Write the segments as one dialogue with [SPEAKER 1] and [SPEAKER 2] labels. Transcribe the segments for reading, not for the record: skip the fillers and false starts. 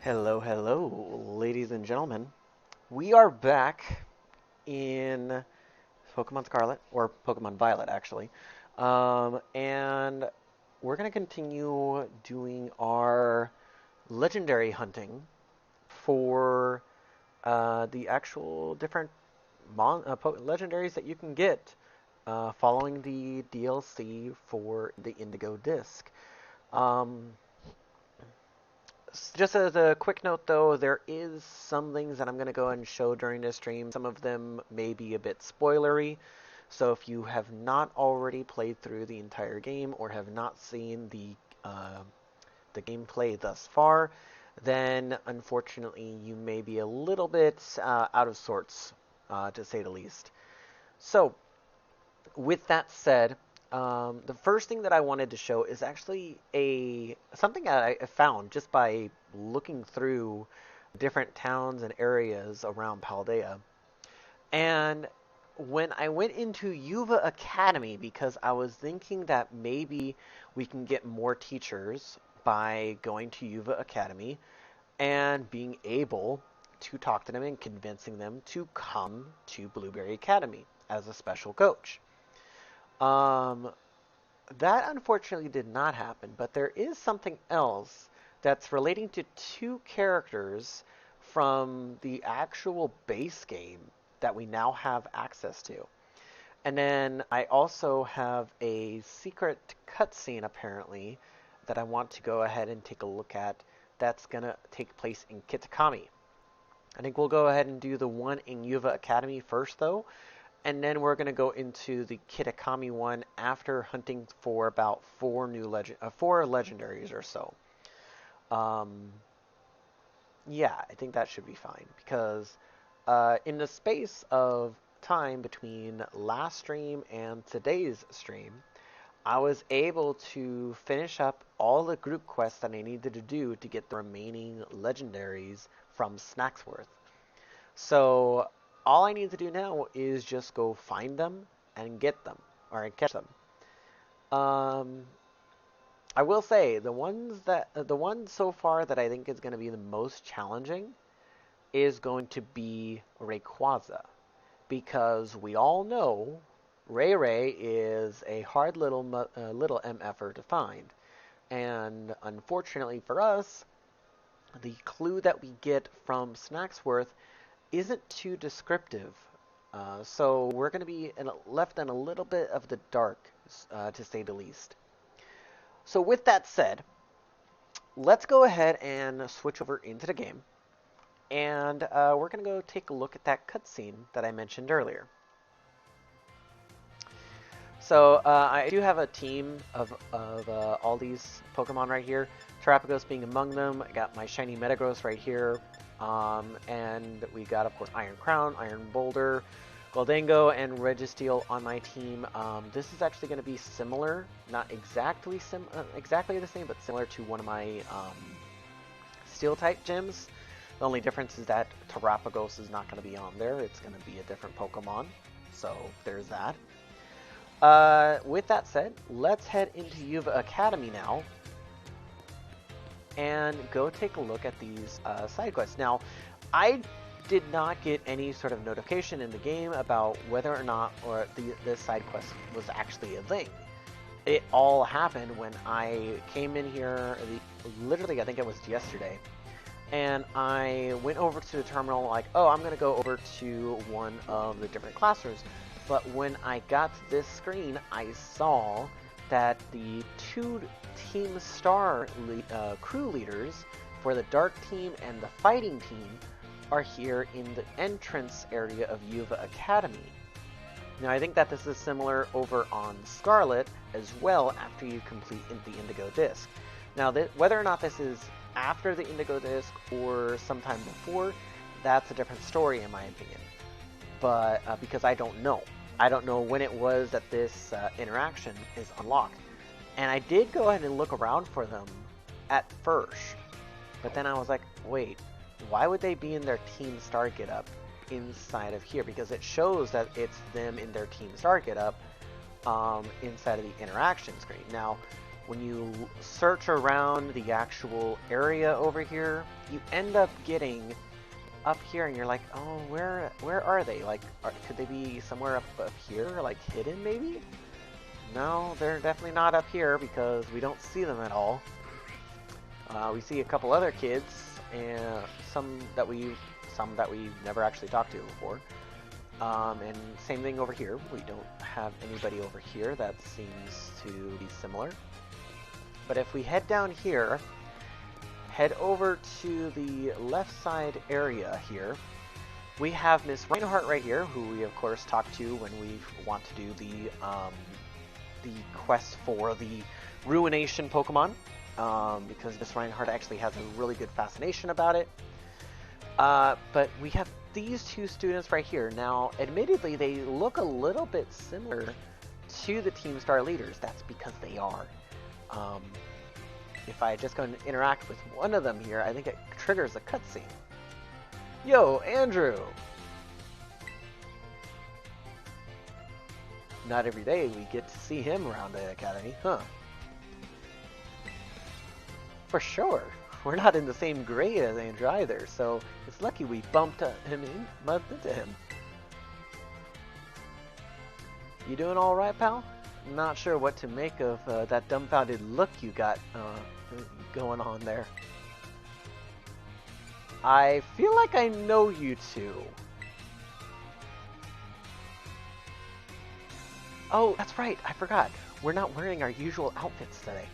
[SPEAKER 1] Hello, hello, ladies and gentlemen. We are back in Pokemon Scarlet, or Pokemon Violet, actually. And we're going to continue doing our legendary hunting for the actual different legendaries that you can get following the DLC for the Indigo disc. Um, Just as a quick note, though, there is some things that I'm going to go ahead and show during this stream. Some of them may be a bit spoilery, so if you have not already played through the entire game or have not seen the gameplay thus far, then unfortunately you may be a little bit out of sorts, to say the least. So, with that said, the first thing that I wanted to show is actually something that I found just by looking through different towns and areas around Paldea. And when I went into Yuva Academy, because I was thinking that maybe we can get more teachers by going to Yuva Academy and being able to talk to them and convincing them to come to Blueberry Academy as a special coach. Um, that unfortunately did not happen, but there is something else that's relating to two characters from the actual base game that we now have access to. And then I also have a secret cutscene, apparently, that I want to go ahead and take a look at that's going to take place in Kitakami. I think we'll go ahead and do the one in Yuva Academy first, though, and then we're going to go into the Kitakami one after hunting for about four legendaries or so. Um, yeah, I think that should be fine because in the space of time between last stream and today's stream, I was able to finish up all the group quests that I needed to do to get the remaining legendaries from Snacksworth. So all I need to do now is just go find them and get them, or catch them. Um, I will say the one so far that I think is going to be the most challenging is going to be Rayquaza, because we all know Ray Ray is a hard little MFer to find, and unfortunately for us, the clue that we get from Snacksworth isn't too descriptive. So we're going to be left in a little bit of the dark, to say the least. So with that said, let's go ahead and switch over into the game. And we're going to go take a look at that cutscene that I mentioned earlier. So I do have a team of all these Pokemon right here. Terapagos being among them. I got my shiny Metagross right here. And we got, of course, Iron Crown, Iron Boulder, Goldango, and Registeel on my team. This is actually going to be similar, not exactly exactly the same, but similar to one of my Steel-type gyms. The only difference is that Terapagos is not going to be on there. It's going to be a different Pokemon. So there's that. With that said, let's head into Yuva Academy now and go take a look at these side quests. Now, I did not get any sort of notification in the game about whether or not this side quest was actually a thing. It all happened when I came in here, literally I think it was yesterday, and I went over to the terminal like, oh, I'm going to go over to one of the different classrooms. But when I got to this screen, I saw that the two Team Star crew leaders for the Dark Team and the Fighting Team are here in the entrance area of Yuva Academy. Now, I think that this is similar over on Scarlet as well after you complete the Indigo Disc. Now, whether or not this is after the Indigo Disc or sometime before, that's a different story in my opinion. But because I don't know. I don't know when it was that this interaction is unlocked. And I did go ahead and look around for them at first. But then I was like, wait, why would they be in their Team Star getup inside of here? Because it shows that it's them in their Team Star getup inside of the interaction screen. Now, when you search around the actual area over here, you end up getting up here, and you're like, oh, where are they? Like, could they be somewhere up here, like hidden maybe? No, they're definitely not up here because we don't see them at all. We see a couple other kids, and some that we've never actually talked to before. And same thing over here. We don't have anybody over here. That seems to be similar. But if we head down here, head over to the left side area here, we have Miss Reinhardt right here, who we of course talk to when we want to do the quest for the Ruination Pokemon, because Miss Reinhardt actually has a really good fascination about it. But we have these two students right here. Now, admittedly, they look a little bit similar to the Team Star leaders. That's because they are. If I just go and interact with one of them here, I think it triggers a cutscene. Yo, Andrew! Not every day we get to see him around the academy, huh? For sure. We're not in the same grade as Andrew either, so it's lucky we bumped into him. You doing all right, pal? Not sure what to make of that dumbfounded look you got going on there. I feel like I know you two. Oh, that's right, I forgot. We're not wearing our usual outfits today.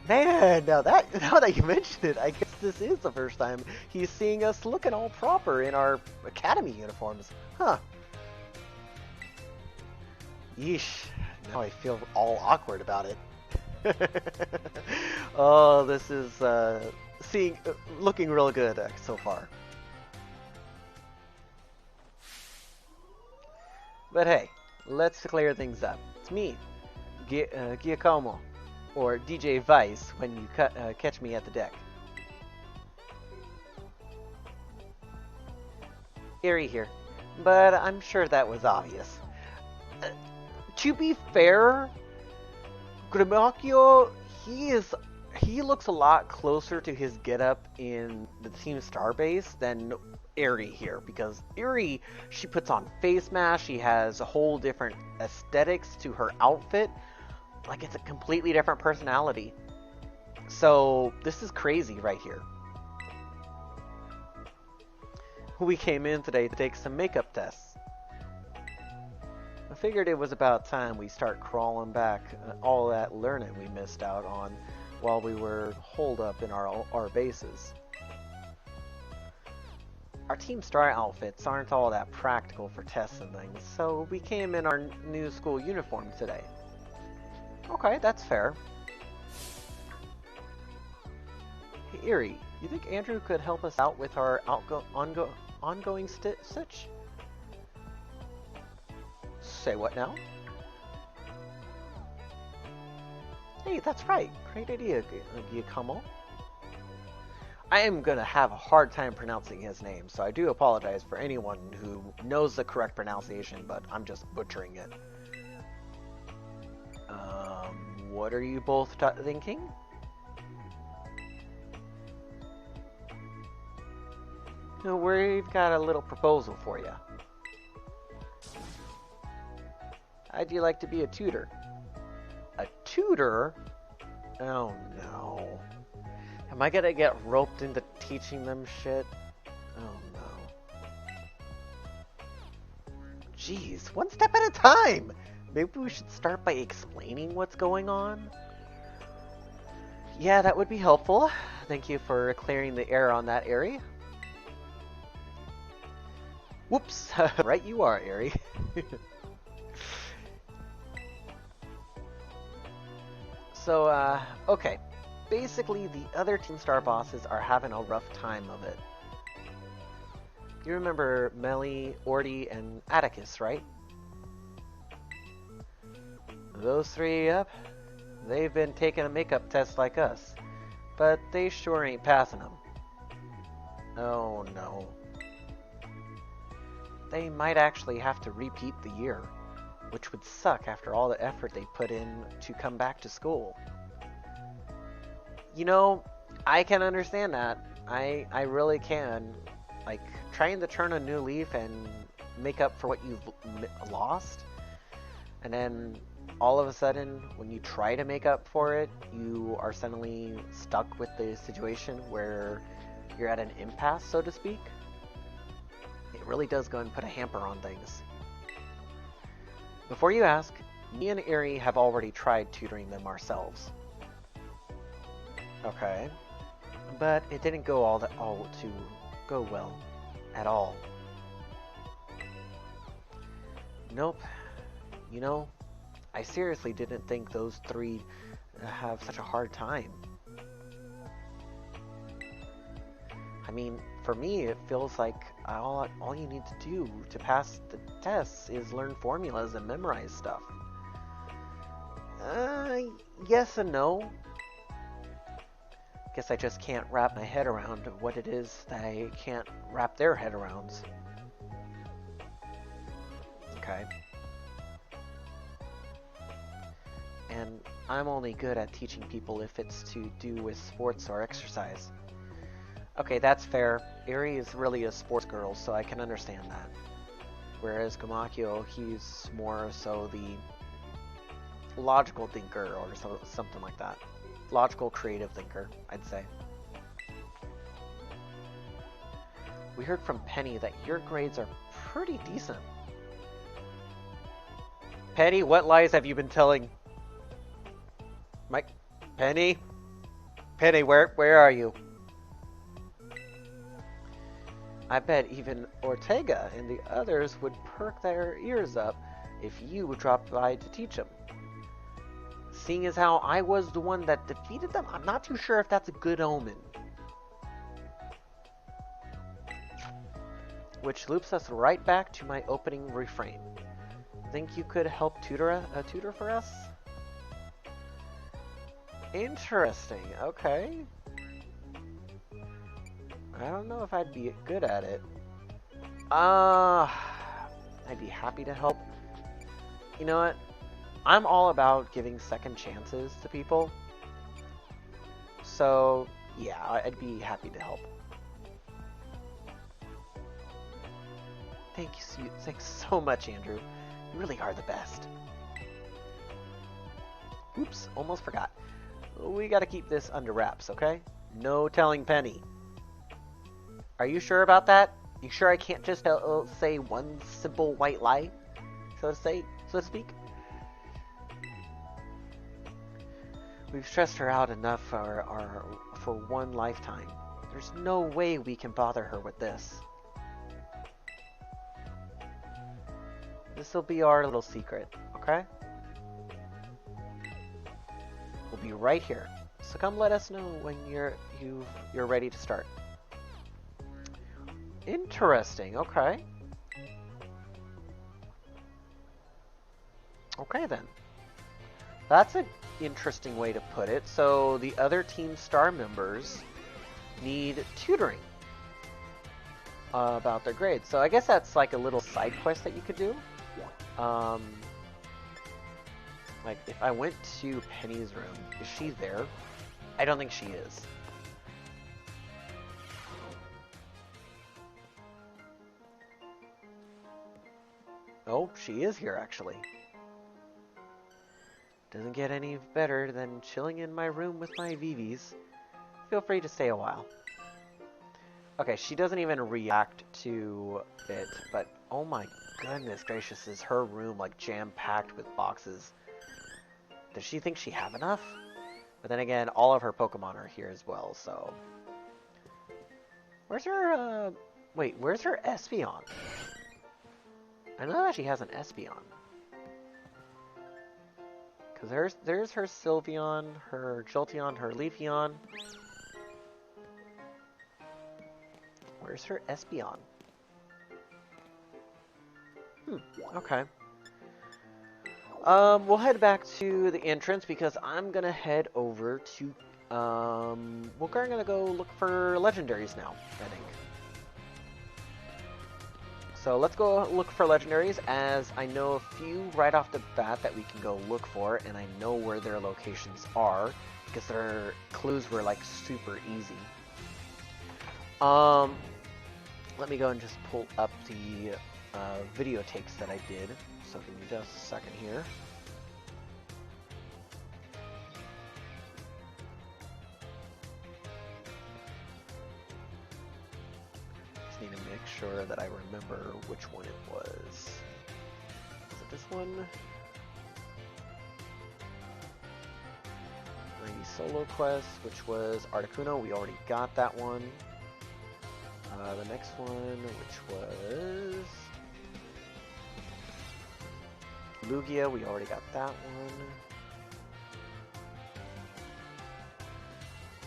[SPEAKER 1] Man, now that you mentioned it, I guess this is the first time he's seeing us looking all proper in our academy uniforms. Huh. Yeesh, now I feel all awkward about it. Oh, this is looking real good so far. But hey, Let's clear things up. It's me, Giacomo, or DJ Vice when you catch me at the deck. Eerie here, but I'm sure that was obvious. Uh, to be fair, Grimacchio, he looks a lot closer to his getup in the Team Starbase than Eri here, because Eri, she puts on face mask, she has a whole different aesthetics to her outfit, like it's a completely different personality. So this is crazy right here. We came in today to take some makeup tests. I figured it was about time we start crawling back all that learning we missed out on while we were holed up in our bases. Our Team Star outfits aren't all that practical for tests and things, so we came in our new school uniform today. Okay, that's fair. Hey, Erie, you think Andrew could help us out with our ongoing stitch? Say what now? Hey, that's right. Great idea, Giacomo. I am going to have a hard time pronouncing his name, so I do apologize for anyone who knows the correct pronunciation, but I'm just butchering it. What are you both thinking? We've got a little proposal for you. How'd you like to be a tutor? A tutor? Oh no. Am I gonna get roped into teaching them shit? Oh no. Jeez, one step at a time! Maybe we should start by explaining what's going on? Yeah, that would be helpful. Thank you for clearing the air on that, Eri. Whoops! Right you are, Eri. So, okay. Basically, the other Team Star bosses are having a rough time of it. You remember Melly, Orty, and Atticus, right? Those three, yep. They've been taking a makeup test like us, but they sure ain't passing them. Oh no. They might actually have to repeat the year, which would suck after all the effort they put in to come back to school. You know, I can understand that. I really can. Like, trying to turn a new leaf and make up for what you've lost, and then all of a sudden, when you try to make up for it, you are suddenly stuck with the situation where you're at an impasse, so to speak. It really does go and put a hamper on things. Before you ask, me and Eri have already tried tutoring them ourselves. Okay. But it didn't go go well at all. Nope. You know, I seriously didn't think those three have such a hard time. I mean, for me, it feels like all you need to do to pass the tests is learn formulas and memorize stuff. Yes and no. Guess I just can't wrap my head around what it is that I can't wrap their head around. Okay. And I'm only good at teaching people if it's to do with sports or exercise. Okay, that's fair. Eri is really a sports girl, so I can understand that. Whereas Grimacchio, he's more so the logical thinker or something like that. Logical, creative thinker, I'd say. We heard from Penny that your grades are pretty decent. Penny, what lies have you been telling? Mike? Penny? Penny, where are you? I bet even Ortega and the others would perk their ears up if you would drop by to teach them. Seeing as how I was the one that defeated them, I'm not too sure if that's a good omen. Which loops us right back to my opening refrain. think you could help tutor for us? Interesting. Okay. I don't know if I'd be good at it. I'd be happy to help. You know what? I'm all about giving second chances to people. So, yeah, I'd be happy to help. Thanks so much, Andrew. You really are the best. Oops, almost forgot. We gotta keep this under wraps, okay? No telling Penny. Are you sure about that? You sure I can't just say one simple white lie, so to speak? We've stressed her out enough for one lifetime. There's no way we can bother her with this. This'll be our little secret, okay? We'll be right here. So come let us know when you're ready to start. Interesting, okay. Okay then. That's an interesting way to put it. So the other Team Star members need tutoring about their grades. So I guess that's like a little side quest that you could do. Like if I went to Penny's room, is she there? I don't think she is. Oh, she is here actually. Doesn't get any better than chilling in my room with my VVs. Feel free to stay a while. Okay, she doesn't even react to it, but oh my goodness gracious, is her room like jam-packed with boxes. Does she think she have enough? But then again, all of her Pokemon are here as well, so... Where's her, wait, where's her Espeon? I know that she has an Espeon. Because there's her Sylveon, her Jolteon, her Leafeon. Where's her Espeon? Okay. We'll head back to the entrance because I'm gonna head over to, we're gonna go look for legendaries now, I think. So let's go look for legendaries, as I know a few right off the bat that we can go look for, and I know where their locations are, because their clues were like super easy. Let me go and just pull up the video takes that I did. So give me just a second here. Just need to make sure that I remember which one it was. Is it this one? 90 Solo Quest, which was Articuno. We already got that one. The next one, which was Lugia, we already got that one.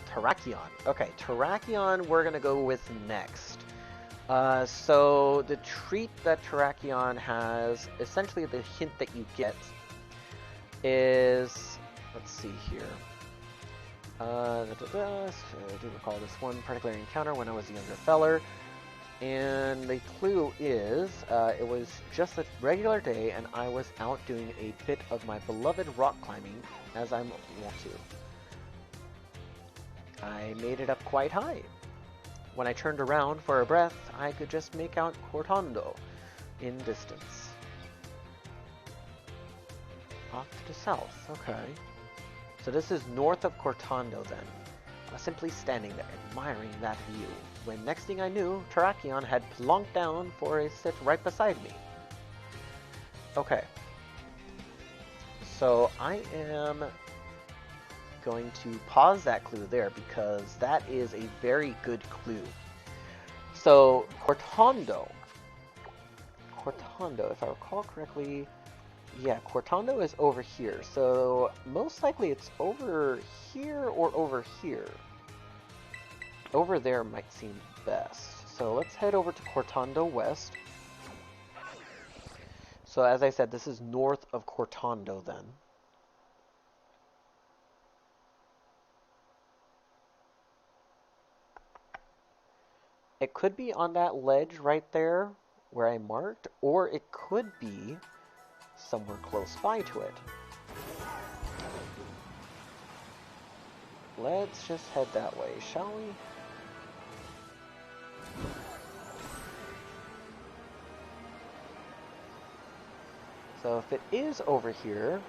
[SPEAKER 1] Terrakion. Okay, Terrakion we're gonna go with next. So the treat that Terrakion has, essentially the hint that you get is, let's see here. So I do recall this one particular encounter when I was a younger feller. And the clue is, it was just a regular day and I was out doing a bit of my beloved rock climbing, as I'm wont to. I made it up quite high. When I turned around for a breath, I could just make out Cortondo in distance. Off to the south, okay. So this is north of Cortondo then. I was simply standing there, admiring that view, when next thing I knew, Terrakion had plonked down for a sit right beside me. Okay. So I am going to pause that clue there because that is a very good clue. So Cortondo, if I recall correctly, yeah, Cortondo is over here. So most likely it's over here or over here. Over there might seem best. So let's head over to Cortondo West. So as I said, this is north of Cortando then. It could be on that ledge right there where I marked, or it could be somewhere close by to it. Let's just head that way, shall we? So if it is over here,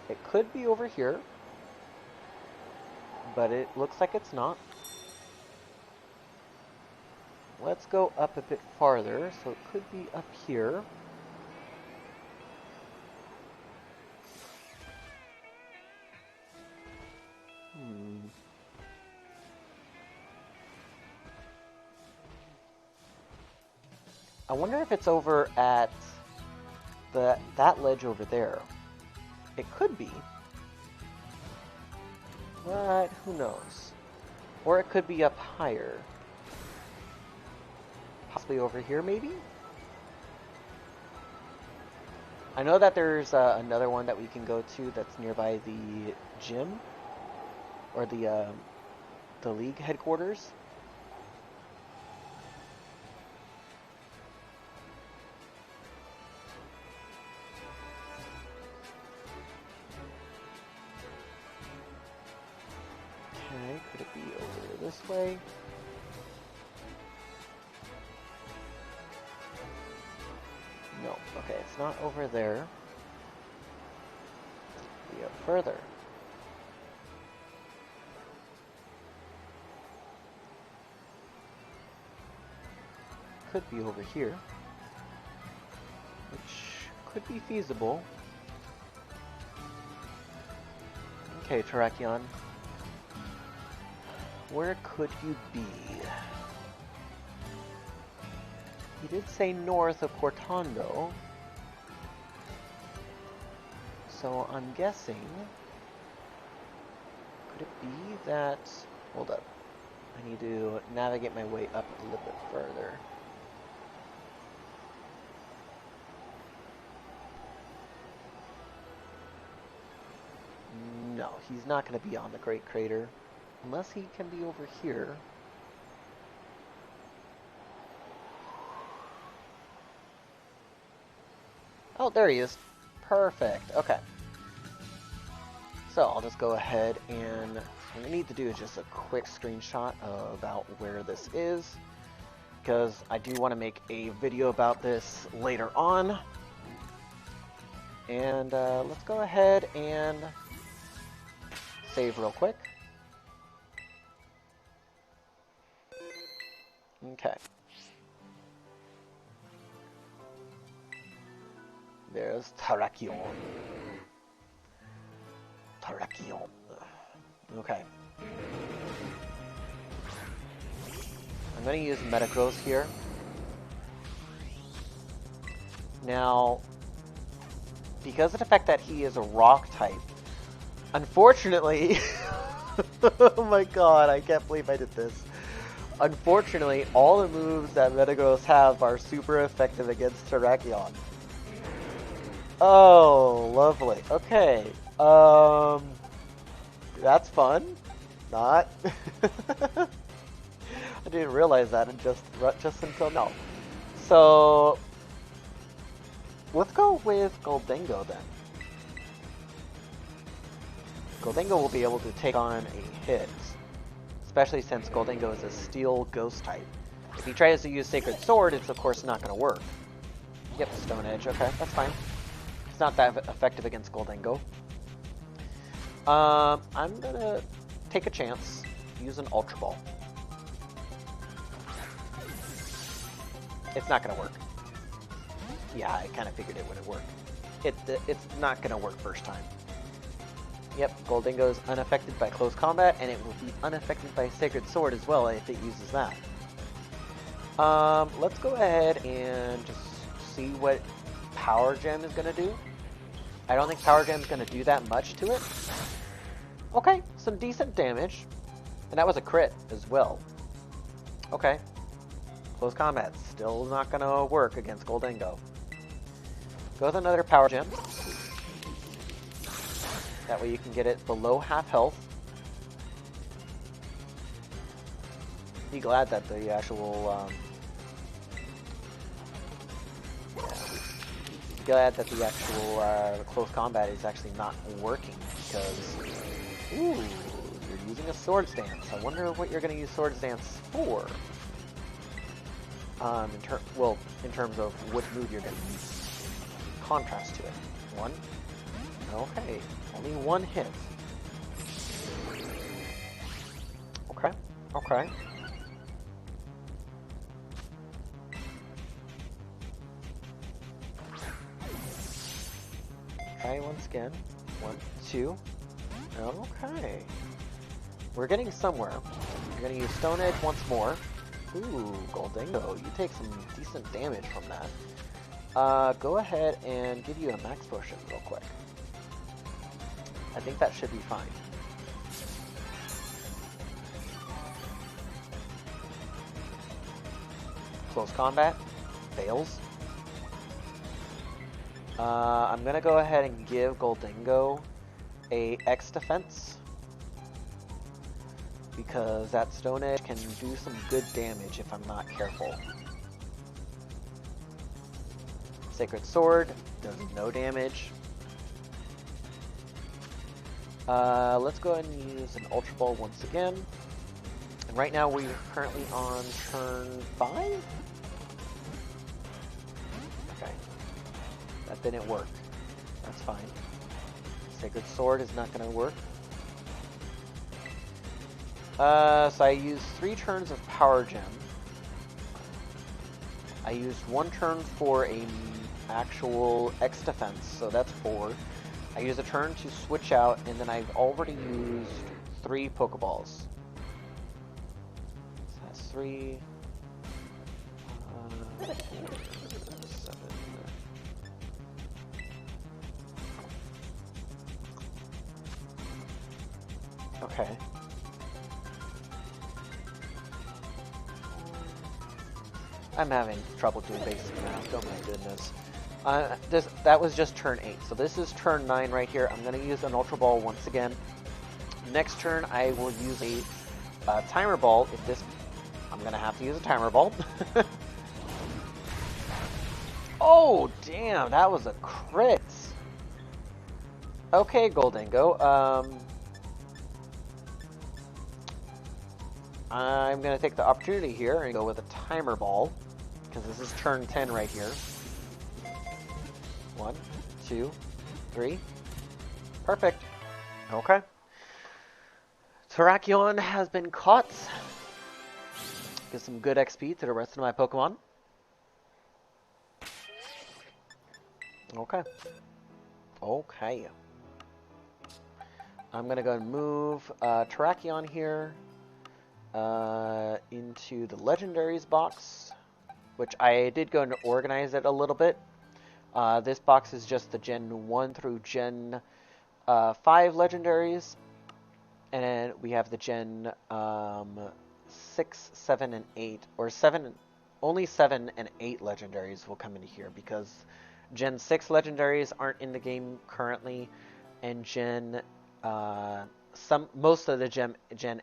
[SPEAKER 1] it could be over here, but it looks like it's not. Let's go up a bit farther, so it could be up here. I wonder if it's over at that ledge over there. It could be, but who knows? Or it could be up higher. Possibly over here, maybe? I know that there's another one that we can go to that's nearby the gym, or the league headquarters. Okay, could it be over this way? No, okay, it's not over there. Be up further. Could be over here, which could be feasible. Okay, Terrakion. Where could you be? He did say north of Cortando. So I'm guessing... Could it be that... Hold up. I need to navigate my way up a little bit further. No, he's not going to be on the Great Crater. Unless he can be over here. Oh, there he is. Perfect. Okay. So I'll just go ahead and what I need to do is just a quick screenshot about where this is, because I do want to make a video about this later on. And let's go ahead and save real quick. Okay. There's Terrakion. Terrakion. Okay. I'm going to use Metagross here. Now, because of the fact that he is a rock type, unfortunately... oh my god, I can't believe I did this. Unfortunately, all the moves that Metagross have are super effective against Terrakion. Oh, lovely. Okay. That's fun. Not. I didn't realize that just until now. So, let's go with Gholdengo then. Gholdengo will be able to take on a hit, especially since Gholdengo is a steel ghost type. If he tries to use Sacred Sword, it's of course not going to work. Yep, Stone Edge. Okay, that's fine. It's not that effective against Gholdengo. I'm going to take a chance, use an Ultra Ball. It's not going to work. Yeah, I kind of figured it wouldn't work. It's not going to work first time. Yep, Gholdengo is unaffected by close combat, and it will be unaffected by Sacred Sword as well if it uses that. Let's go ahead and just see what Power Gem is going to do. I don't think Power Gem is going to do that much to it. Okay, some decent damage. And that was a crit as well. Okay. Close combat still not going to work against Gholdengo. Go with another power gem. That way you can get it below half health. Be glad that the actual close combat is actually not working because ooh, you're using a sword stance. I wonder what you're going to use sword stance for. In terms of what move you're going to use. Contrast to it. One. Okay. Only one hit. Okay. Okay. Okay, once again. 1, 2. Okay. We're getting somewhere. We're going to use Stone Edge once more. Ooh, Goldingo. You take some decent damage from that. Go ahead and give you a max potion real quick. I think that should be fine. Close combat. Fails. I'm going to go ahead and give Goldingo a X defense. Because that Stone Edge can do some good damage if I'm not careful. Sacred Sword does no damage. Let's go ahead and use an Ultra Ball once again. And right now we're currently on turn 5? Okay. That didn't work. That's fine. Sacred Sword is not going to work. So I used 3 turns of Power Gem. I used 1 turn for a actual X defense, so that's 4. I used a turn to switch out, and then I've already used 3 Pokeballs. So that's 3. 4, 7. Okay. I'm having trouble doing basic math, oh my goodness. That was just turn 8, so this is turn 9 right here. I'm going to use an Ultra Ball once again. Next turn, I will use a Timer Ball. I'm going to have to use a Timer Ball. Oh, damn, that was a crit. Okay, Goldingo, I'm going to take the opportunity here and go with a Timer Ball, because this is turn 10 right here. 1, 2, 3. Perfect. Okay. Terrakion has been caught. Get some good XP to the rest of my Pokemon. Okay. Okay. I'm going to go and move Terrakion here. Into the Legendaries box, which I did go and organize it a little bit. This box is just the Gen 1 through Gen 5 Legendaries, and we have the Gen 6, 7, and 8, or 7, only 7 and 8 Legendaries will come into here, because Gen 6 Legendaries aren't in the game currently, and most of the Gen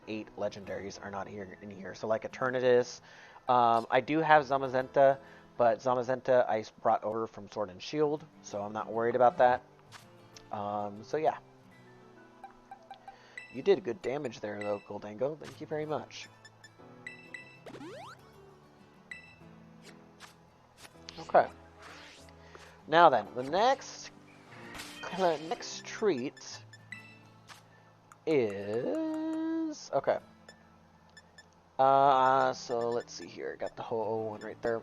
[SPEAKER 1] 8 Legendaries are not in here. So like Eternatus, I do have Zamazenta, but Zamazenta I brought over from Sword and Shield, so I'm not worried about that. So yeah. You did good damage there though, Goldingo. Thank you very much. Okay. Now then, the next treat is okay. So let's see here. Got the whole one right there.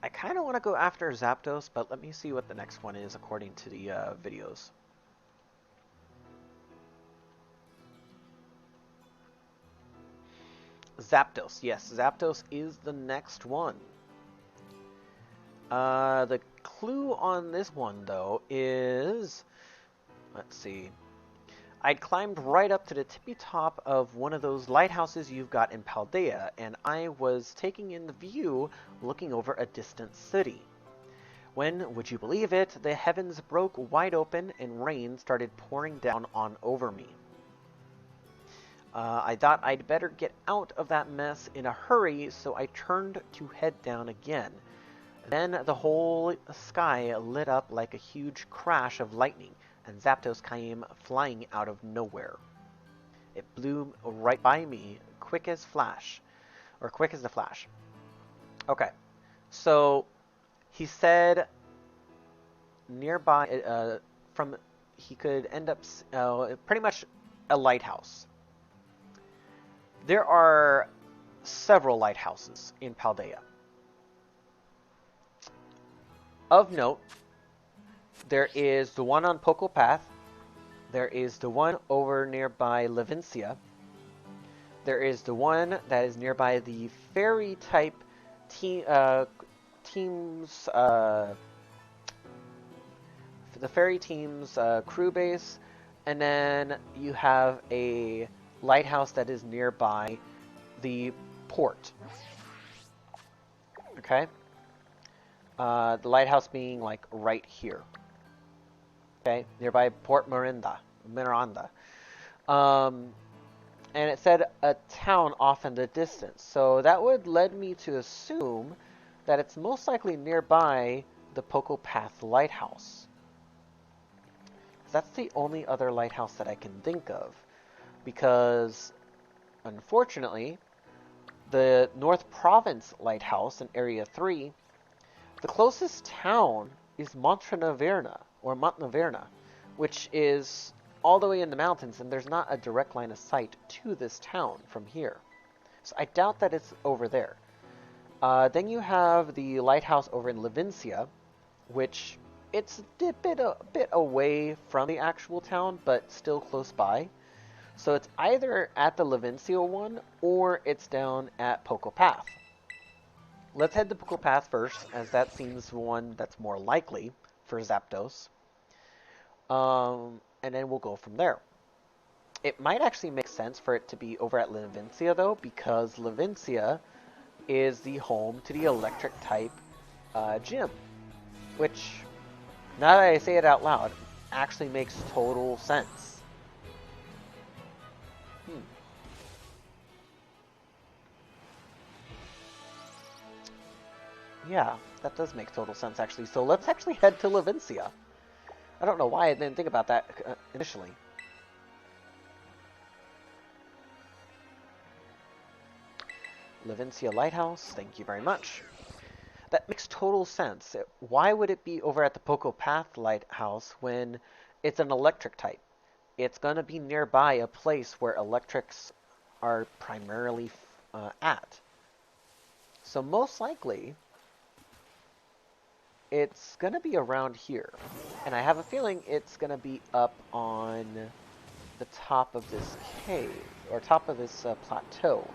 [SPEAKER 1] I kind of want to go after Zapdos, but let me see what the next one is according to the videos. Zapdos, yes, Zapdos is the next one. The clue on this one though is, let's see. I'd climbed right up to the tippy top of one of those lighthouses you've got in Paldea, and I was taking in the view looking over a distant city. when, would you believe it, the heavens broke wide open and rain started pouring down on over me. I thought I'd better get out of that mess in a hurry, so I turned to head down again. Then the whole sky lit up like a huge crash of lightning, and Zapdos came flying out of nowhere. It blew right by me, quick as the flash. Okay, so he said nearby, he could end up pretty much a lighthouse. There are several lighthouses in Paldea. Of note, there is the one on Poco Path. There is the one over nearby Levincia. There is the one that is nearby the fairy type teams, the fairy team's crew base, and then you have a lighthouse that is nearby the port. Okay? The lighthouse being like right here. Okay, nearby Port Miranda. And it said a town off in the distance. So that would lead me to assume that it's most likely nearby the Poco Path Lighthouse. That's the only other lighthouse that I can think of. Because, unfortunately, the North Province Lighthouse in Area 3, the closest town is Montnaverna, which is all the way in the mountains, and there's not a direct line of sight to this town from here. So I doubt that it's over there. Then you have the lighthouse over in Levincia, which it's a bit away from the actual town, but still close by. So it's either at the Levincia one, or it's down at Poco Path. Let's head to Poco Path first, as that seems the one that's more likely for Zapdos. And then we'll go from there. It might actually make sense for it to be over at Levincia, though, because Levincia is the home to the electric type gym, which, now that I say it out loud, actually makes total sense. Yeah, that does make total sense, actually. So let's actually head to Levincia. I don't know why I didn't think about that initially. Levincia Lighthouse, thank you very much. That makes total sense. Why would it be over at the Poco Path Lighthouse when it's an electric type? It's going to be nearby a place where electrics are primarily at. So most likely, it's going to be around here. And I have a feeling it's going to be up on the top of this cave, or top of this plateau.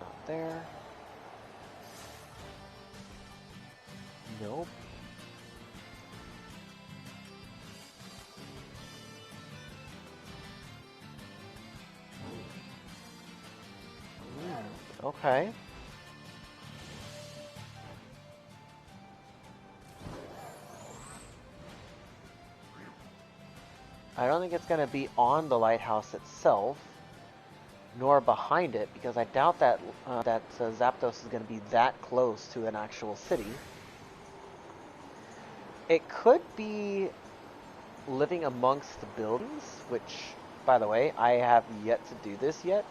[SPEAKER 1] Not there. Nope. Okay. I don't think it's going to be on the lighthouse itself, nor behind it, because I doubt that Zapdos is going to be that close to an actual city. It could be living amongst the buildings, which, by the way, I have yet to do this yet.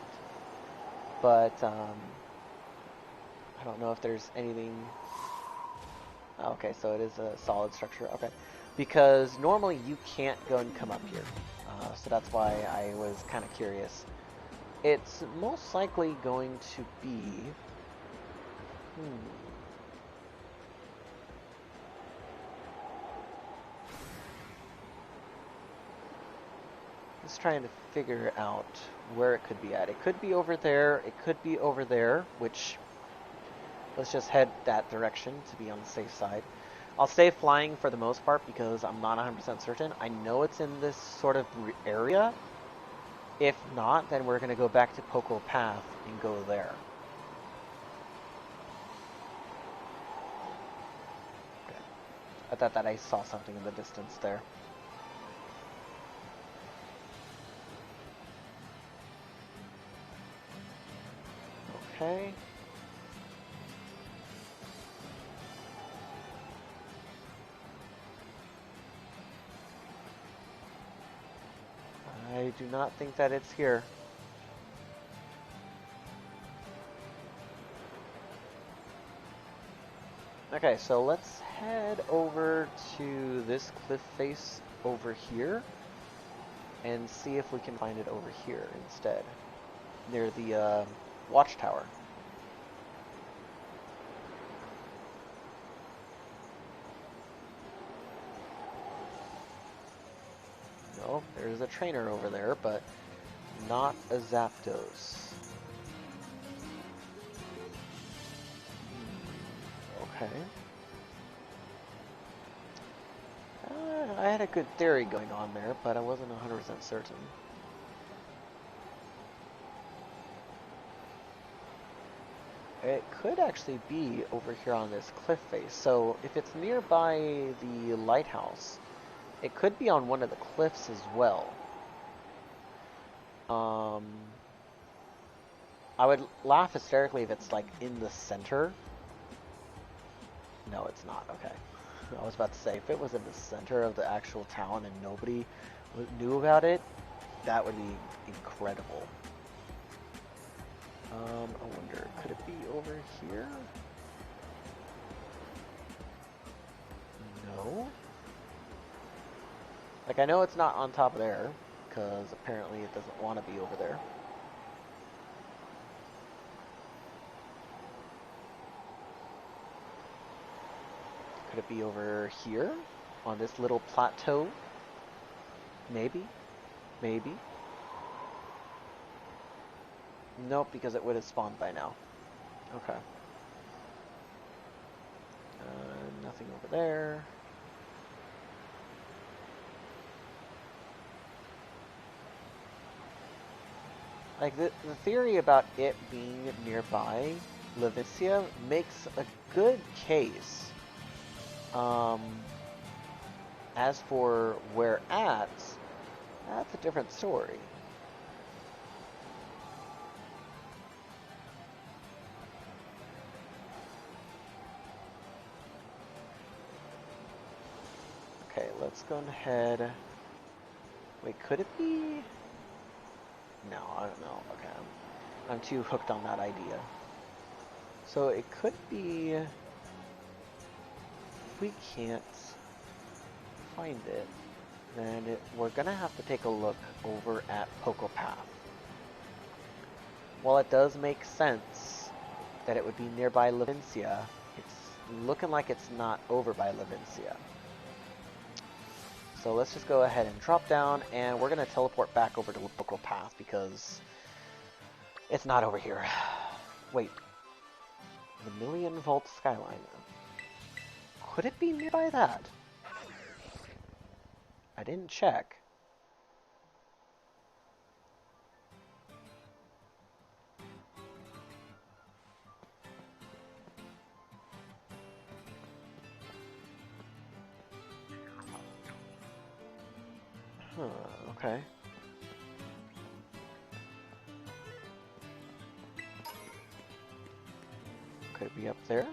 [SPEAKER 1] But, I don't know if there's anything... Okay, so it is a solid structure. Okay. Because normally you can't go and come up here. So that's why I was kind of curious. It's most likely going to be... Just trying to figure out where it could be at. It could be over there. It could be over there, which... Let's just head that direction to be on the safe side. I'll stay flying for the most part because I'm not 100% certain. I know it's in this sort of area, If not, then we're going to go back to Poco Path and go there. Okay. I thought that I saw something in the distance there. Okay. I do not think that it's here. Okay, so let's head over to this cliff face over here and see if we can find it over here instead, near the watchtower. No, there's a trainer over there, but not a Zapdos. Okay. I had a good theory going on there, but I wasn't 100% certain. It could actually be over here on this cliff face. So if it's nearby the lighthouse, it could be on one of the cliffs as well. I would laugh hysterically if it's like in the center. No, it's not. Okay. I was about to say, if it was in the center of the actual town and nobody knew about it, that would be incredible. I wonder, could it be over here? No. Like, I know it's not on top of there, because apparently it doesn't want to be over there. Could it be over here? On this little plateau? Maybe. Maybe. Nope, because it would have spawned by now. Okay. Nothing over there. Like, the theory about it being nearby Levicia makes a good case. As for where at, that's a different story. Okay, let's go ahead. Wait, could it be? No, I don't know. Okay, I'm too hooked on that idea. So it could be. If we can't find it, then we're gonna have to take a look over at Poco Path. While it does make sense that it would be nearby Levincia, it's looking like it's not over by Levincia. So let's just go ahead and drop down, and we're gonna teleport back over to Poco Path because it's not over here. Wait, the Million Volt Skyline. Could it be nearby that? I didn't check. Huh, okay. Could it be up there?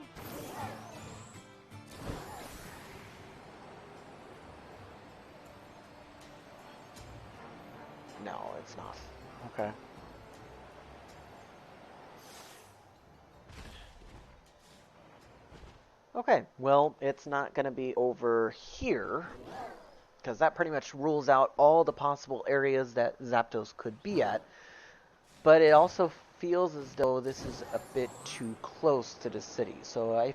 [SPEAKER 1] No, it's not. Okay. Okay, well, it's not going to be over here, because that pretty much rules out all the possible areas that Zapdos could be at. But it also feels as though this is a bit too close to the city, so I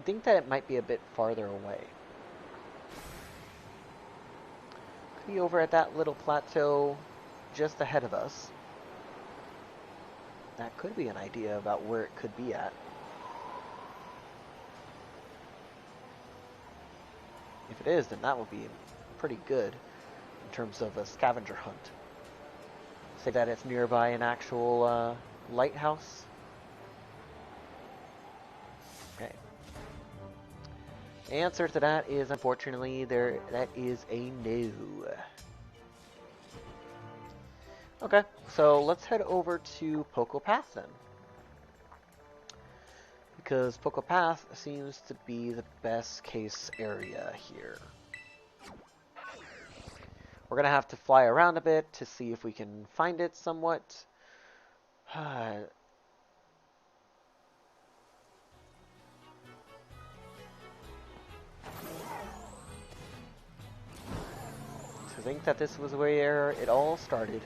[SPEAKER 1] think that it might be a bit farther away. Could be over at that little plateau just ahead of us. That could be an idea about where it could be at. If it is, then that would be pretty good in terms of a scavenger hunt. Say that it's nearby an actual lighthouse. Okay. The answer to that is, unfortunately, that is a no. Okay, so let's head over to Poco Path then. Because Poco Path seems to be the best case area here. We're going to have to fly around a bit to see if we can find it somewhat. To think that this was where it all started.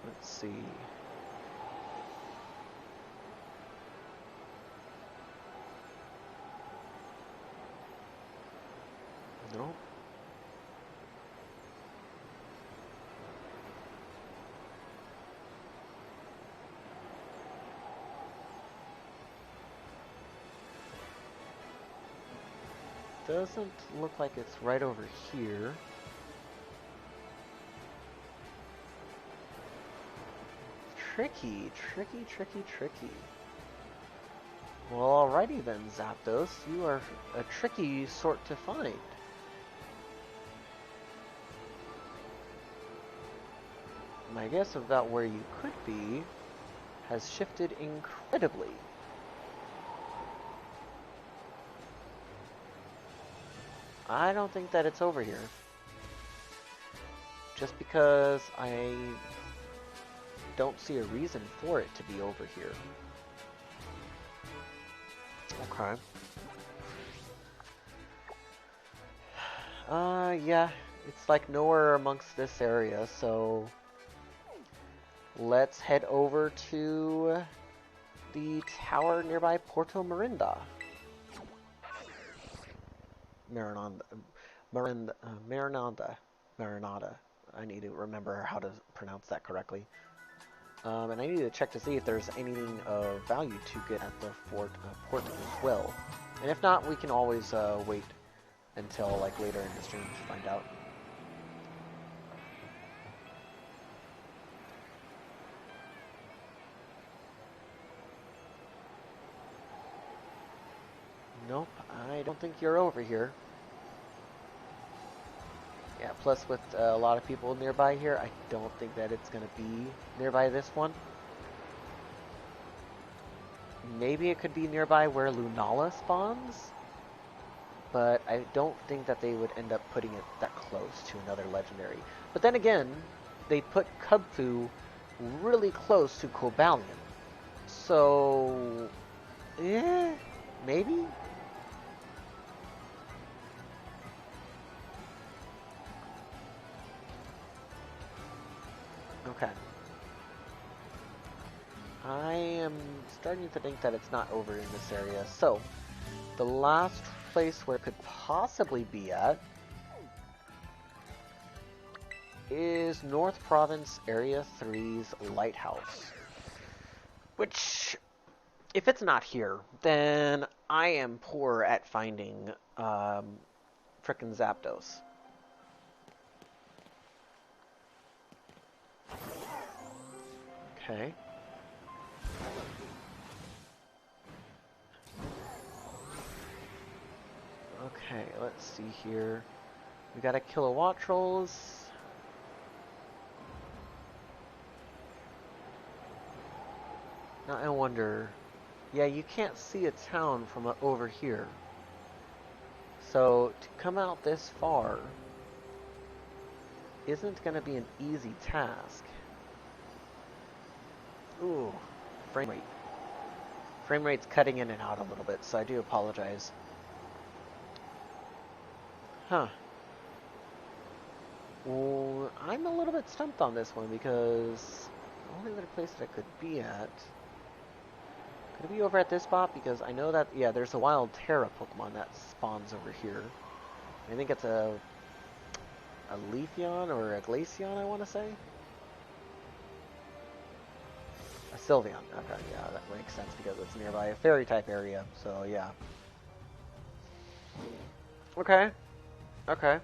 [SPEAKER 1] Let's see. Nope. Doesn't look like it's right over here. Tricky, tricky, tricky, tricky. Well, alrighty then, Zapdos. You are a tricky sort to find. My guess about where you could be has shifted incredibly. I don't think that it's over here. Just because I don't see a reason for it to be over here. Okay. Yeah, it's like nowhere amongst this area, so let's head over to the tower nearby Porto Marinda. Marinada. I need to remember how to pronounce that correctly. And I need to check to see if there's anything of value to get at the port as well. And if not, we can always wait until like later in the stream to find out. Nope, I don't think you're over here. Yeah, plus with a lot of people nearby here, I don't think that it's going to be nearby this one. Maybe it could be nearby where Lunala spawns, but I don't think that they would end up putting it that close to another legendary. But then again, they put Kubfu really close to Cobalion. So, yeah, maybe? Okay. I am starting to think that it's not over in this area. So, the last place where it could possibly be at is North Province Area 3's Lighthouse. Which, if it's not here, then I am poor at finding frickin' Zapdos. Okay. Okay, let's see here. We got a Kilowattrolls. Now I wonder... Yeah, you can't see a town from over here. So, to come out this far isn't going to be an easy task. Ooh, frame rate. Frame rate's cutting in and out a little bit, so I do apologize. Huh. Well, I'm a little bit stumped on this one because the only other place that I could be at... Could it be over at this spot? Because I know that, yeah, there's a wild Terra Pokemon that spawns over here. I think it's a Leafeon or a Glaceon, I want to say. A Sylveon. Okay, yeah, that makes sense because it's nearby a Fairy-type area, so yeah. Okay. Okay.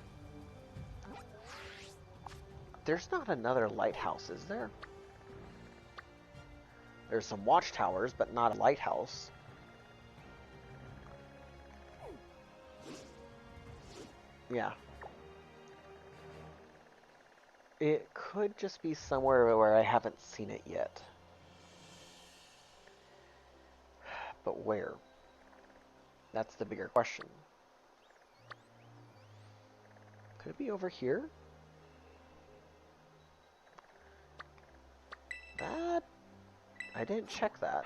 [SPEAKER 1] There's not another lighthouse, is there? There's some watchtowers, but not a lighthouse. Yeah. It could just be somewhere where I haven't seen it yet. But where? That's the bigger question. Could it be over here? That... I didn't check that.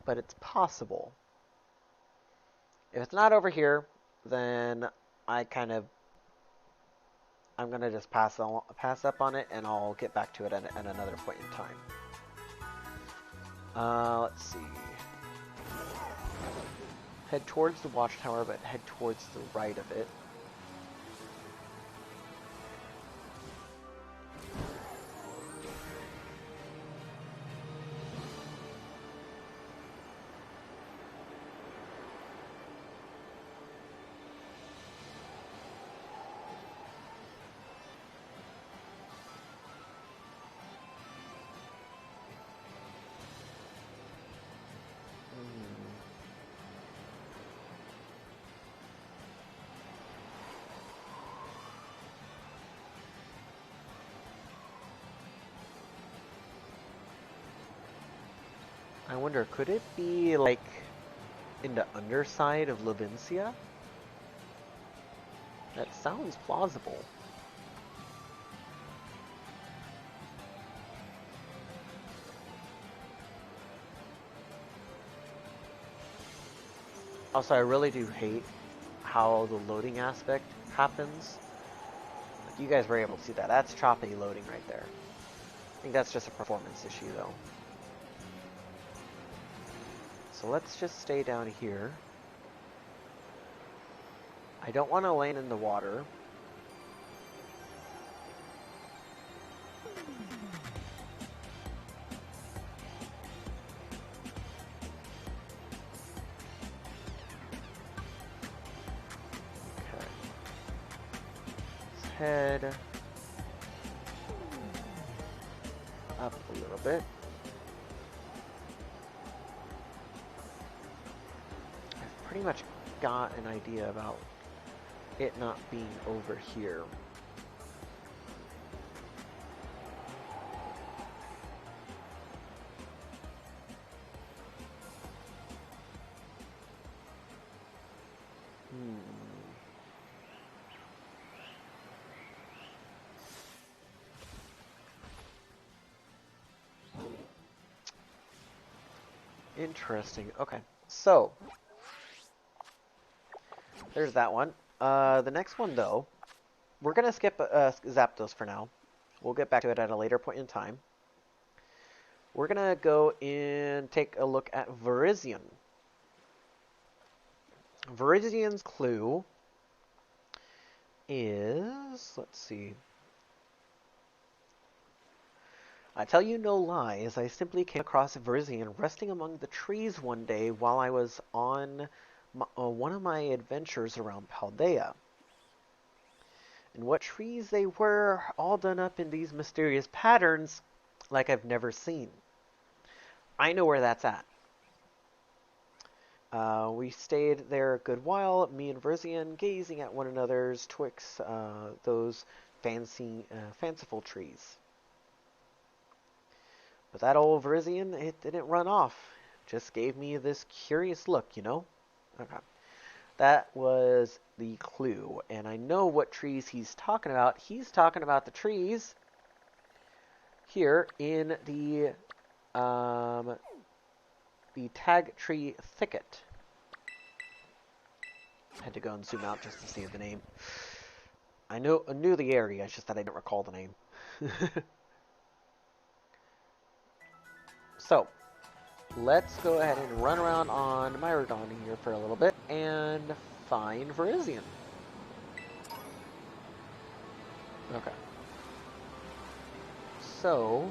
[SPEAKER 1] But it's possible. If it's not over here, then I'm gonna just pass up on it, and I'll get back to it at another point in time. Let's see. Head towards the watchtower, but head towards the right of it. I wonder, could it be like in the underside of Levincia? That sounds plausible. Also, I really do hate how the loading aspect happens. Like, you guys were able to see that. That's choppy loading right there. I think that's just a performance issue, though. So let's just stay down here. I don't want to land in the water. Okay. Let's head up a little bit. I've pretty much got an idea about it not being over here. Interesting. Okay, so there's that one. The next one, though, we're gonna skip Zapdos for now. We'll get back to it at a later point in time. We're gonna go and take a look at Virizion. Virizion's clue is, let's see. I tell you no lies, I simply came across Virizion resting among the trees one day while I was on one of my adventures around Paldea. And what trees they were, all done up in these mysterious patterns like I've never seen. I know where that's at. We stayed there a good while, me and Virizion, gazing at one another's twixt those fanciful trees. But that old Virizion, it didn't run off. Just gave me this curious look, you know? Okay. That was the clue. And I know what trees he's talking about. He's talking about the trees here in the tag tree thicket. I had to go and zoom out just to see the name. I knew the area, it's just that I didn't recall the name. So, let's go ahead and run around on Myrrodon here for a little bit and find Virizion. Okay. So,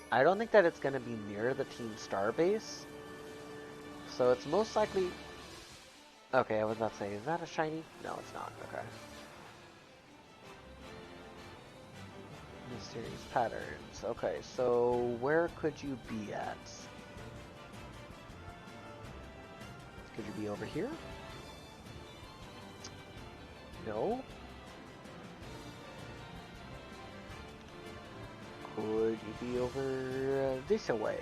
[SPEAKER 1] I don't think that it's going to be near the Team Star base. So it's most likely... Okay, I was about to say, is that a shiny? No, it's not. Okay. Mysterious patterns. Okay, so where could you be at? Could you be over here? No. Could you be over this way?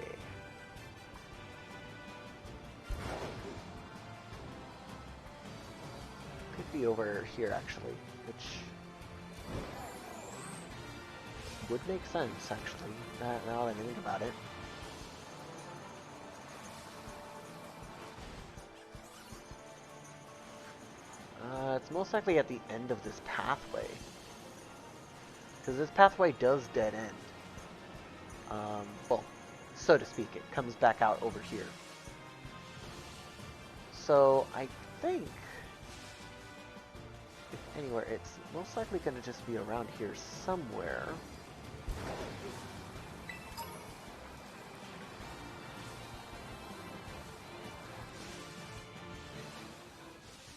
[SPEAKER 1] Could be over here actually, which would make sense actually, now that I think about it. It's most likely at the end of this pathway. Because this pathway does dead end. Well, so to speak, it comes back out over here. So, I think, if anywhere, it's most likely going to just be around here somewhere.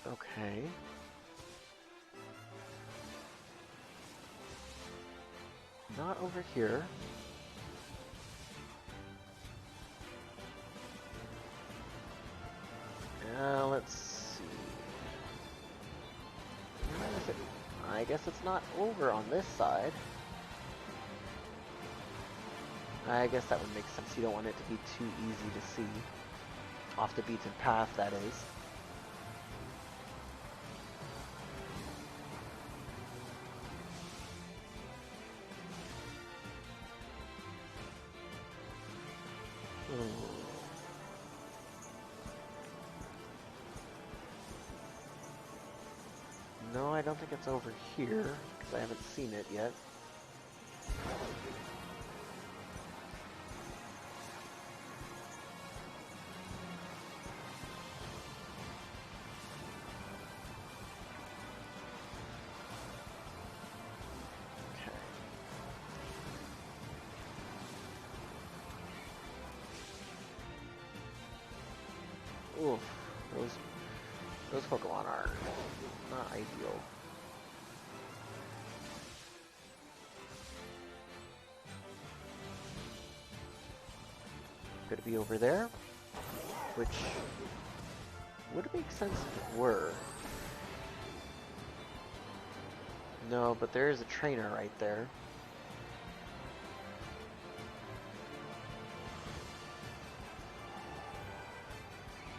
[SPEAKER 1] Okay. Not over here. Let's see. Where is it? I guess it's not over on this side. I guess that would make sense. You don't want it to be too easy to see. Off the beaten path, that is. No, I don't think it's over here, because I haven't seen it yet. Okay. Oof, those Pokemon are not ideal. Could it be over there? Which would make sense if it were. No, but there is a trainer right there.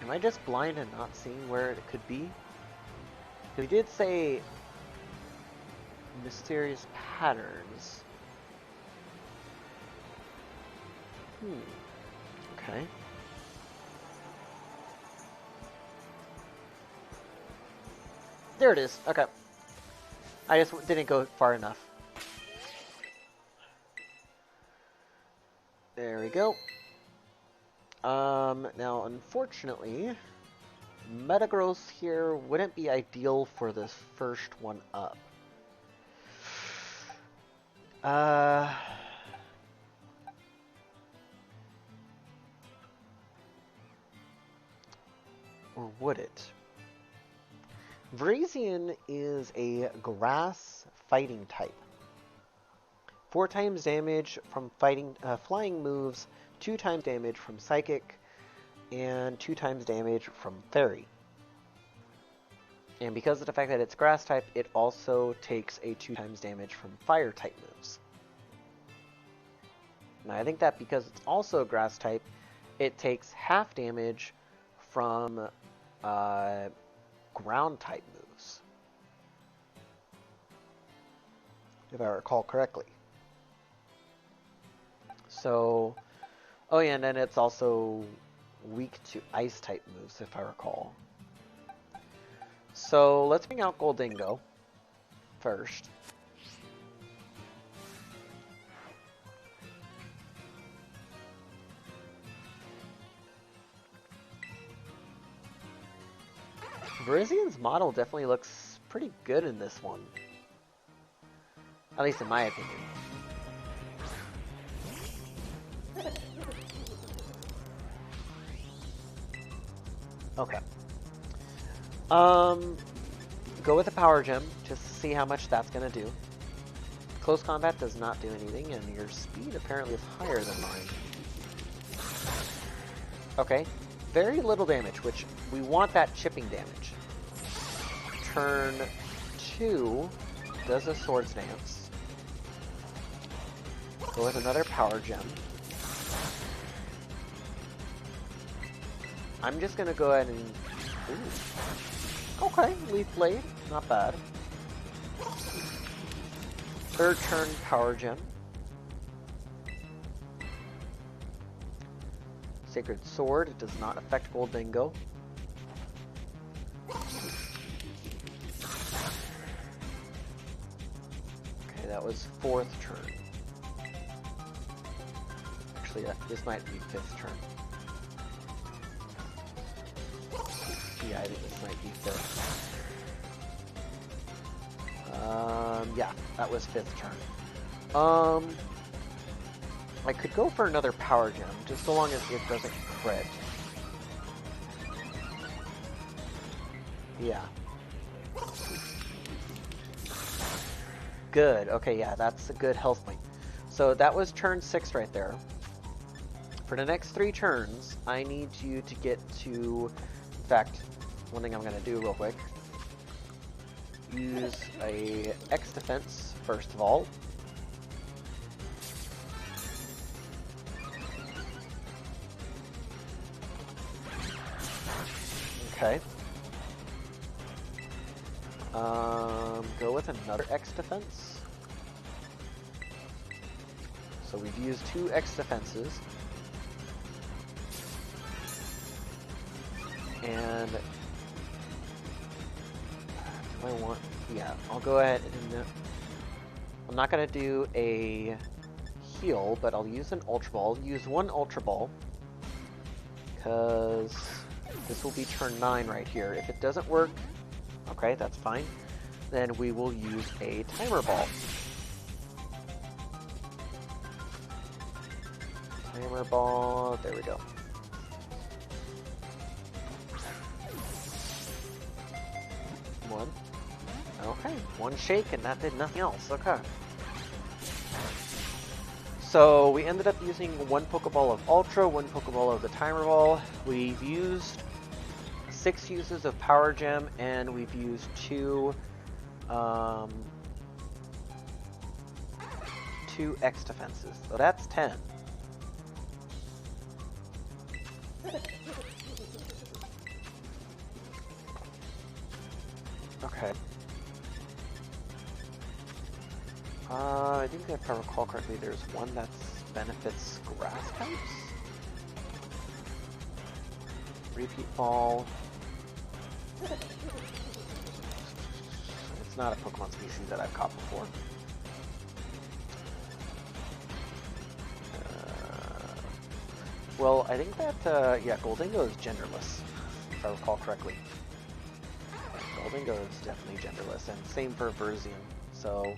[SPEAKER 1] Am I just blind and not seeing where it could be? He did say mysterious patterns. Okay. There it is. Okay. I just didn't go far enough. There we go. Now, unfortunately, Metagross here wouldn't be ideal for this first one up. Or would it? Virizion is a grass fighting type. 4 times damage from flying moves, 2 times damage from psychic, and 2 times damage from fairy. And because of the fact that it's grass type, it also takes a 2 times damage from fire type moves. Now I think that because it's also grass type, it takes half damage from ground type moves, if I recall correctly. So, oh yeah, and then it's also weak to ice type moves, if I recall. So let's bring out Goldingo first. Virizion's model definitely looks pretty good in this one. At least in my opinion. Okay. Go with a power gem, just to see how much that's going to do. Close combat does not do anything, and your speed apparently is higher than mine. Okay, very little damage, which we want that chipping damage. Turn 2 does a Swords Dance. Go with another power gem. I'm just going to go ahead and... Ooh. Okay, Leaf Blade, not bad. Third turn, power gem. Sacred Sword, it does not affect Gold Dingo. Okay, that was 4th turn. Actually, this might be 5th turn. Yeah, I think this might be 5th. Yeah, that was 5th turn. I could go for another power gem, just so long as it doesn't crit. Yeah. Good, okay, yeah, that's a good health point. So that was turn 6 right there. For the next 3 turns, I need you to get to... In fact, one thing I'm going to do real quick. Use a X defense, first of all. Okay. Go with another X defense. So we've used 2 X defenses. And... do I want... Yeah, I'll go ahead and... I'm not going to do a heal, but I'll use an Ultra Ball. Use 1 Ultra Ball. Because this will be turn 9 right here. If it doesn't work, okay, that's fine. Then we will use a Timer Ball. Timer Ball, there we go. One. Okay, 1 shake and that did nothing else. Okay. So we ended up using 1 Pokeball of Ultra, 1 Pokeball of the Timer Ball. We've used 6 uses of Power Gem, and we've used 2 X defenses. So that's 10. Okay. I think if I recall correctly, there's one that benefits grass types. Repeat Ball. It's not a Pokemon species that I've caught before. Well, I think that, yeah, Goldingo is genderless, if I recall correctly. Goldingo is definitely genderless, and same for Verzian. So,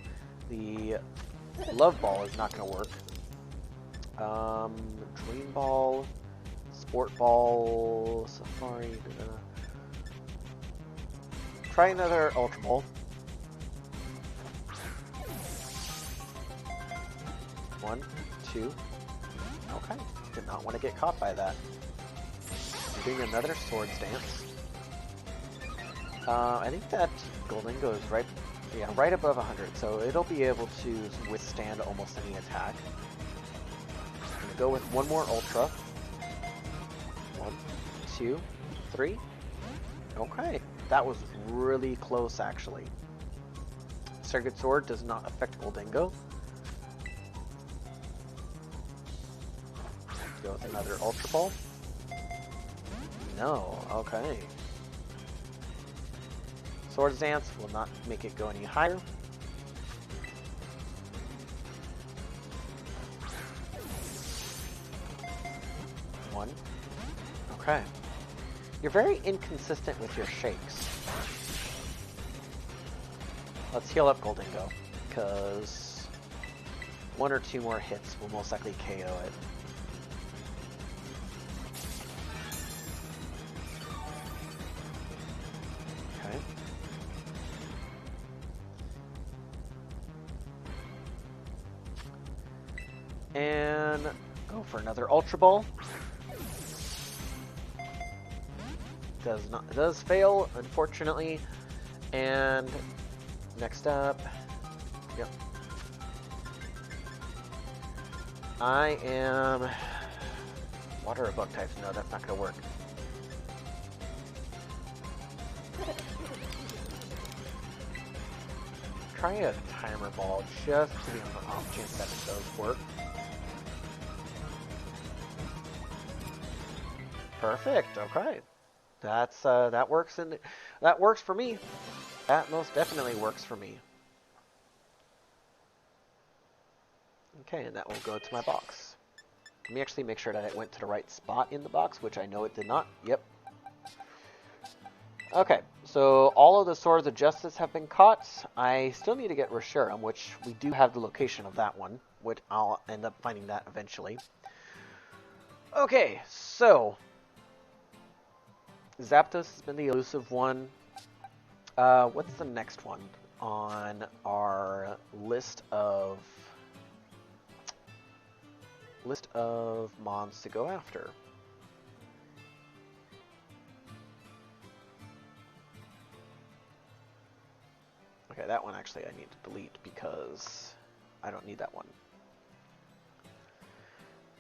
[SPEAKER 1] the Love Ball is not going to work. Dream Ball, Sport Ball, Safari, try another Ultra Ball. One, two. Okay, did not want to get caught by that. I'm doing another Swords Dance. I think that Goldingo is right, yeah, right above 100, so it'll be able to withstand almost any attack. I'm gonna go with one more Ultra. 1, 2, 3. Okay, that was really close actually. Circuit Sword does not affect Goldingo. Go with another Ultra Ball. No, okay. Swords Dance will not make it go any higher. One. Okay. You're very inconsistent with your shakes. Let's heal up Goldingo, because 1 or 2 more hits will most likely KO it. And go for another Ultra Ball. Does fail, unfortunately. And next up, yep. I am water or bug types. No, that's not gonna work. Try a timer ball just to be on the off chance that it does work. Perfect. Okay, that works that works for me. That most definitely works for me. Okay, and that will go to my box. Let me actually make sure that it went to the right spot in the box, which I know it did not. Yep. Okay, so all of the Swords of Justice have been caught. I still need to get Reshiram, which we do have the location of that one, which I'll end up finding that eventually. Okay, so Zapdos has been the elusive one. What's the next one on our list of mons to go after? Okay, that one actually I need to delete because I don't need that one.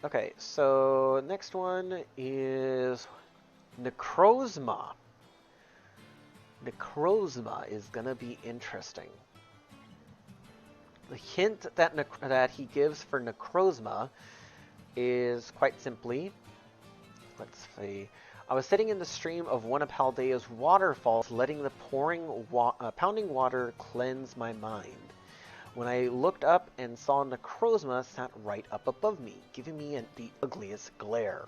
[SPEAKER 1] Okay, so next one is Necrozma. Necrozma is gonna be interesting. The hint that he gives for Necrozma is quite simply, let's see. I was sitting in the stream of one of Paldea's waterfalls, letting the pounding water cleanse my mind. When I looked up and saw Necrozma sat right up above me, giving me the ugliest glare.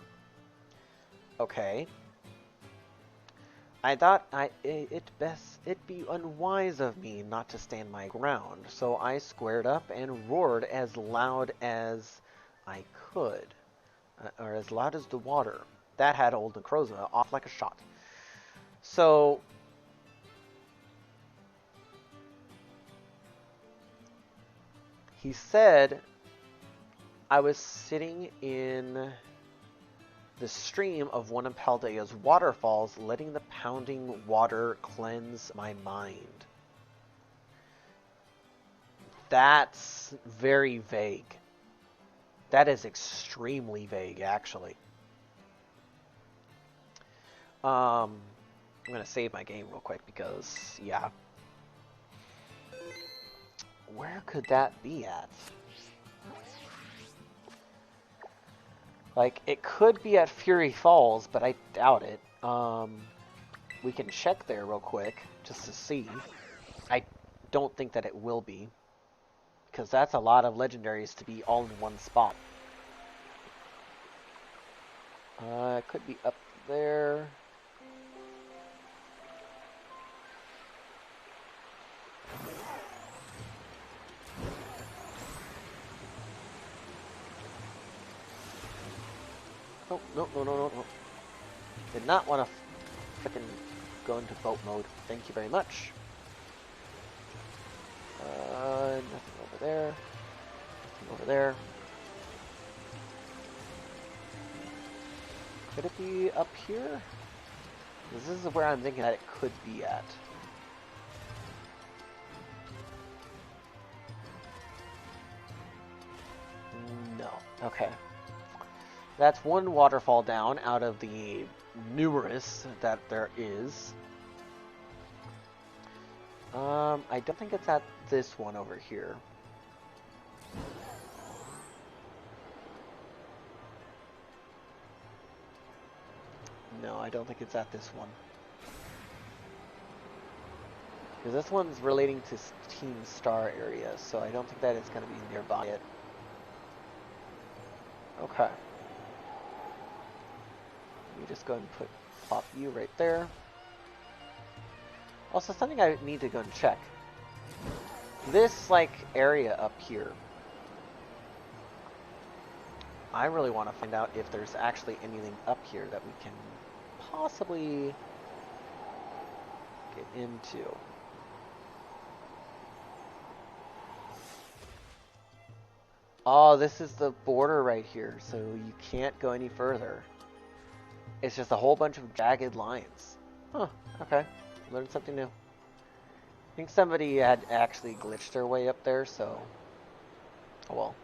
[SPEAKER 1] Okay. I thought it'd be unwise of me not to stand my ground, so I squared up and roared as loud as I could, or as loud as the water. That had old Necrozma off like a shot. So he said, I was sitting in the stream of one of Paldea's waterfalls, letting the pounding water cleanse my mind. That's very vague. That is extremely vague, actually. I'm going to save my game real quick because, yeah. Where could that be at? Like, it could be at Fury Falls, but I doubt it. We can check there real quick, just to see. I don't think that it will be, because that's a lot of legendaries to be all in one spot. It could be up there. Oh, no. Did not want to frickin' go into boat mode. Thank you very much. Nothing over there. Nothing over there. Could it be up here? This is where I'm thinking that it could be at. No. Okay. That's one waterfall down out of the numerous that there is. I don't think it's at this one over here. No, I don't think it's at this one. Because this one's relating to Team Star area, so I don't think that it's going to be nearby it. Okay. Let me just go and pop you right there. Also, something I need to go and check. This, like, area up here. I really want to find out if there's actually anything up here that we can possibly get into. Oh, this is the border right here, so you can't go any further. It's just a whole bunch of jagged lines. Huh, okay. Learned something new. I think somebody had actually glitched their way up there, so... Oh well.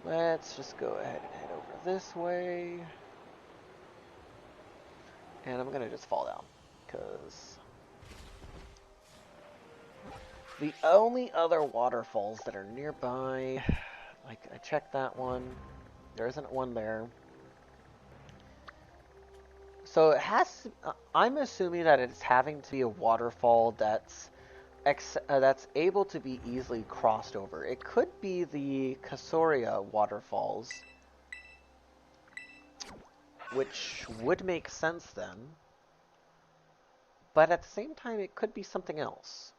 [SPEAKER 1] Let's just go ahead and head over this way. And I'm gonna just fall down, because... The only other waterfalls that are nearby... Like, I checked that one. There isn't one there. So it has... I'm assuming that it's having to be a waterfall that's able to be easily crossed over. It could be the Casoria waterfalls, which would make sense then, but at the same time it could be something else.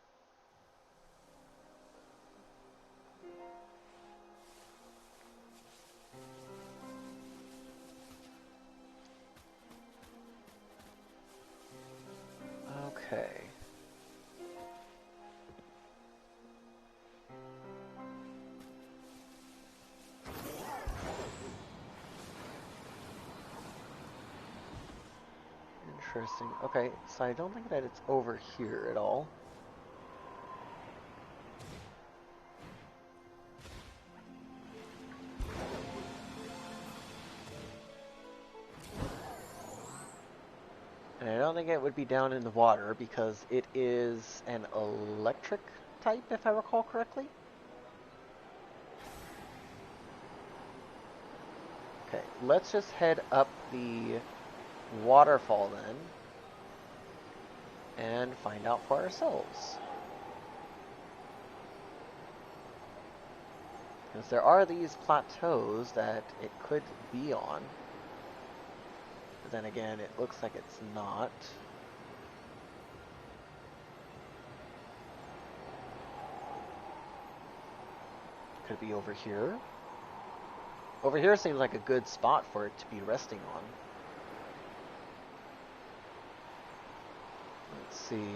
[SPEAKER 1] Okay. Interesting. Okay, so I don't think that it's over here at all. And I don't think it would be down in the water because it is an electric type, if I recall correctly. Okay, let's just head up the waterfall then and find out for ourselves. Because there are these plateaus that it could be on. But then again, it looks like it's not. Could be over here. Over here seems like a good spot for it to be resting on. Let's see.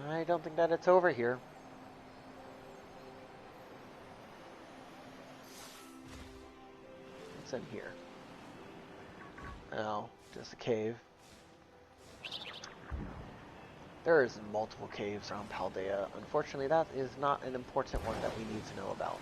[SPEAKER 1] I don't think that it's over here. What's in here? Oh, just a cave. There's multiple caves around Paldea. Unfortunately, that is not an important one that we need to know about.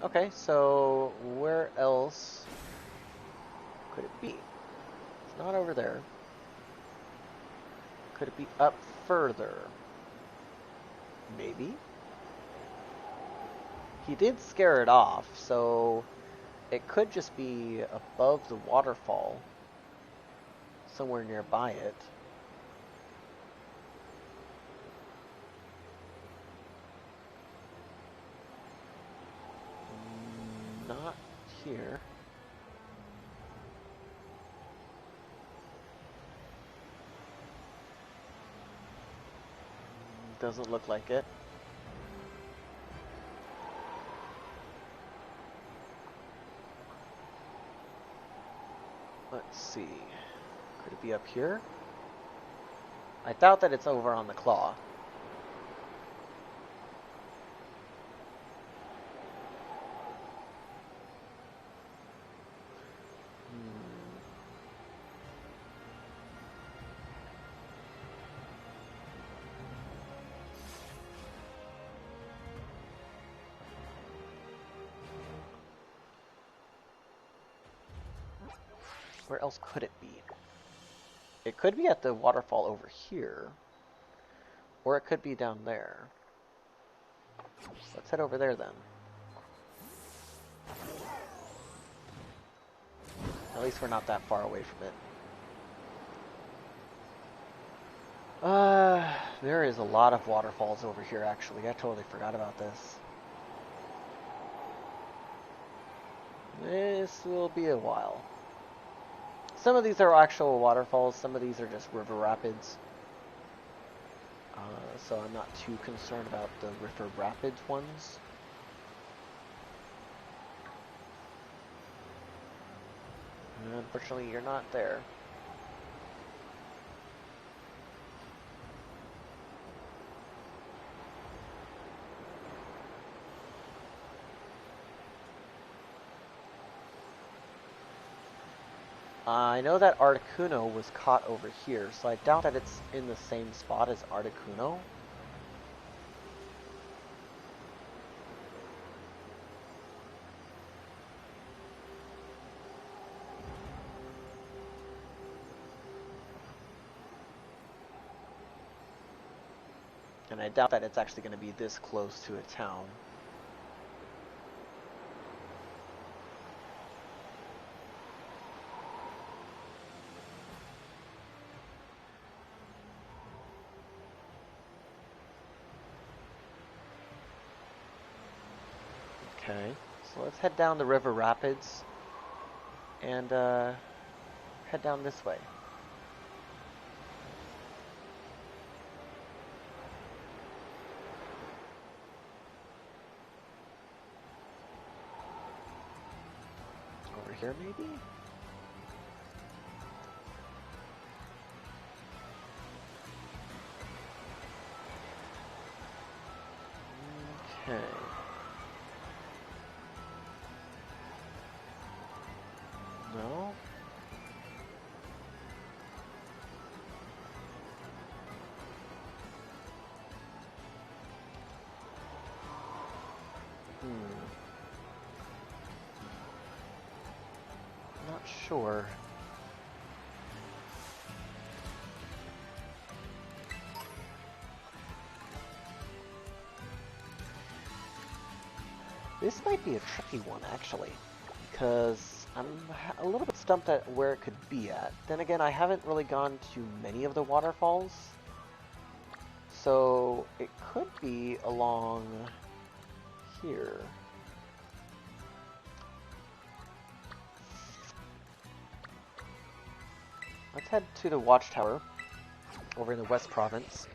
[SPEAKER 1] Okay, so where else could it be? It's not over there. Could it be up further? Maybe. He did scare it off, so it could just be above the waterfall, somewhere nearby it. Not here. Doesn't look like it. Let's see. Could it be up here? I doubt that it's over on the claw. Where else could it be? It could be at the waterfall over here. Or it could be down there. Let's head over there then. At least we're not that far away from it. There is a lot of waterfalls over here actually. I totally forgot about this. This will be a while. Some of these are actual waterfalls, some of these are just river rapids. so I'm not too concerned about the River Rapids ones. Unfortunately, you're not there. I know that Articuno was caught over here, so I doubt that it's in the same spot as Articuno. And I doubt that it's actually going to be this close to a town. Okay, so let's head down the River Rapids and head down this way. Over here, maybe? Okay. No? Not sure. This might be a tricky one, actually, because I'm a little bit stumped at where it could be at. Then again, I haven't really gone to many of the waterfalls, so it could be along here. Let's head to the watchtower over in the West Province.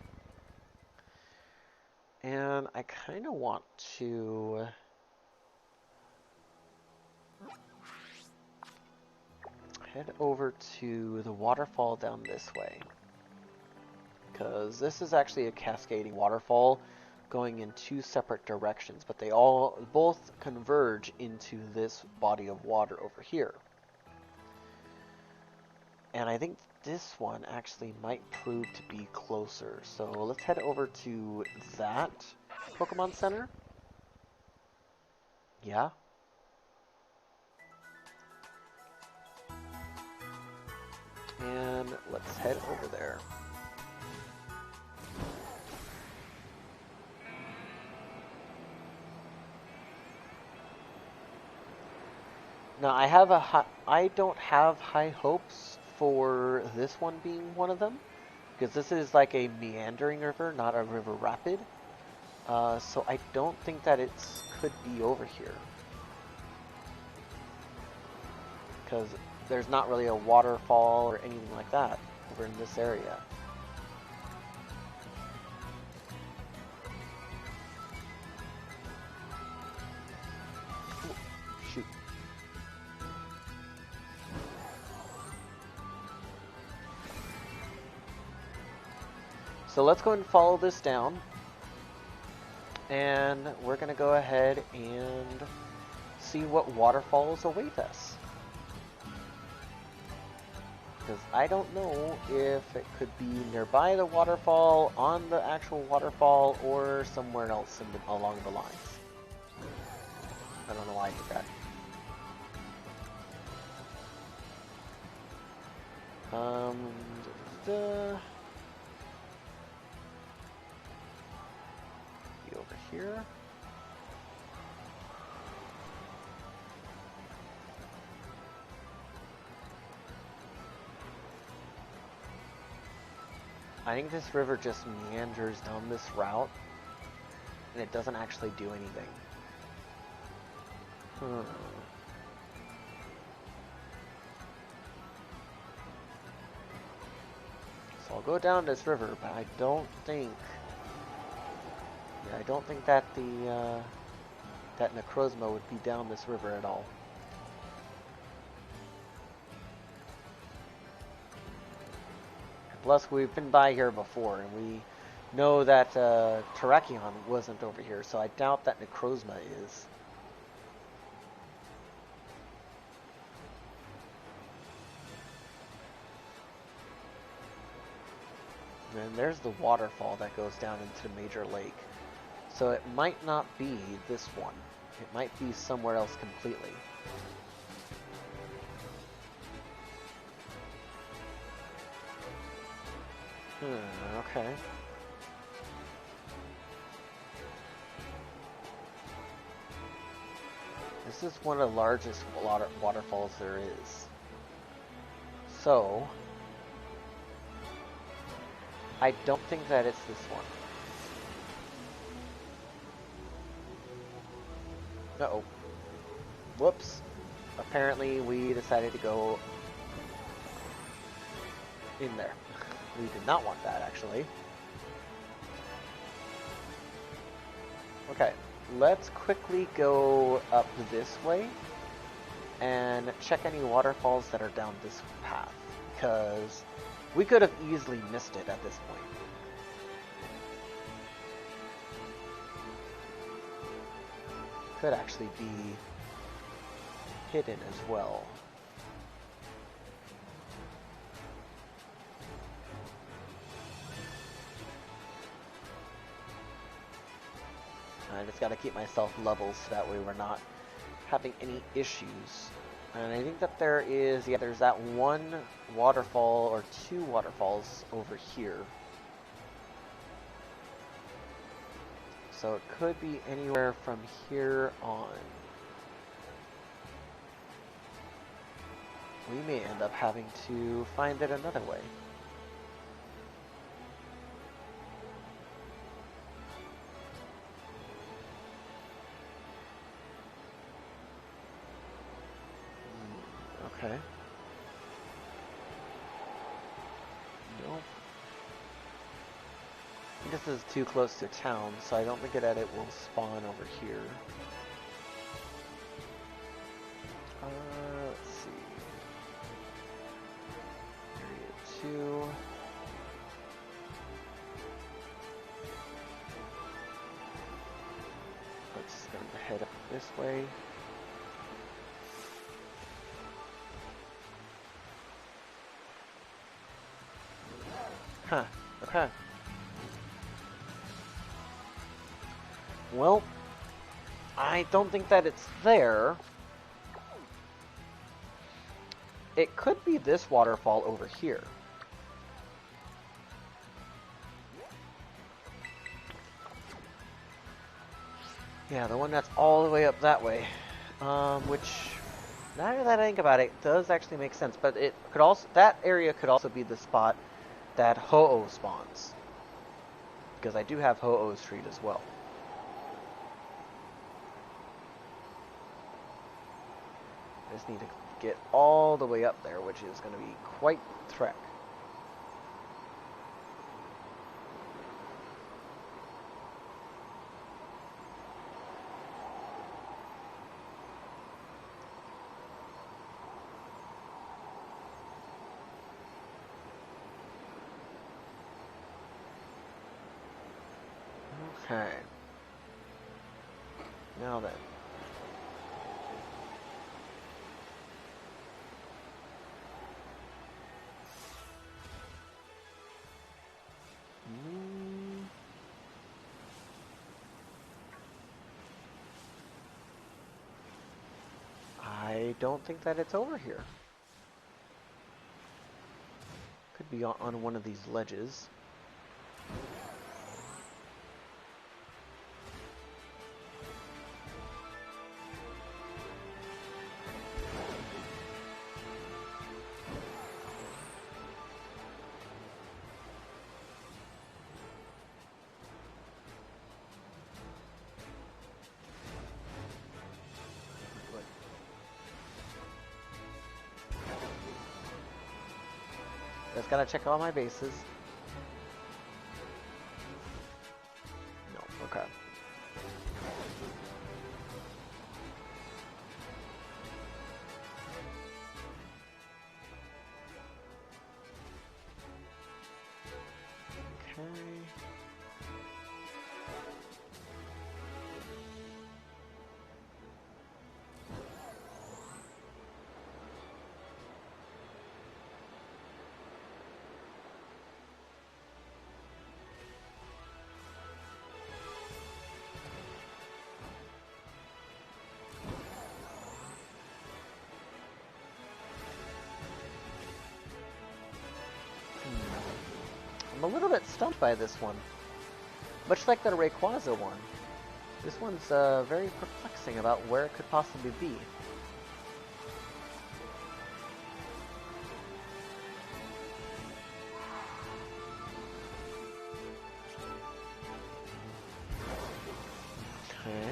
[SPEAKER 1] And I kind of want to head over to the waterfall down this way, because this is actually a cascading waterfall going in two separate directions, but they both converge into this body of water over here. And I think this one actually might prove to be closer. So let's head over to that Pokemon Center. Yeah. And let's head over there. Now I don't have high hopes for this one being one of them, because this is like a meandering river, not a river rapid. So I don't think that it could be over here, because there's not really a waterfall or anything like that over in this area. Shoot. So let's go and follow this down. And we're going to go ahead and see what waterfalls await us. Because I don't know if it could be nearby the waterfall, on the actual waterfall, or somewhere else along the lines. I don't know why I did that. Be over here. I think this river just meanders down this route, and it doesn't actually do anything. So I'll go down this river, but I don't think... Yeah, I don't think that the, that Necrozma would be down this river at all. Plus, we've been by here before, and we know that Terrakion wasn't over here, so I doubt that Necrozma is. And there's the waterfall that goes down into Major Lake. So it might not be this one. It might be somewhere else completely. Okay. This is one of the largest waterfalls there is. So, I don't think that it's this one. Uh-oh. Whoops. Apparently we decided to go in there. We did not want that, actually. Okay, let's quickly go up this way and check any waterfalls that are down this path, because we could have easily missed it at this point. Could actually be hidden as well. I just gotta keep myself level so that way we're not having any issues. And I think that there is, yeah, there's that one waterfall or two waterfalls over here. So it could be anywhere from here on. We may end up having to find it another way. Okay. Nope. This is too close to town, so I don't think that it will spawn over here. Let's see. Area 2. Let's go head up this way. Huh, okay. Well, I don't think that it's there. It could be this waterfall over here. Yeah, the one that's all the way up that way. Which, now that I think about it, does actually make sense. But it could also, that area could also be the spot that Ho-Oh spawns. Because I do have Ho-Oh's treat as well. I just need to get all the way up there, which is going to be quite the trek. Okay. Now then. I don't think that it's over here. Could be on one of these ledges. Just gotta check all my bases. I'm a little bit stumped by this one. Much like the Rayquaza one. This one's very perplexing about where it could possibly be. Okay.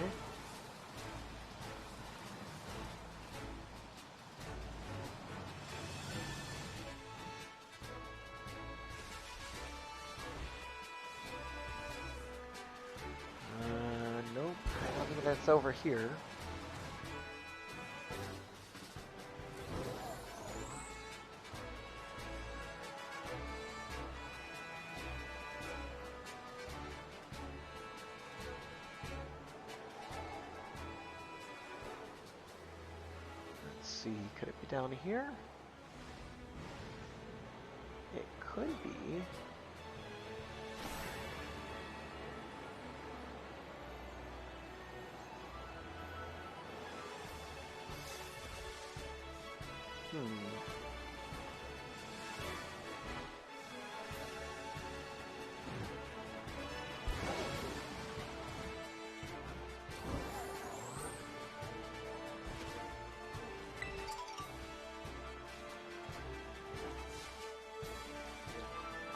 [SPEAKER 1] Nope. I don't think that's over here. Let's see, could it be down here? It could be.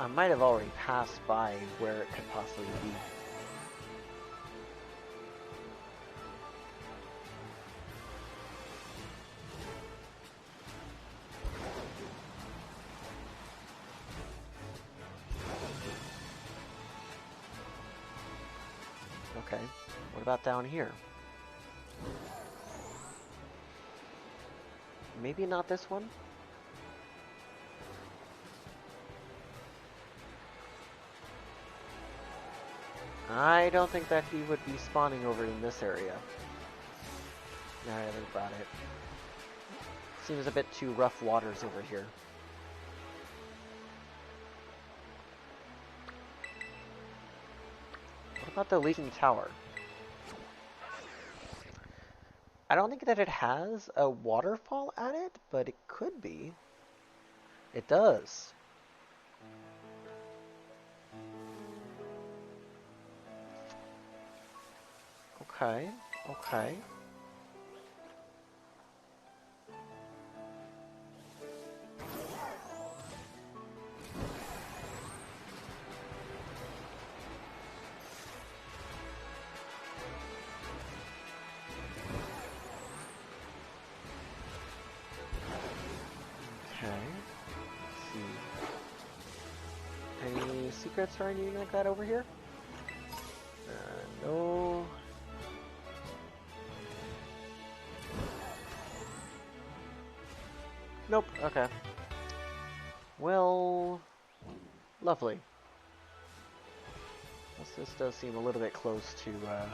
[SPEAKER 1] I might have already passed by where it could possibly be. Okay, what about down here? Maybe not this one? I don't think that he would be spawning over in this area. Now I think about it. Seems a bit too rough waters over here. What about the leaking tower? I don't think that it has a waterfall at it, but it could be. It does. Okay, okay. Okay. Let's see. Any secrets or anything like that over here? No. Nope, okay. Well, lovely. This does seem a little bit close to, a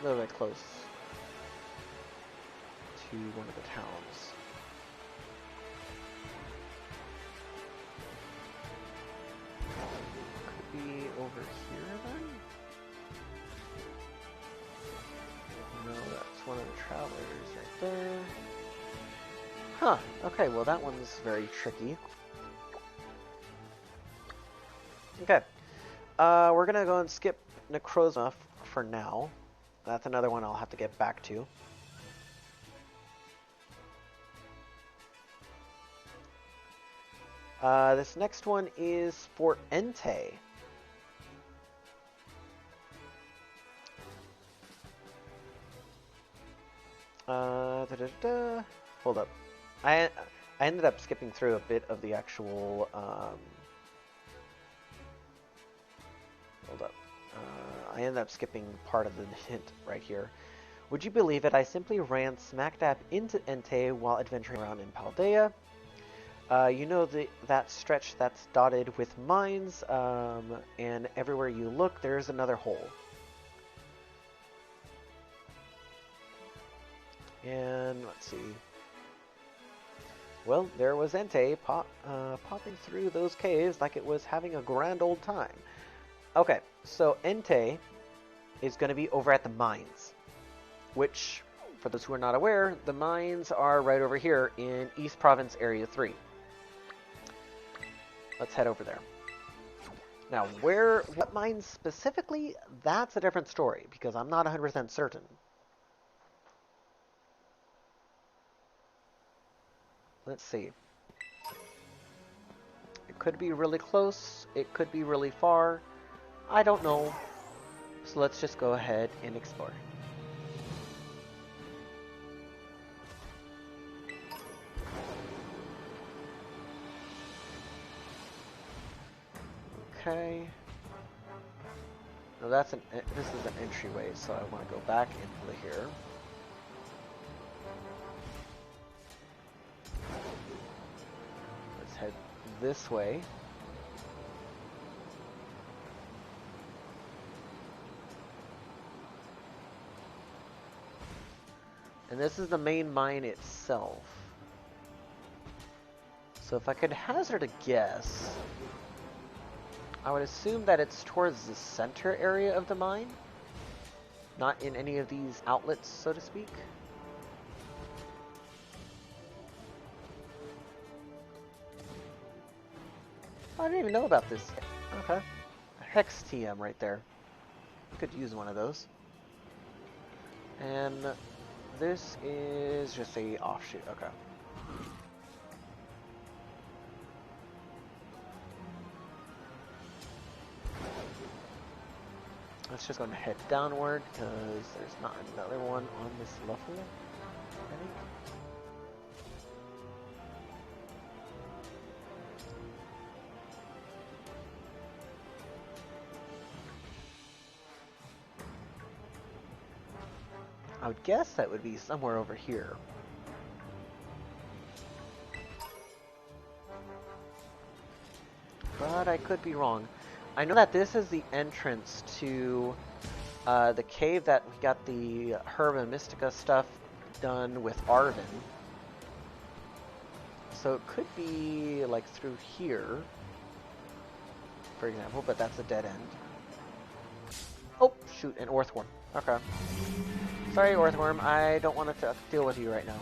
[SPEAKER 1] little bit close to one of the towns. Could be over here then? No, that's one of the travelers right there. Huh, okay, well that one's very tricky. Okay, we're gonna go and skip Necrozma for now. That's another one I'll have to get back to. This next one is for Entei. Hold up. I ended up skipping through a bit of the actual, hold up. I ended up skipping part of the hint right here. Would you believe it? I simply ran smack dab into Entei while adventuring around in Paldea. You know that stretch that's dotted with mines, and everywhere you look, there's another hole. And let's see. Well, there was Entei popping through those caves like it was having a grand old time. Okay, so Entei is going to be over at the mines, which, for those who are not aware, the mines are right over here in East Province Area 3. Let's head over there. Now, what mine specifically, that's a different story, because I'm not 100% certain. Let's see. It could be really close, it could be really far. I don't know. So let's just go ahead and explore. Okay. Now this is an entryway, so I want to go back into here. Let's head this way. And this is the main mine itself. So if I could hazard a guess, I would assume that it's towards the center area of the mine, not in any of these outlets, so to speak. I didn't even know about this. Okay. A Hex TM right there. Could use one of those. And this is just a offshoot. Okay. Let's just go and head downward, because there's not another one on this level, I think. I would guess that would be somewhere over here. But I could be wrong. I know that this is the entrance to the cave that we got the Herb and Mystica stuff done with Arvin. So it could be like through here, for example, but that's a dead end. Oh, shoot, an Orthworm. Okay. Sorry, Orthworm, I don't want to deal with you right now.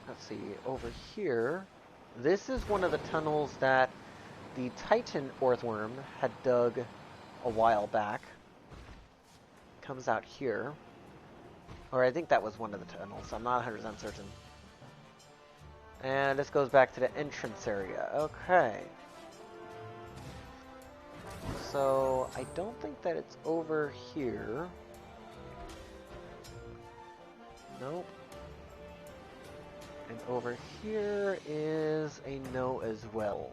[SPEAKER 1] Let's see, over here, this is one of the tunnels that the Titan Orthworm had dug a while back. Comes out here. Or I think that was one of the tunnels, I'm not 100% certain. And this goes back to the entrance area. Okay. So, I don't think that it's over here. Nope. And over here is a no as well.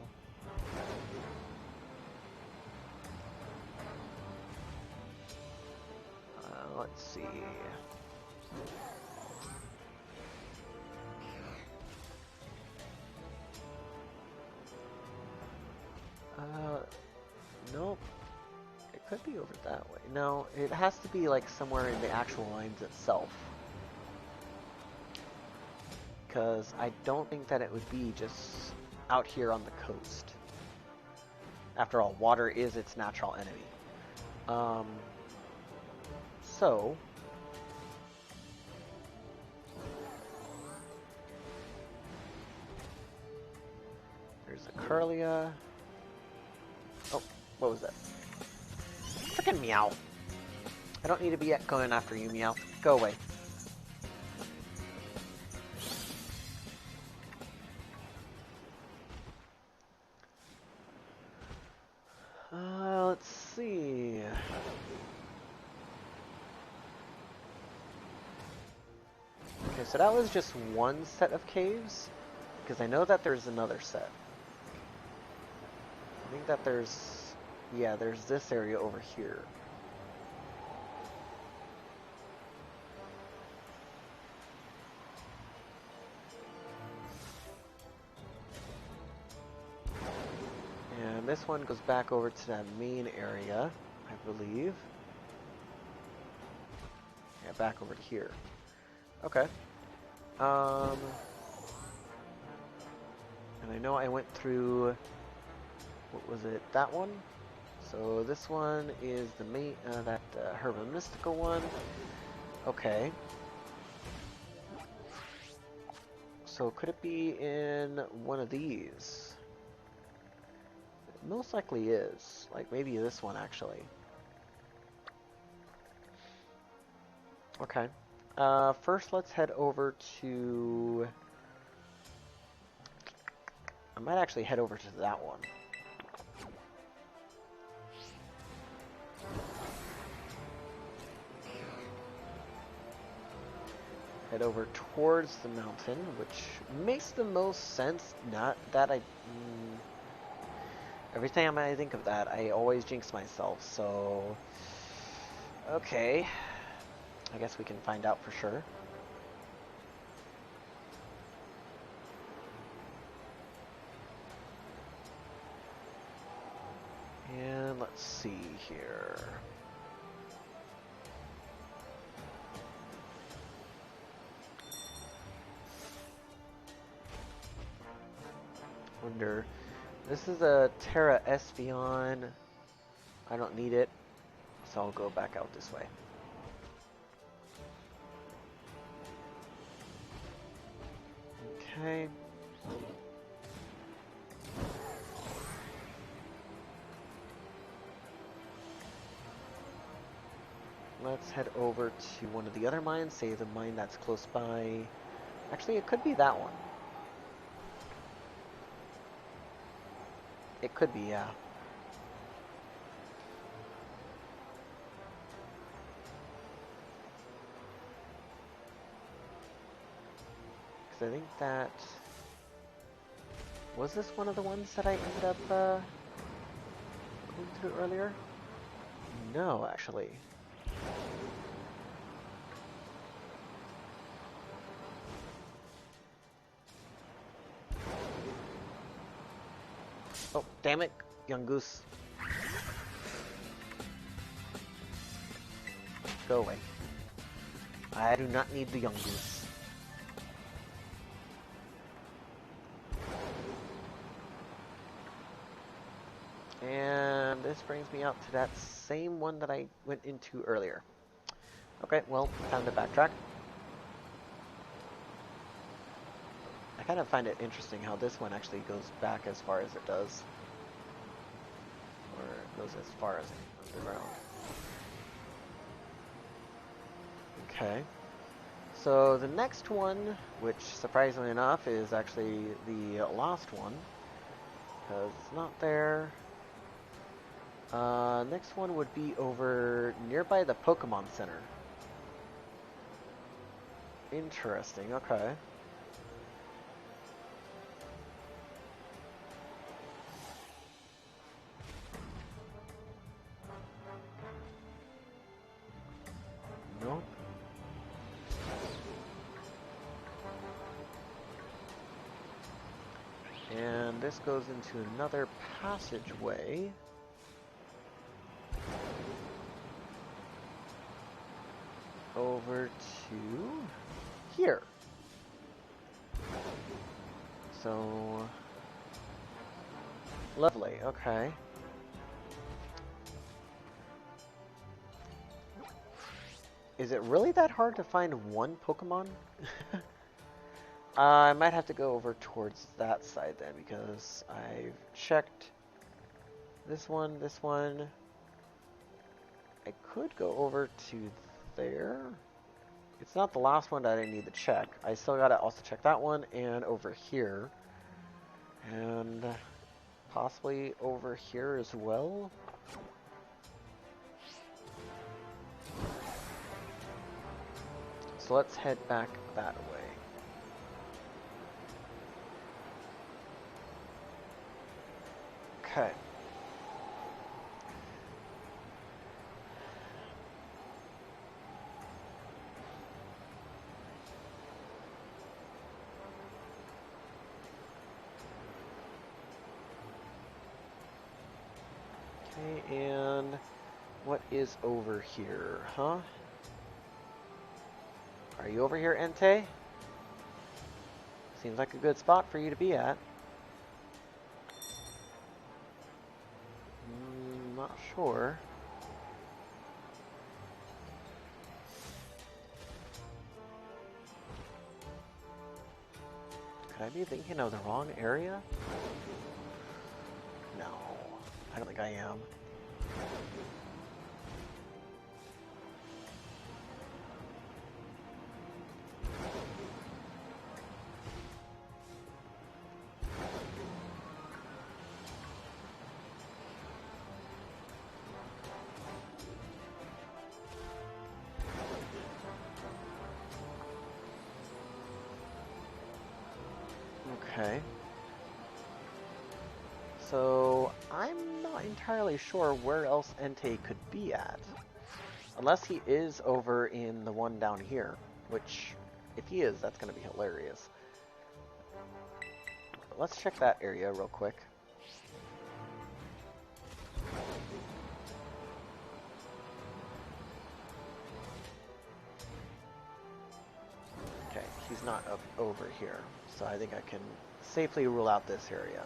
[SPEAKER 1] Let's see. Nope. It could be over that way. No, it has to be like somewhere in the actual lines itself. Because I don't think that it would be just out here on the coast. After all, water is its natural enemy. So... there's a Curlia. Oh, what was that? Frickin' Meow. I don't need to be going after you, Meow. Go away. Let's see. Okay, so that was just one set of caves, because I know that there's another set. I think that there's, yeah, there's this area over here. And this one goes back over to that main area, I believe. Yeah, back over to here. Okay. And I know I went through, what was it, that one? So this one is the main, that Herba Mystica one. Okay. So could it be in one of these? It most likely is. Like maybe this one actually. Okay. First let's head over to... I might actually head over to that one. Head over towards the mountain, which makes the most sense. Not that every time I think of that, I always jinx myself, so... Okay. I guess we can find out for sure. And let's see here. Wonder... This is a Terra Espeon. I don't need it, so I'll go back out this way. Okay. Let's head over to one of the other mines, say the mine that's close by. Actually, it could be that one. It could be, yeah. Because I think that... Was this one of the ones that I ended up going through earlier? No, actually. Oh, damn it, young goose. Go away. I do not need the young goose. And this brings me out to that same one that I went into earlier. Okay, well, time to backtrack. I kind of find it interesting how this one actually goes back as far as it does. Or it goes as far as underground. Okay. So the next one, which surprisingly enough is actually the last one, because it's not there. Next one would be over nearby the Pokemon Center. Interesting, okay. Nope. And this goes into another passageway. Over to here. So, lovely, okay. Is it really that hard to find one Pokemon? I might have to go over towards that side then, because I've checked this one, this one. I could go over to there. It's not the last one that I need to check. I still gotta also check that one and over here. And possibly over here as well. So let's head back that way. Okay. Okay, and what is over here, huh? Are you over here, Entei? Seems like a good spot for you to be at. Not sure. Could I be thinking of the wrong area? No, I don't think I am. Okay. So, I'm not entirely sure where else Entei could be at. Unless he is over in the one down here, which, if he is, that's going to be hilarious. But let's check that area real quick. Okay, he's not up over here, so I think I can safely rule out this area.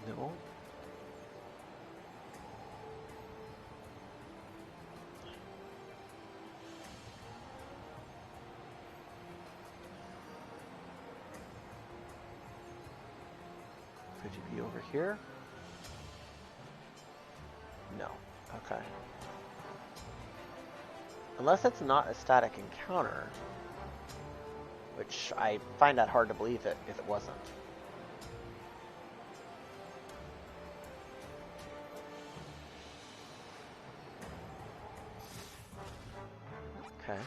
[SPEAKER 1] No. Could you be over here? No. Okay. Unless it's not a static encounter, which I find that hard to believe it if it wasn't. Okay.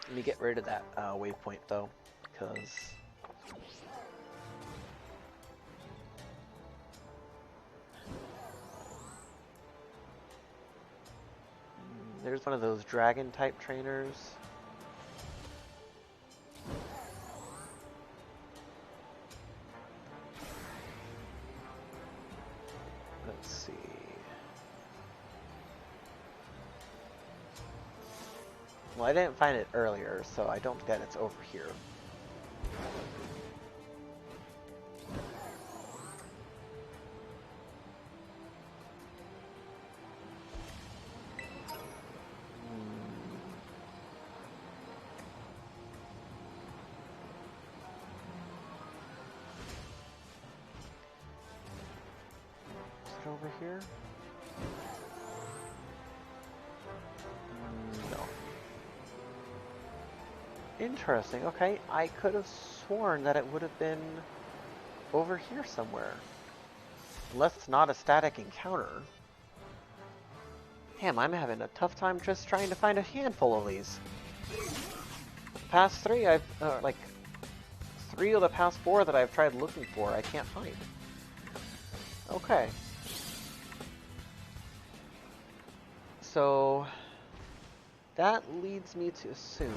[SPEAKER 1] Let me get rid of that waypoint though, because there's one of those dragon type trainers. Let's see. Well, I didn't find it earlier, so I don't get it's over here. Is it over here? No. Interesting. Okay, I could have sworn that it would have been over here somewhere. Unless it's not a static encounter. Damn, I'm having a tough time just trying to find a handful of these. The past three, I've, like, 3 of the past 4 that I've tried looking for, I can't find. Okay. So, that leads me to assume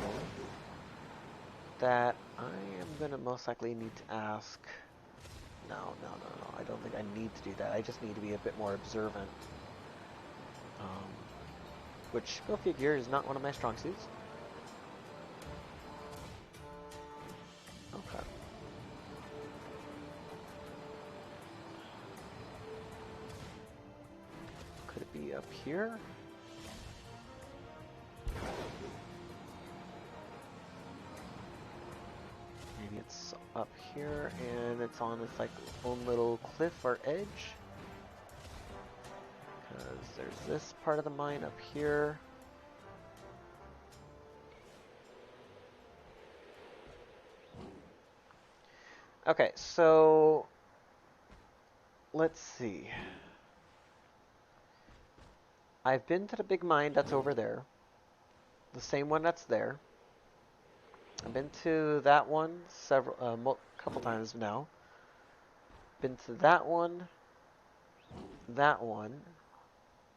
[SPEAKER 1] that I am going to most likely need to ask... No, I don't think I need to do that. I just need to be a bit more observant. Which, go figure, is not one of my strong suits. Okay. Could it be up here? Maybe it's up here and it's on this like own little cliff or edge. Because there's this part of the mine up here. Okay, so let's see. I've been to the big mine that's over there. The same one that's there. I've been to that one couple times now. Been to that one,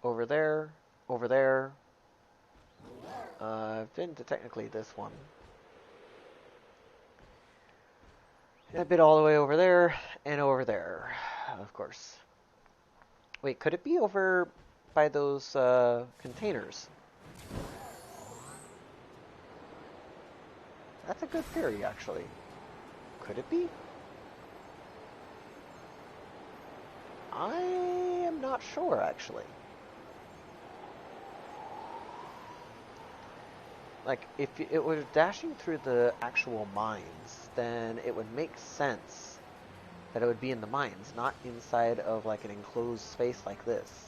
[SPEAKER 1] over there, over there. I've been to technically this one. I've been all the way over there and over there, of course. Wait, could it be over by those containers? That's a good theory, actually. Could it be? I am not sure, actually. Like, if it was dashing through the actual mines, then it would make sense that it would be in the mines, not inside of, like, an enclosed space like this.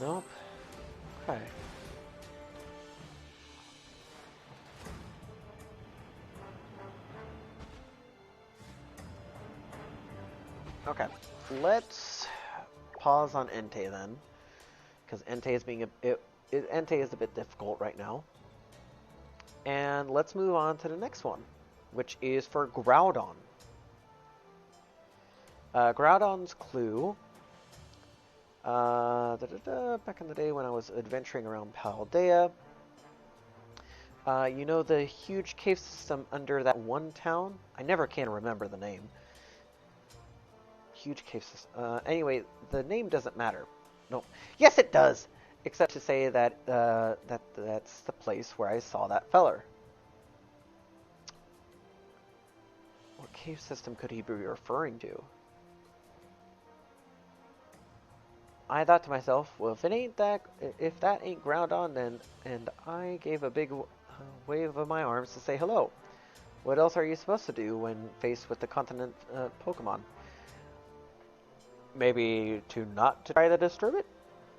[SPEAKER 1] Nope. Okay. Okay. Let's pause on Entei then, because Entei is being Entei is a bit difficult right now. And let's move on to the next one, which is for Groudon. Groudon's clue. Back in the day when I was adventuring around Paldea, you know the huge cave system under that one town? I never can remember the name. Huge cave system. Anyway, the name doesn't matter. No. Yes, it does! Except to say that, that's the place where I saw that feller. What cave system could he be referring to? I thought to myself, well, if that ain't Groudon, then, and I gave a big wave of my arms to say hello. What else are you supposed to do when faced with the continent Pokemon? Maybe to not to try to disturb it,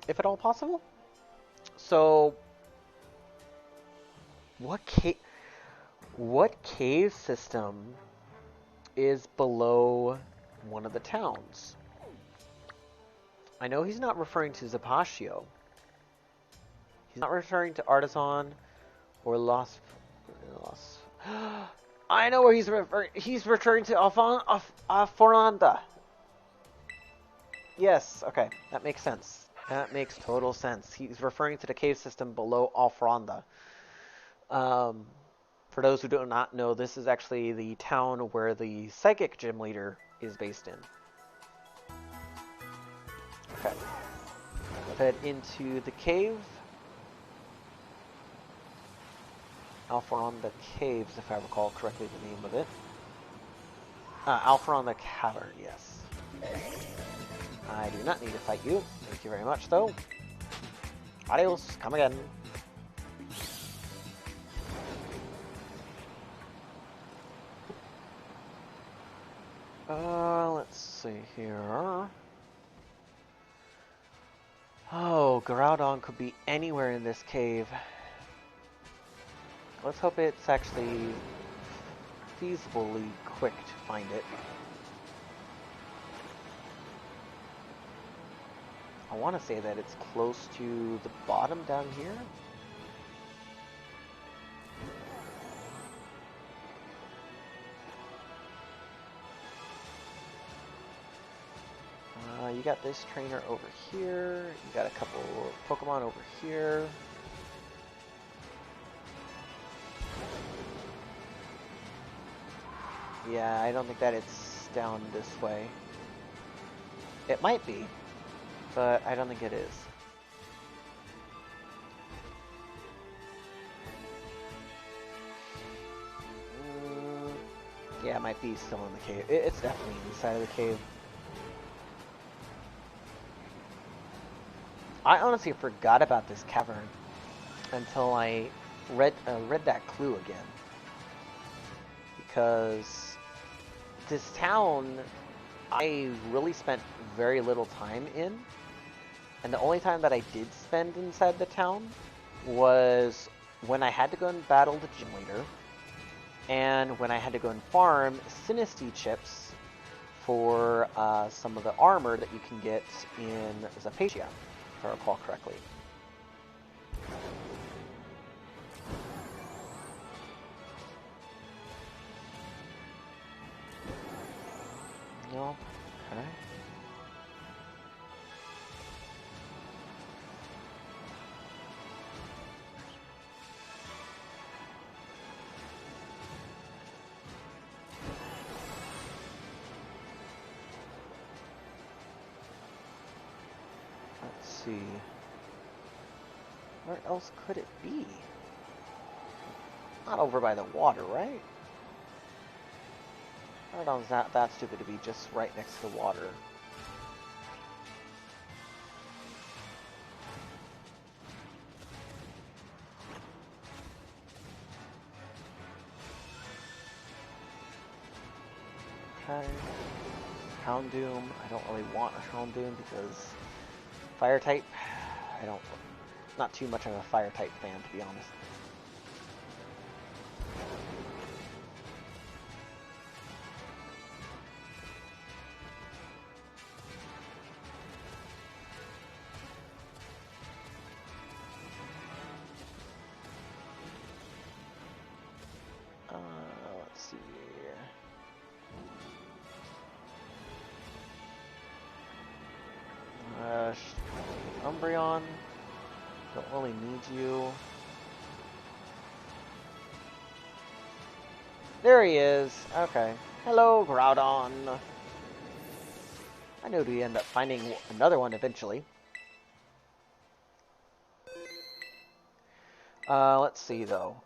[SPEAKER 1] if at all possible. So, what cave system is below one of the towns? I know he's not referring to Zapatio. He's not referring to Artisan or Los. I know where he's referring. He's referring to Foranda. Yes, okay, that makes sense. That makes total sense. He's referring to the cave system below Alfronda. For those who do not know, this is actually the town where the Psychic Gym Leader is based in. Okay. Let's head into the cave. Alfronda Caves, if I recall correctly the name of it. Alfronda Cavern, yes. I do not need to fight you. Thank you very much, though. Adios. Come again. Let's see here. Oh, Groudon could be anywhere in this cave. Let's hope it's actually feasibly quick to find it. I want to say that it's close to the bottom down here. You got this trainer over here. You got a couple Pokemon over here. Yeah, I don't think that it's down this way. It might be, but I don't think it is. Yeah, it might be still in the cave. It's definitely inside of the cave. I honestly forgot about this cavern until I read that clue again. Because this town, I really spent very little time in. And the only time that I did spend inside the town was when I had to go and battle the gym leader. And when I had to go and farm Sinistea chips for some of the armor that you can get in Zapatia, if I recall correctly. No? Okay. see. Where else could it be? Not over by the water, right? Groudon's not that stupid to be just right next to the water. Okay. Houndoom. I don't really want a Houndoom because fire type. Not too much of a fire type fan, to be honest. Let's see. Umbreon. Don't really need you. There he is. Okay. Hello, Groudon. I knew we'd end up finding another one eventually. Let's see, though.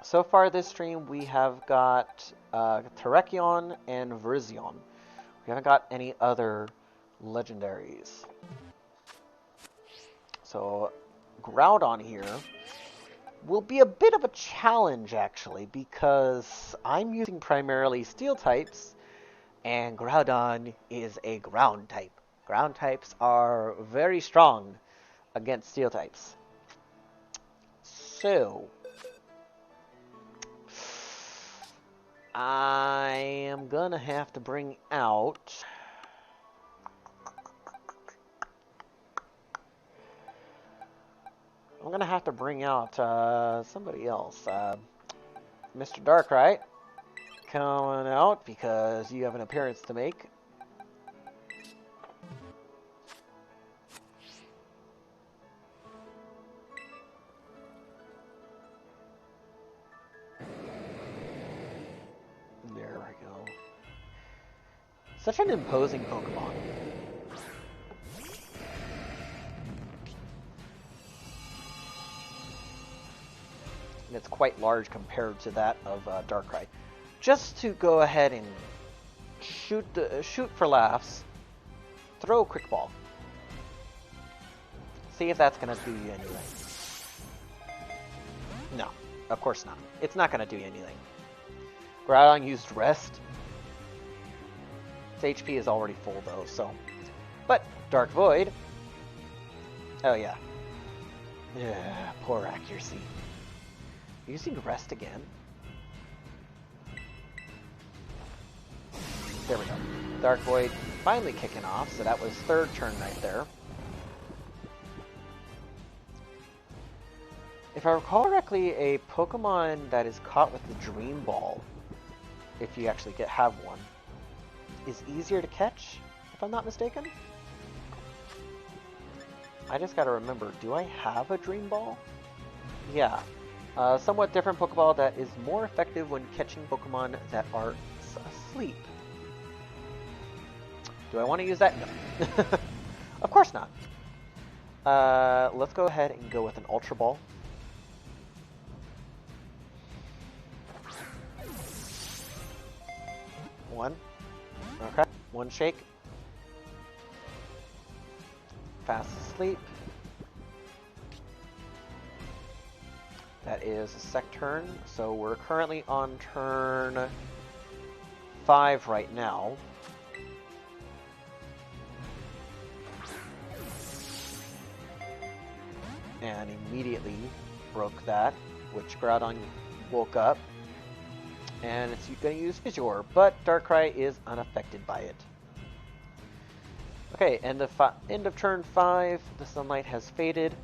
[SPEAKER 1] So far this stream, we have got Terrakion and Virizion. We haven't got any other legendaries. So, Groudon here will be a bit of a challenge, actually, because I'm using primarily Steel types, and Groudon is a Ground type. Ground types are very strong against Steel types. So, I am gonna have to bring out... I'm gonna have to bring out somebody else. Mr. Darkrai, coming out because you have an appearance to make. There we go. Such an imposing Pokemon. And it's quite large compared to that of Darkrai. Just to go ahead and shoot for laughs, throw a Quick Ball. See if that's going to do you anything. No, of course not. It's not going to do you anything. Groudon used Rest. Its HP is already full though, so... But, Dark Void... Oh yeah. Yeah, poor accuracy. Using Rest again. There we go. Dark Void finally kicking off, so that was third turn right there. If I recall correctly, a Pokemon that is caught with the Dream Ball, if you actually have one, is easier to catch, if I'm not mistaken. I just gotta remember, do I have a Dream Ball? Yeah. Somewhat different Pokeball that is more effective when catching Pokemon that are asleep. Do I want to use that? No. Of course not. Let's go ahead and go with an Ultra Ball. One. Okay. One shake. Fast asleep. That is a sec turn, so we're currently on turn 5 right now. And immediately broke that, which Groudon woke up. And it's going to use Fissure, but Darkrai is unaffected by it. Okay, end of turn 5, the sunlight has faded.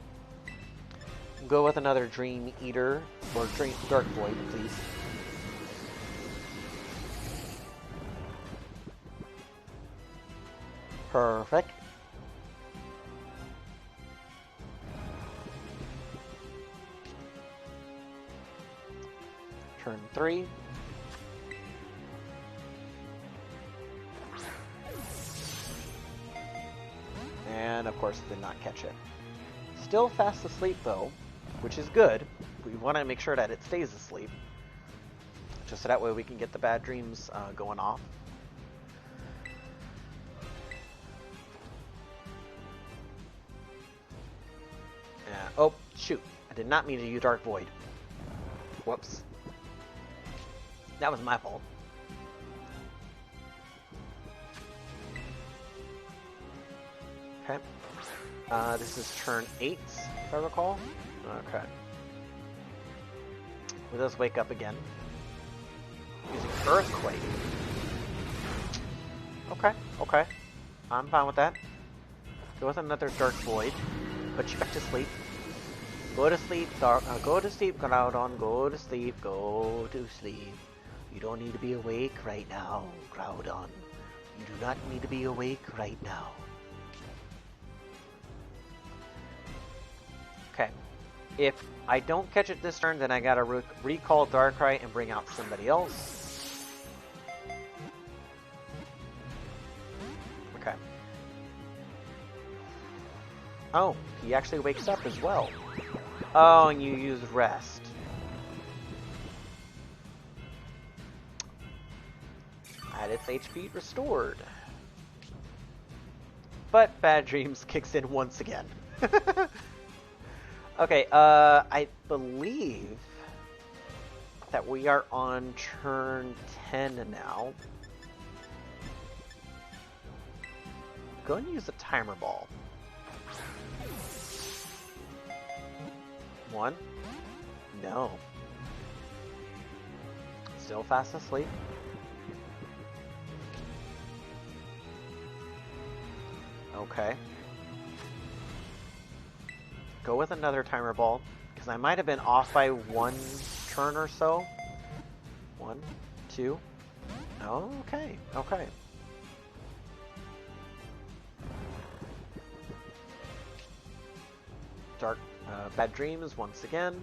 [SPEAKER 1] Go with another Dream Eater, or Dark Void, please. Perfect. Turn 3. And of course, did not catch it. Still fast asleep, though, which is good. We want to make sure that it stays asleep. Just so that way we can get the bad dreams going off. Oh, shoot. I did not mean to use Dark Void. Whoops. That was my fault. Okay. This is turn 8, if I recall. Okay. It does wake up again. Using Earthquake. Okay, okay. I'm fine with that. Go with another Dark Void. Put you back to sleep. Go to sleep, go to sleep, Groudon. Go to sleep, go to sleep. You don't need to be awake right now, Groudon. You do not need to be awake right now. Okay. If I don't catch it this turn, then I gotta recall Darkrai and bring out somebody else. Okay. Oh, he actually wakes up as well. Oh, and you use Rest. Had its HP restored. But Bad Dreams kicks in once again. Okay, I believe that we are on turn 10 now. Go and use the Timer Ball. 1. No. Still fast asleep. Okay. Go with another Timer Ball, because I might have been off by 1 turn or so. 1, 2. Oh, okay, okay. Bad Dreams once again.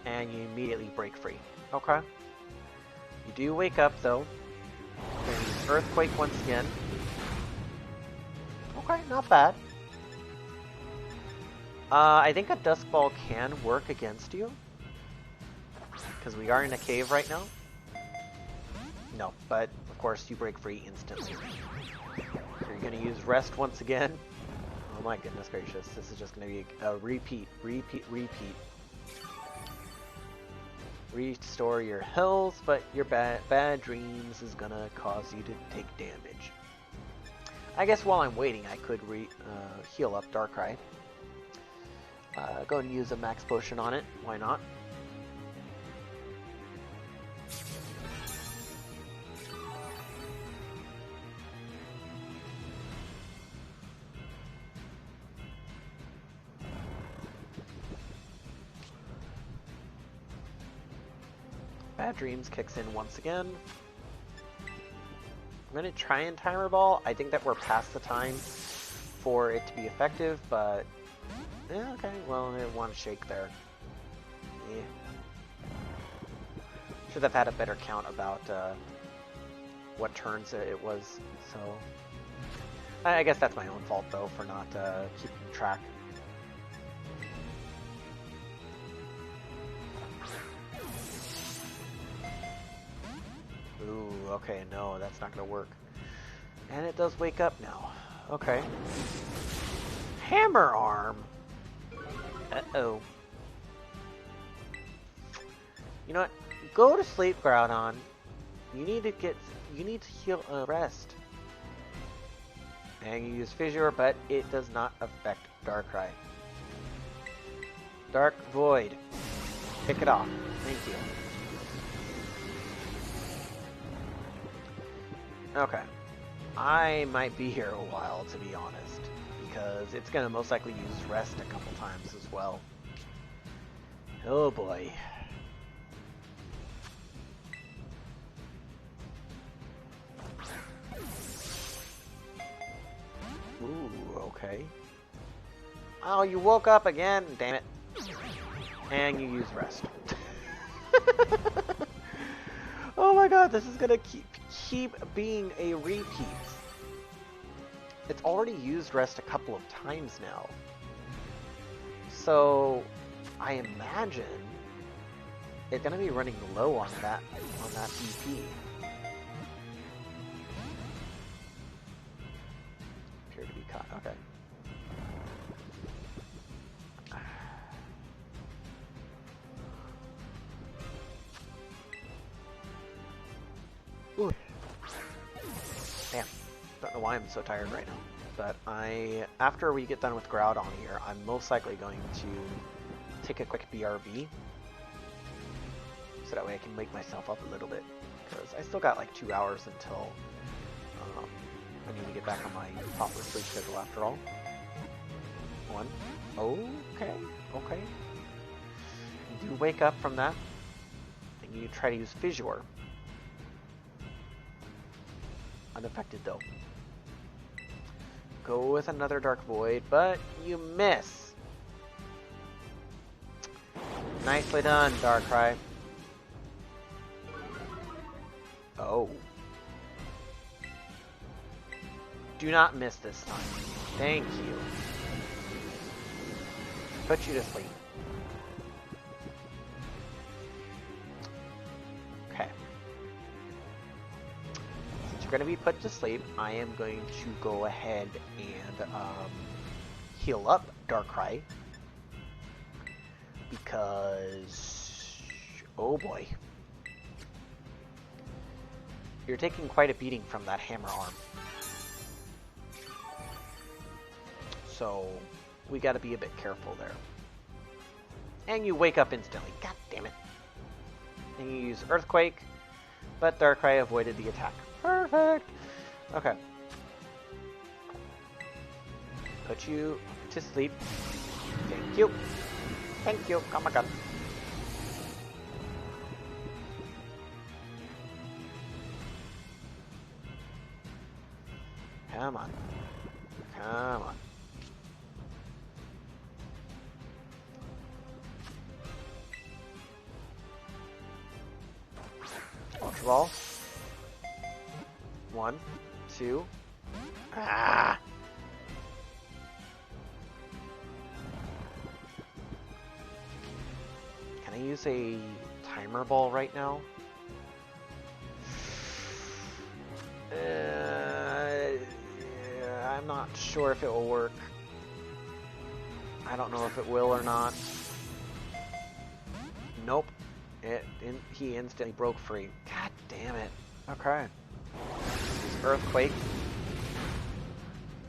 [SPEAKER 1] And you immediately break free. Okay. You do wake up though. Use Earthquake once again. Okay, not bad. I think a Dusk Ball can work against you. Because we are in a cave right now. No, but of course you break free instantly. So you're going to use Rest once again. Oh my goodness gracious, this is just going to be a repeat. Restore your health, but your bad dreams is going to cause you to take damage. I guess while I'm waiting, I could heal up Darkrai. Go and use a Max Potion on it. Why not? Bad Dreams kicks in once again. I'm going to try and Timer Ball. I think that we're past the time for it to be effective, but... yeah, okay, well, I want to shake there. Yeah. Should have had a better count about what turns it was, so... I guess that's my own fault, though, for not keeping track. Ooh, okay, no, that's not gonna work. And it does wake up now. Okay. Hammer Arm! Uh-oh. You know what? Go to sleep, Groudon. You need to heal, rest. And you use Fissure, but it does not affect Darkrai. Dark Void. Pick it off. Thank you. Okay. I might be here a while, to be honest, because it's going to most likely use Rest a couple times as well. Oh boy. Ooh, okay. Oh, you woke up again, damn it. And you use Rest. Oh my my god, this is gonna keep being a repeat. It's already used rest a couple of times now. So I imagine it's gonna be running low on that EP. Appear to be caught. Okay. Ooh. Damn. Don't know why I'm so tired right now. But after we get done with Groudon here, I'm most likely going to take a quick BRB. So that way I can wake myself up a little bit. Because I still got like 2 hours until I need to get back on my proper sleep schedule after all. 1. Okay. Okay. You do wake up from that. And you try to use Fissure. Unaffected though. Go with another Dark Void, but you miss. Nicely done, Darkrai. Oh. Do not miss this time. Thank you. Put you to sleep. Okay. Since you're going to be put to sleep, I am going to go ahead and heal up Darkrai. Because... oh boy. You're taking quite a beating from that hammer arm. So, we gotta be a bit careful there. And you wake up instantly. God damn it. And you use Earthquake, but Darkrai avoided the attack. Perfect! Okay. Put you to sleep. Thank you. Thank you. Oh my god. Come on. Come on. Ultra Ball. 1, 2. Ah! Can I use a timer ball right now? I'm not sure if it will work. I don't know if it will or not. Nope. He instantly broke free. God damn it. Okay. Use Earthquake.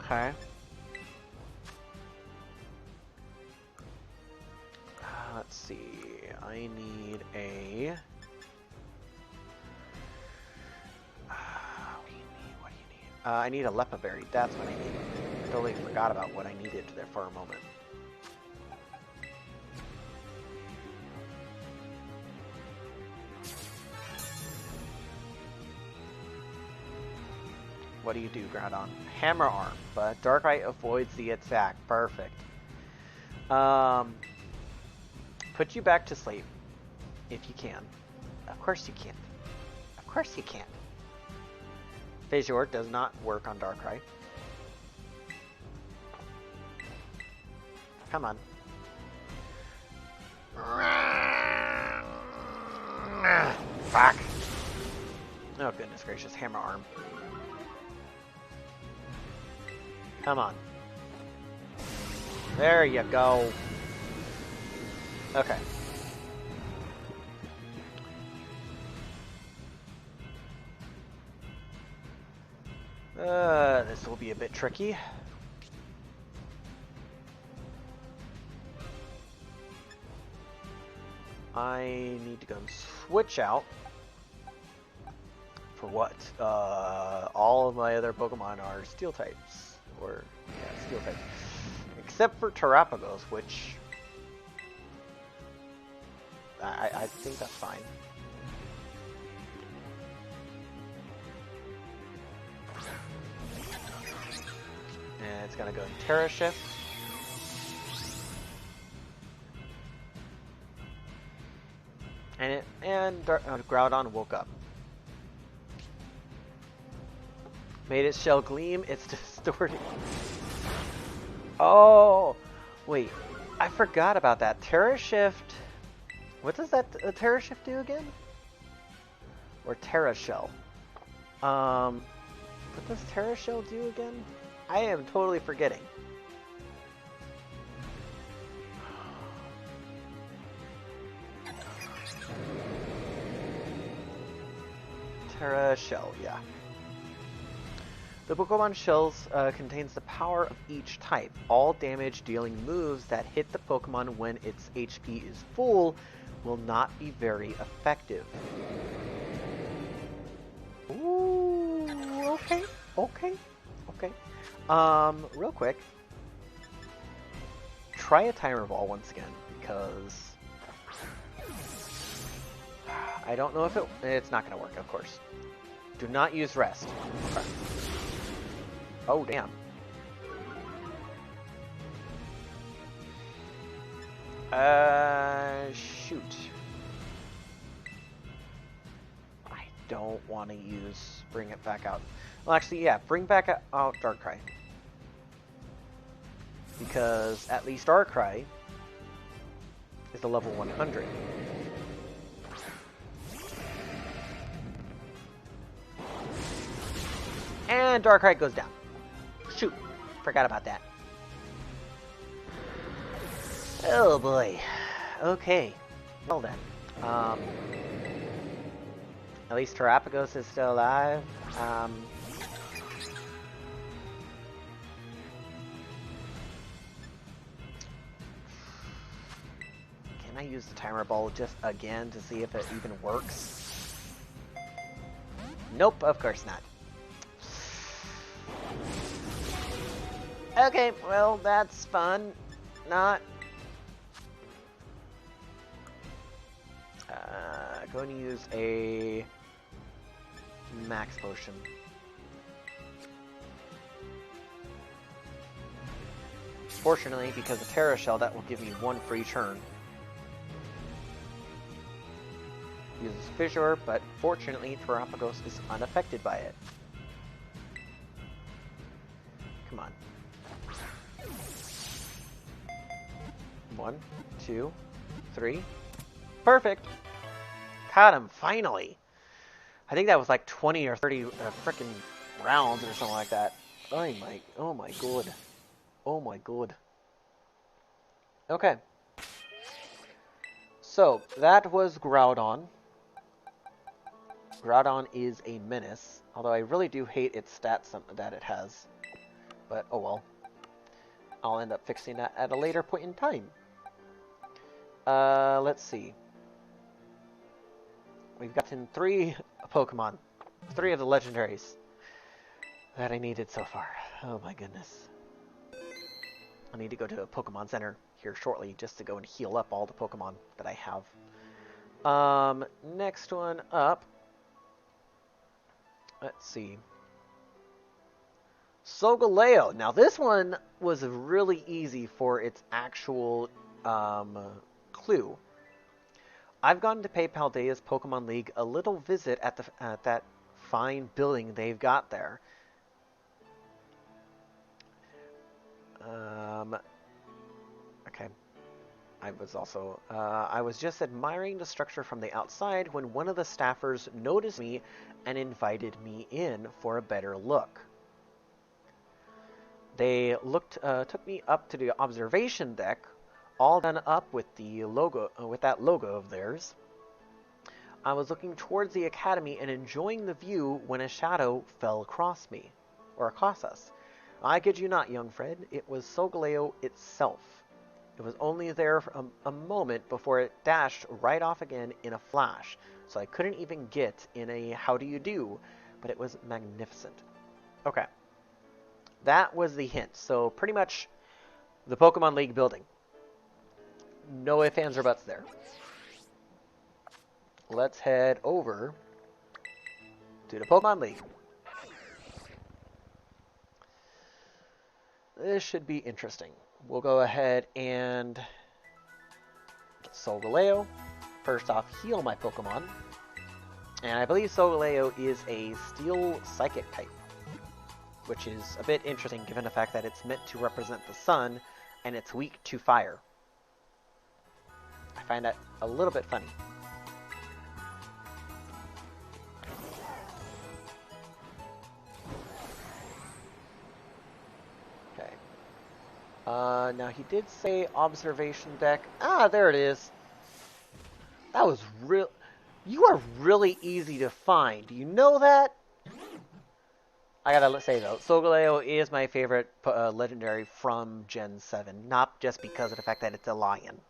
[SPEAKER 1] Okay. Let's see. I need a... I need a Lepa Berry. That's what I need. I totally forgot about what I needed there for a moment. What do you do, Groudon? Hammer Arm, but Darkrai avoids the attack. Perfect. Put you back to sleep, if you can. Of course you can't. Of course you can't. Fissure does not work on Darkrai. Come on. Fuck. Oh, goodness gracious. Hammer Arm. Come on. There you go. Okay. This will be a bit tricky. I need to go and switch out. For what? All of my other Pokemon are Steel types. Or, yeah, Steel types. Except for Terrapagos, which... I think that's fine. And it's gonna go in Terra Shift. And Groudon woke up. Made its shell gleam. It's distorted. Oh, wait. I forgot about that. Terra Shift. What does that Terra Shift do again? Or Terra Shell? What does Terra Shell do again? I am totally forgetting. Terra Shell, yeah. The Pokemon Shells contains the power of each type. All damage-dealing moves that hit the Pokemon when its HP is full will not be very effective. Ooh, okay. Real quick. Try a Timer Ball once again, because I don't know if it's not going to work, of course. Do not use Rest. Okay. Oh, damn. Shoot. I don't want to bring it back out. Well, actually, yeah, bring back out Darkrai. Because at least Darkrai is a level 100. And Darkrai goes down. Shoot, forgot about that. Oh boy. Okay. Well then. At least Terapagos is still alive. Can I use the Timer Ball just again to see if it even works? Nope, of course not. Okay, well, that's fun. Not. Going to use a Max Potion. Fortunately, because of Terra Shell, that will give me one free turn. Uses Fissure, but fortunately, Terapagos is unaffected by it. Come on. 1, 2, 3. Perfect! Caught him, finally! I think that was like 20 or 30 frickin' rounds or something like that. Oh my god. Oh my god. Okay. So, that was Groudon. Groudon is a menace, although I really do hate its stats that it has. But, oh well. I'll end up fixing that at a later point in time. Let's see. We've gotten 3 Pokemon. 3 of the legendaries that I needed so far. Oh my goodness. I need to go to a Pokemon Center here shortly just to go and heal up all the Pokemon that I have. Next one up. Let's see. Solgaleo. Now this one was really easy for its actual clue. I've gone to pay Paldea's Pokemon League a little visit at that fine building they've got there. Okay. I was just admiring the structure from the outside when one of the staffers noticed me and invited me in for a better look. They took me up to the observation deck, all done up with the logo, with that logo of theirs. I was looking towards the academy and enjoying the view when a shadow fell across me, or across us. I kid you not, young Fred, it was Solgaleo itself. It was only there for a moment before it dashed right off again in a flash, so I couldn't even get in a how do you do, but it was magnificent. Okay. That was the hint. So pretty much the Pokemon League building. No ifs, ands, or buts there. Let's head over to the Pokemon League. This should be interesting. We'll go ahead and get Solgaleo. First off, heal my Pokemon. And I believe Solgaleo is a Steel Psychic type. which is a bit interesting given the fact that it's meant to represent the sun, and it's weak to fire. I find that a little bit funny. Okay. Now he did say observation deck. Ah, there it is. That was real. You are really easy to find. Do you know that? I gotta say though, Solgaleo is my favorite legendary from Gen 7. Not just because of the fact that it's a lion.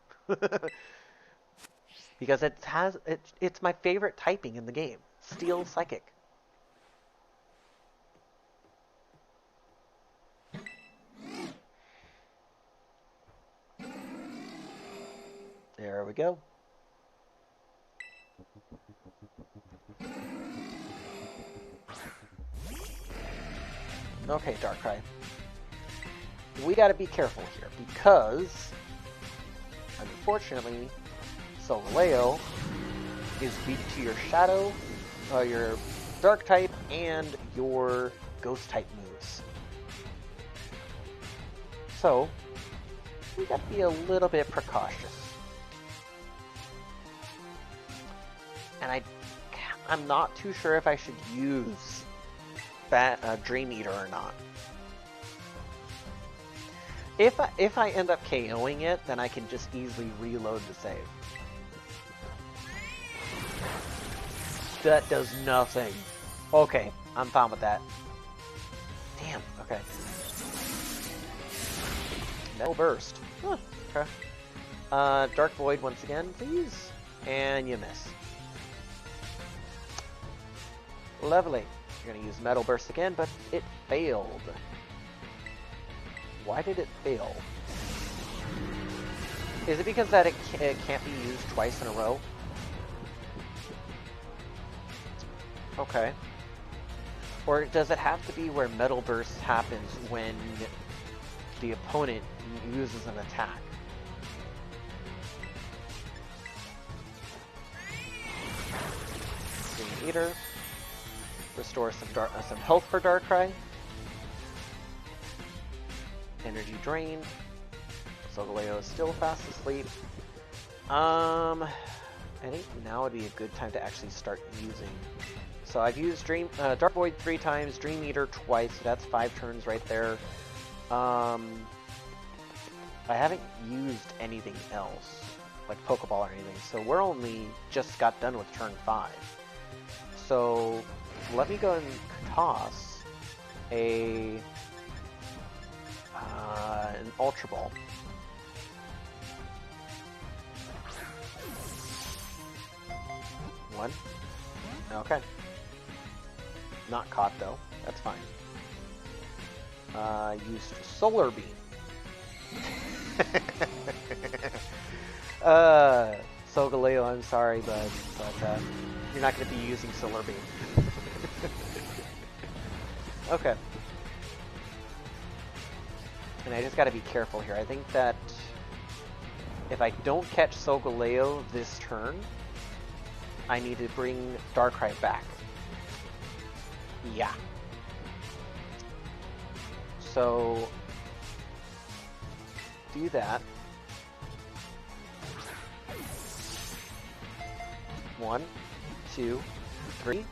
[SPEAKER 1] Because it's my favorite typing in the game. Steel Psychic. There we go. Okay, Darkrai. We gotta be careful here, because, unfortunately, Solgaleo is weak to your Shadow, your Dark type, and your Ghost type moves. So, we gotta be a little bit precautious. And I'm not too sure if I should use Dream Eater or not. If I end up KOing it, then I can just easily reload the save. That does nothing. Okay, I'm fine with that. Damn, okay. Metal Burst. Huh, okay. Dark Void once again, please. And you miss. Lovely. You're going to use Metal Burst again, but it failed. Why did it fail? Is it because that it can't be used twice in a row? Okay. Or does it have to be where Metal Burst happens when the opponent uses an attack? Dream Eater. Restore some health for Darkrai. Energy drain. Solgaleo is still fast asleep. I think now would be a good time to actually start using. So I've used Dark Void 3 times, Dream Eater twice, so that's 5 turns right there. I haven't used anything else, like Pokeball or anything, so we're only just got done with turn 5. So let me go and toss an Ultra Ball. One. Okay. Not caught though. That's fine. Used Solar Beam. Solgaleo, I'm sorry, but you're not going to be using Solar Beam. Okay. And I just got to be careful here. I think that if I don't catch Solgaleo this turn, I need to bring Darkrai back. Yeah. So, do that. 1, 2, 3.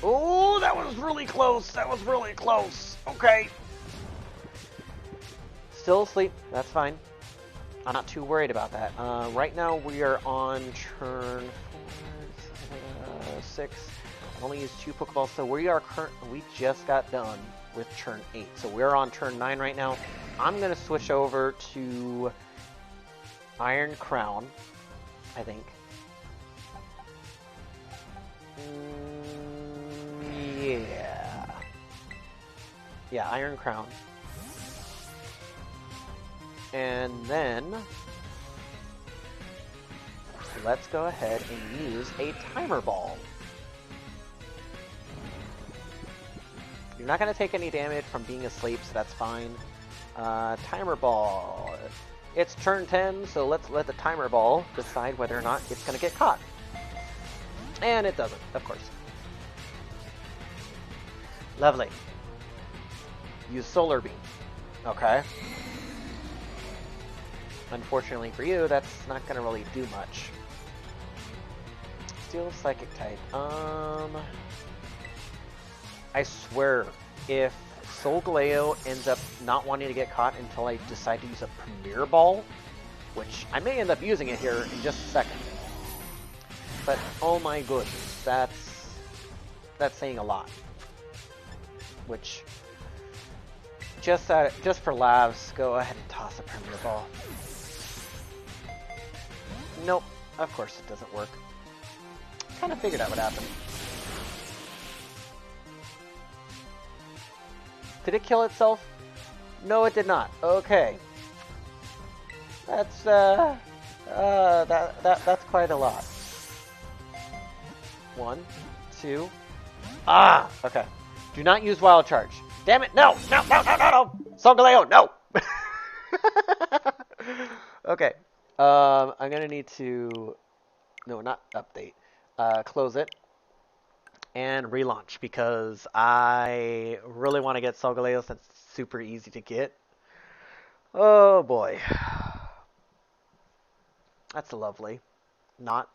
[SPEAKER 1] Oh, that was really close. That was really close. Okay. Still asleep. That's fine. I'm not too worried about that. Right now we are on turn 6. I've only used 2 Pokeballs, so we just got done with turn 8. So we're on turn 9 right now. I'm gonna switch over to Iron Crown, I think. Yeah, Iron Crown. And then let's go ahead and use a Timer Ball. You're not going to take any damage from being asleep, so that's fine. Timer Ball. It's turn 10, so let's let the Timer Ball decide whether or not it's going to get caught. And it doesn't, of course. Lovely. use Solar Beam. Okay. Unfortunately for you, that's not going to really do much. Steel Psychic type. I swear, if Solgaleo ends up not wanting to get caught until I decide to use a Premier Ball, which I may end up using it here in just a second. But oh my goodness, that's saying a lot. Which, just for laughs, go ahead and toss a Premier Ball. Nope, of course it doesn't work. Kind of figured that would happen. Did it kill itself? No, it did not. Okay. That's that's quite a lot. 1, 2. Ah, okay. Do not use Wild Charge. Damn it! No! No! No! No! No! No! Solgaleo, no! Okay. I'm gonna need to, no, not update. Close it and relaunch because I really want to get Solgaleo since it's super easy to get. Oh boy. That's lovely. Not.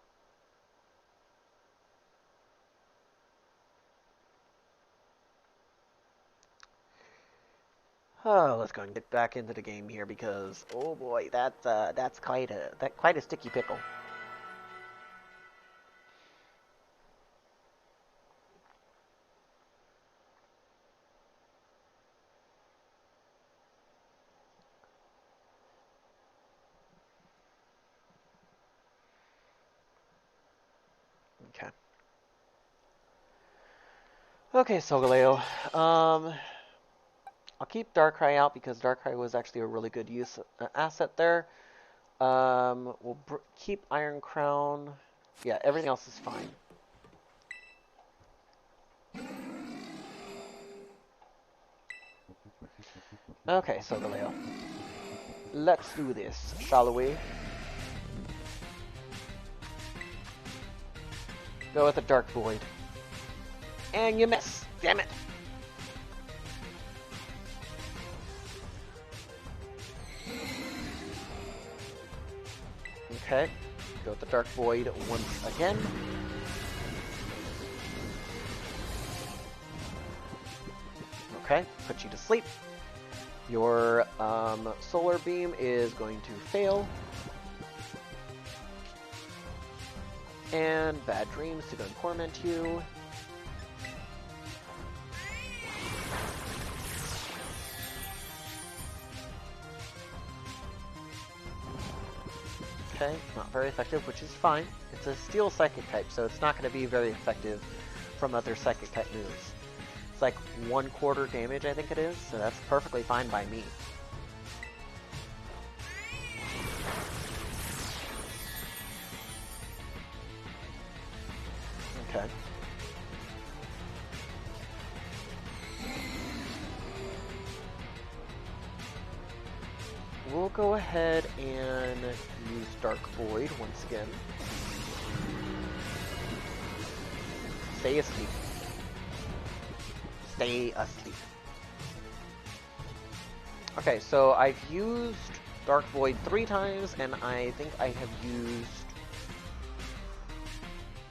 [SPEAKER 1] Oh, let's go and get back into the game here because oh boy, that's quite a sticky pickle. Okay. Okay, Solgaleo. I'll keep Darkrai out because Darkrai was actually a really good asset there. We'll keep Iron Crown. Yeah, everything else is fine. Okay, Solgaleo. Let's do this, shall we? Go with a Dark Void. And you miss. Damn it. Okay. Go with the Dark Void once again. Okay. Put you to sleep. Your Solar Beam is going to fail. And Bad Dreams to go and torment you. Okay, not very effective, which is fine. It's a Steel Psychic type, so it's not going to be very effective from other Psychic type moves. It's like 1/4 damage, I think it is, so that's perfectly fine by me. Okay. We'll go ahead and use Dark Void once again. Stay asleep. Stay asleep. Okay, so I've used Dark Void 3 times, and I think I have used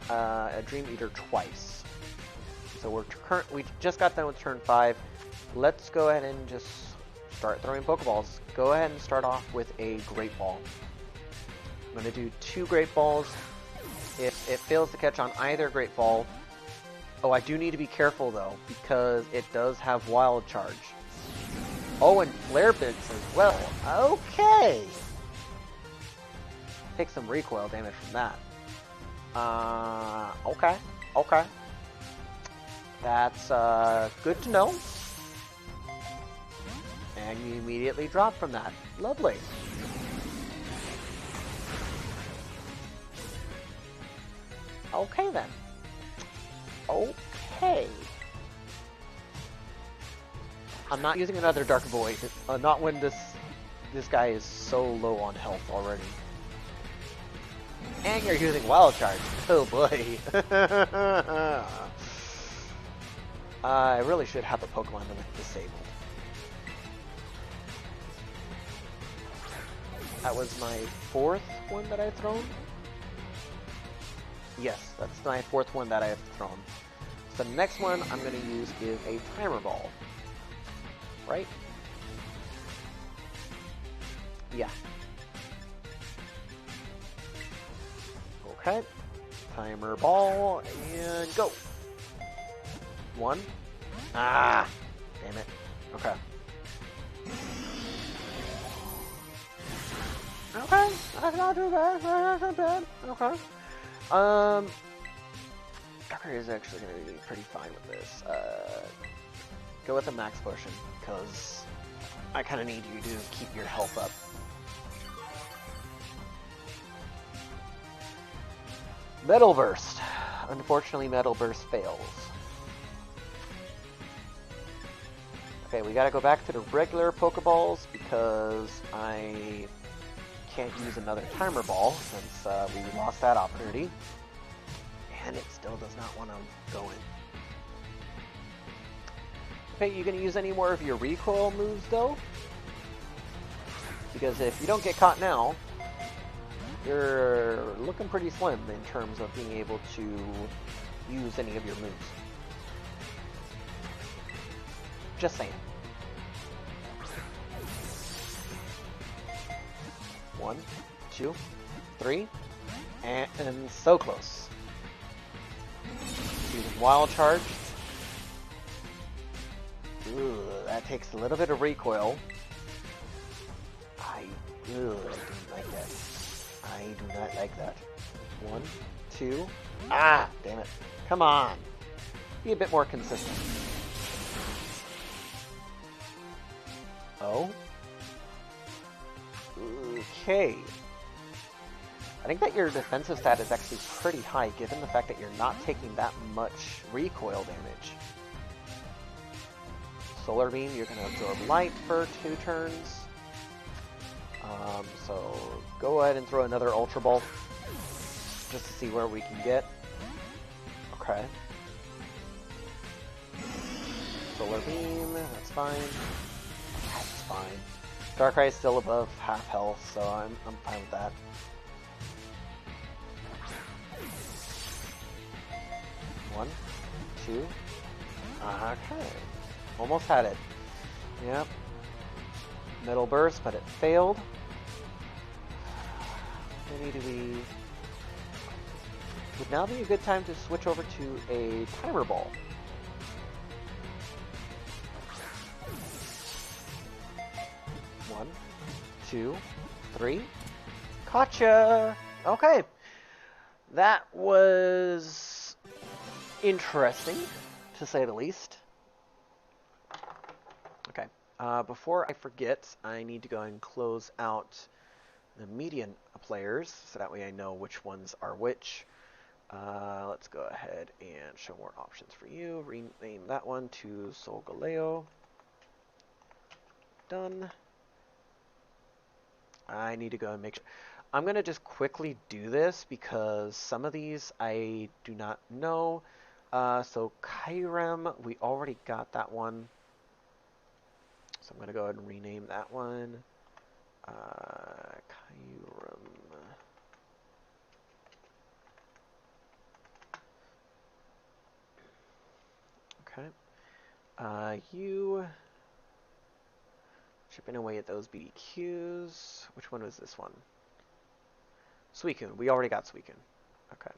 [SPEAKER 1] a Dream Eater twice. So we just got done with turn 5. Let's go ahead and just start throwing Pokeballs. Go ahead and start off with a Great Ball. I'm going to do 2 Great Balls. If it fails to catch on either Great Ball, oh, I do need to be careful though, because it does have Wild Charge. Oh, and Flare Blitz as well. Okay. Take some recoil damage from that. Okay. That's good to know. And you immediately drop from that. Lovely. Okay then. Okay. I'm not using another Dark Void. Not when this guy is so low on health already. And you're using Wild Charge. Oh boy. I really should have a Pokemon that is disabled. That was my fourth one that I've thrown. Yes, that's my fourth one that I have thrown. So the next one I'm going to use is a timer ball. Right? Yeah. Okay. Timer ball, and go. One. Ah! Damn it. Okay. Okay, that's not too bad. That's not bad. Okay. Darker is actually going to be pretty fine with this. Go with a max potion, because I kind of need you to keep your health up. Metal Burst. Unfortunately, Metal Burst fails. Okay, we gotta go back to the regular Pokeballs because I can't use another timer ball since we lost that opportunity. And it still does not want to go in. Okay, you gonna use any more of your recoil moves though? Because if you don't get caught now, you're looking pretty slim in terms of being able to use any of your moves. Just saying. 1, 2, 3, and so close. Use Wild Charge. Ooh, that takes a little bit of recoil. I don't like that. I do not like that. 1, 2. Ah, damn it. Come on. Be a bit more consistent. Oh. Okay. I think that your defensive stat is actually pretty high given the fact that you're not taking that much recoil damage. Solar Beam, you're going to absorb light for 2 turns. So go ahead and throw another Ultra Ball just to see where we can get. Okay. Solar Beam, that's fine. That's fine. Darkrai is still above half health, so I'm fine with that. One, two. Okay. Almost had it. Yep. Metal Burst, but it failed. Maybe we... Would now be a good time to switch over to a timer ball. One, 2, 3. Gotcha! Okay. That was interesting, to say the least. Okay. Before I forget, I need to go and close out the median players, so that way I know which ones are which. Let's go ahead and show more options for you. Rename that one to Solgaleo. Done. I need to go and make sure. I'm going to just quickly do this because some of these I do not know. So Kyurem, we already got that one. So I'm going to go ahead and rename that one. Kyurem. Okay. You chipping away at those BDQs. Which one was this one? Suicune. We already got Suicune. Okay.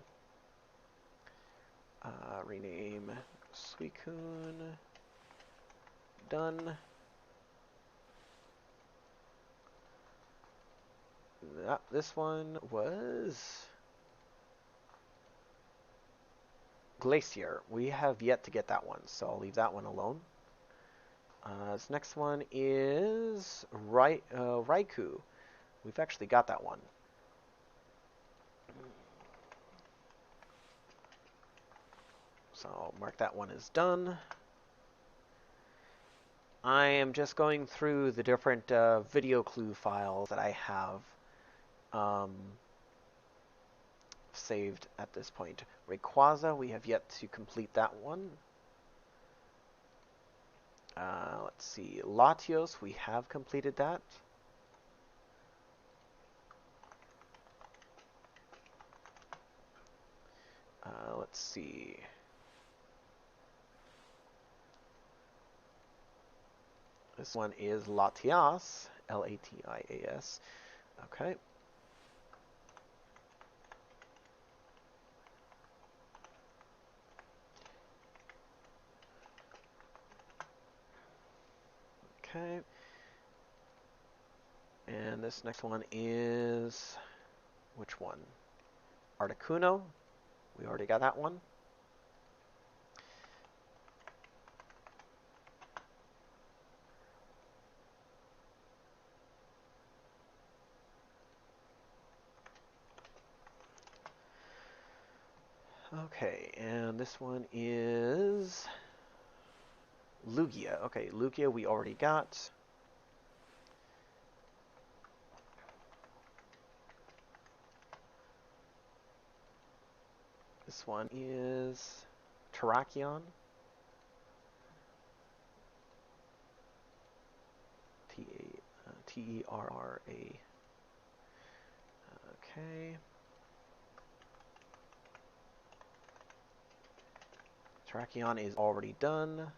[SPEAKER 1] Rename Suicune. Done. This one was Glacier. We have yet to get that one, so I'll leave that one alone. This next one is Raikou. We've actually got that one. So I'll mark that one as done. I am just going through the different video clue files that I have saved at this point. Rayquaza, we have yet to complete that one. Let's see. Latios, we have completed that. Let's see. This one is Latias, Latias. Okay. Okay. And this next one is, which one? Articuno. We already got that one. Okay, and this one is Lugia. Okay, Lugia we already got. This one is Terrakion. Terra. Okay. Terrakion is already done.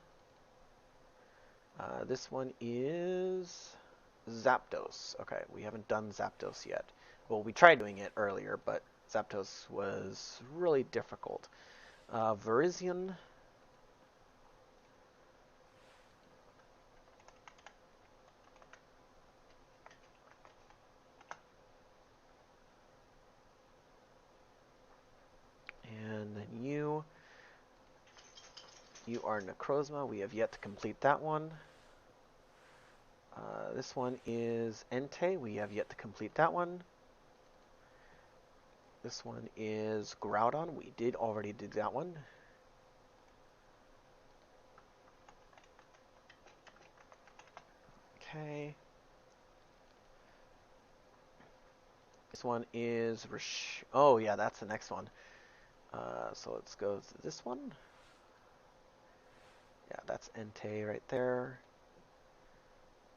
[SPEAKER 1] This one is Zapdos. Okay, we haven't done Zapdos yet. Well, we tried doing it earlier, but Zapdos was really difficult. Virizion. And then you are Necrozma. We have yet to complete that one. This one is Entei. We have yet to complete that one. This one is Groudon. We did already do that one. Okay. This one is oh yeah, that's the next one. So let's go to this one. Yeah, that's Entei right there.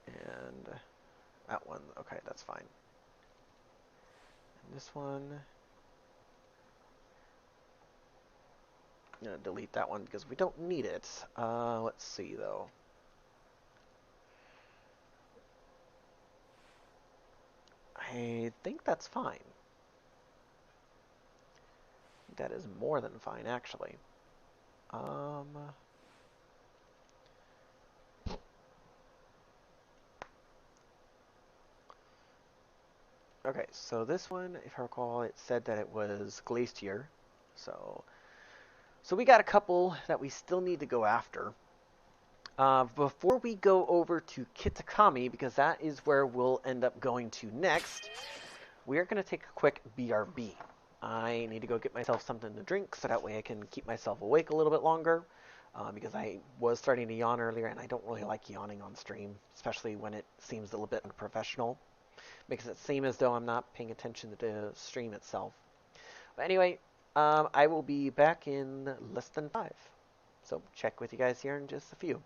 [SPEAKER 1] And that one, okay, that's fine. And this one, I'm gonna delete that one because we don't need it. Let's see though. I think that's fine. That is more than fine, actually. Okay, so this one, if I recall, it said that it was Glacier. So we got a couple that we still need to go after. Before we go over to Kitakami, because that is where we'll end up going to next, we are going to take a quick BRB. I need to go get myself something to drink so that way I can keep myself awake a little bit longer. Because I was starting to yawn earlier, and I don't really like yawning on stream, especially when it seems a little bit unprofessional. Makes it seem as though I'm not paying attention to the stream itself. But anyway, I will be back in less than 5. So check with you guys here in just a few.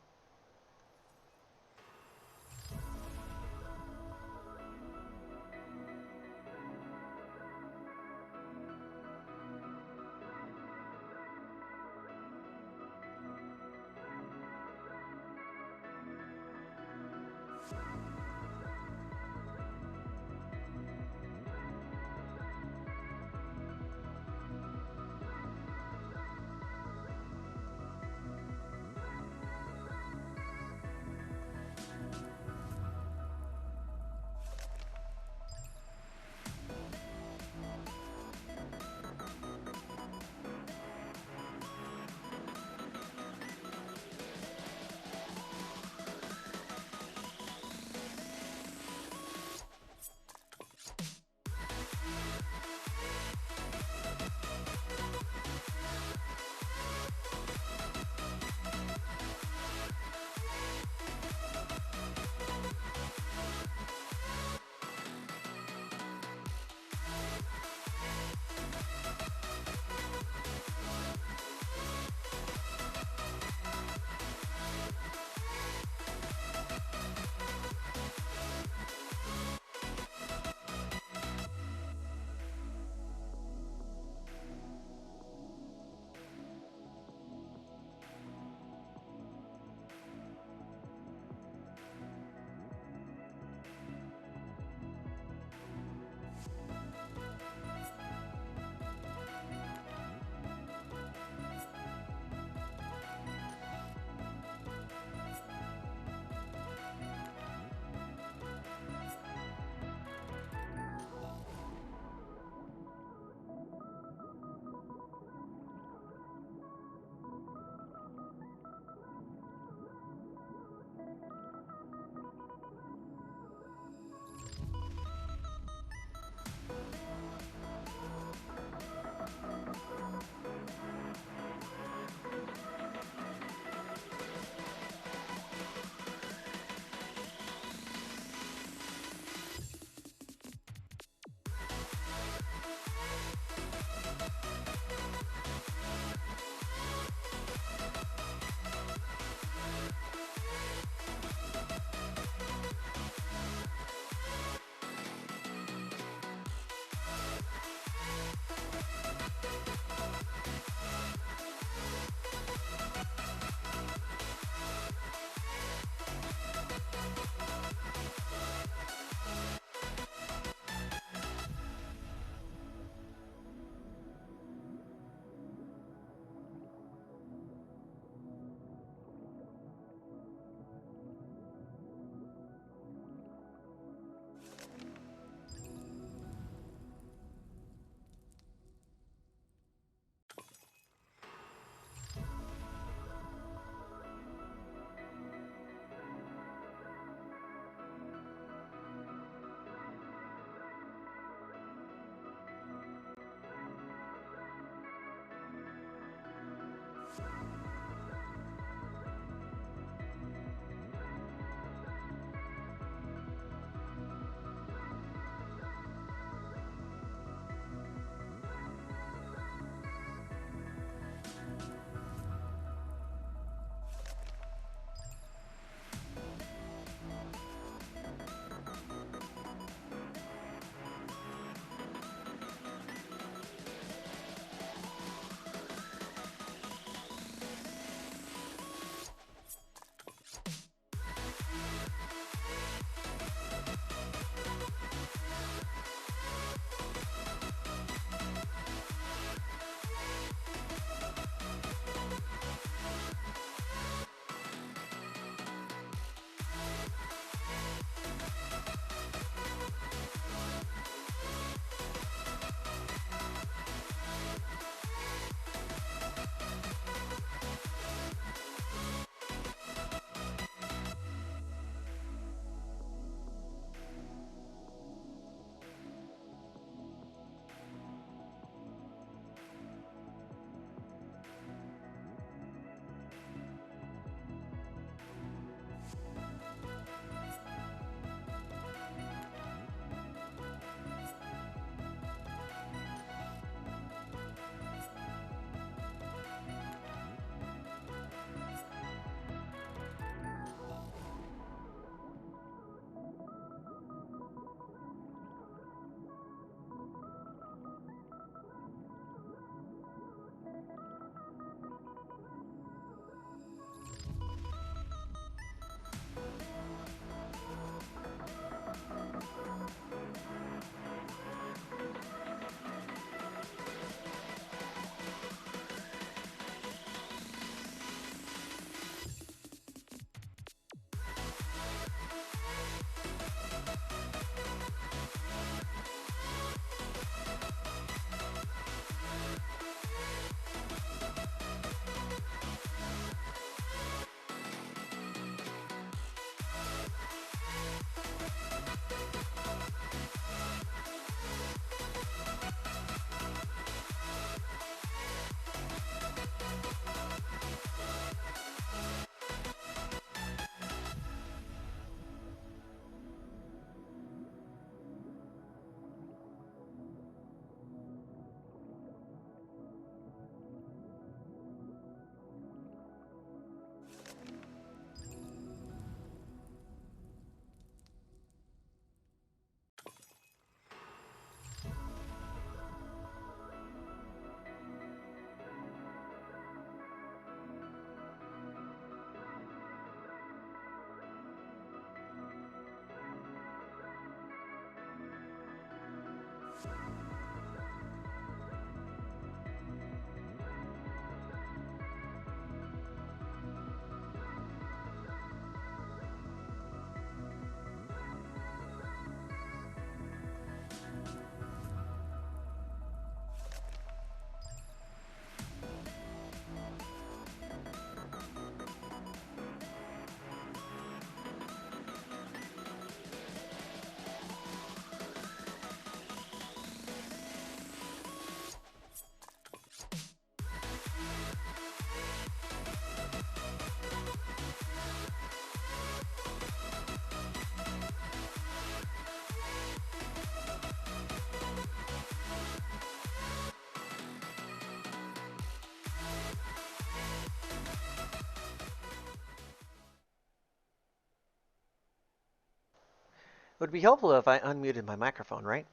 [SPEAKER 1] Would be helpful if I unmuted my microphone, right?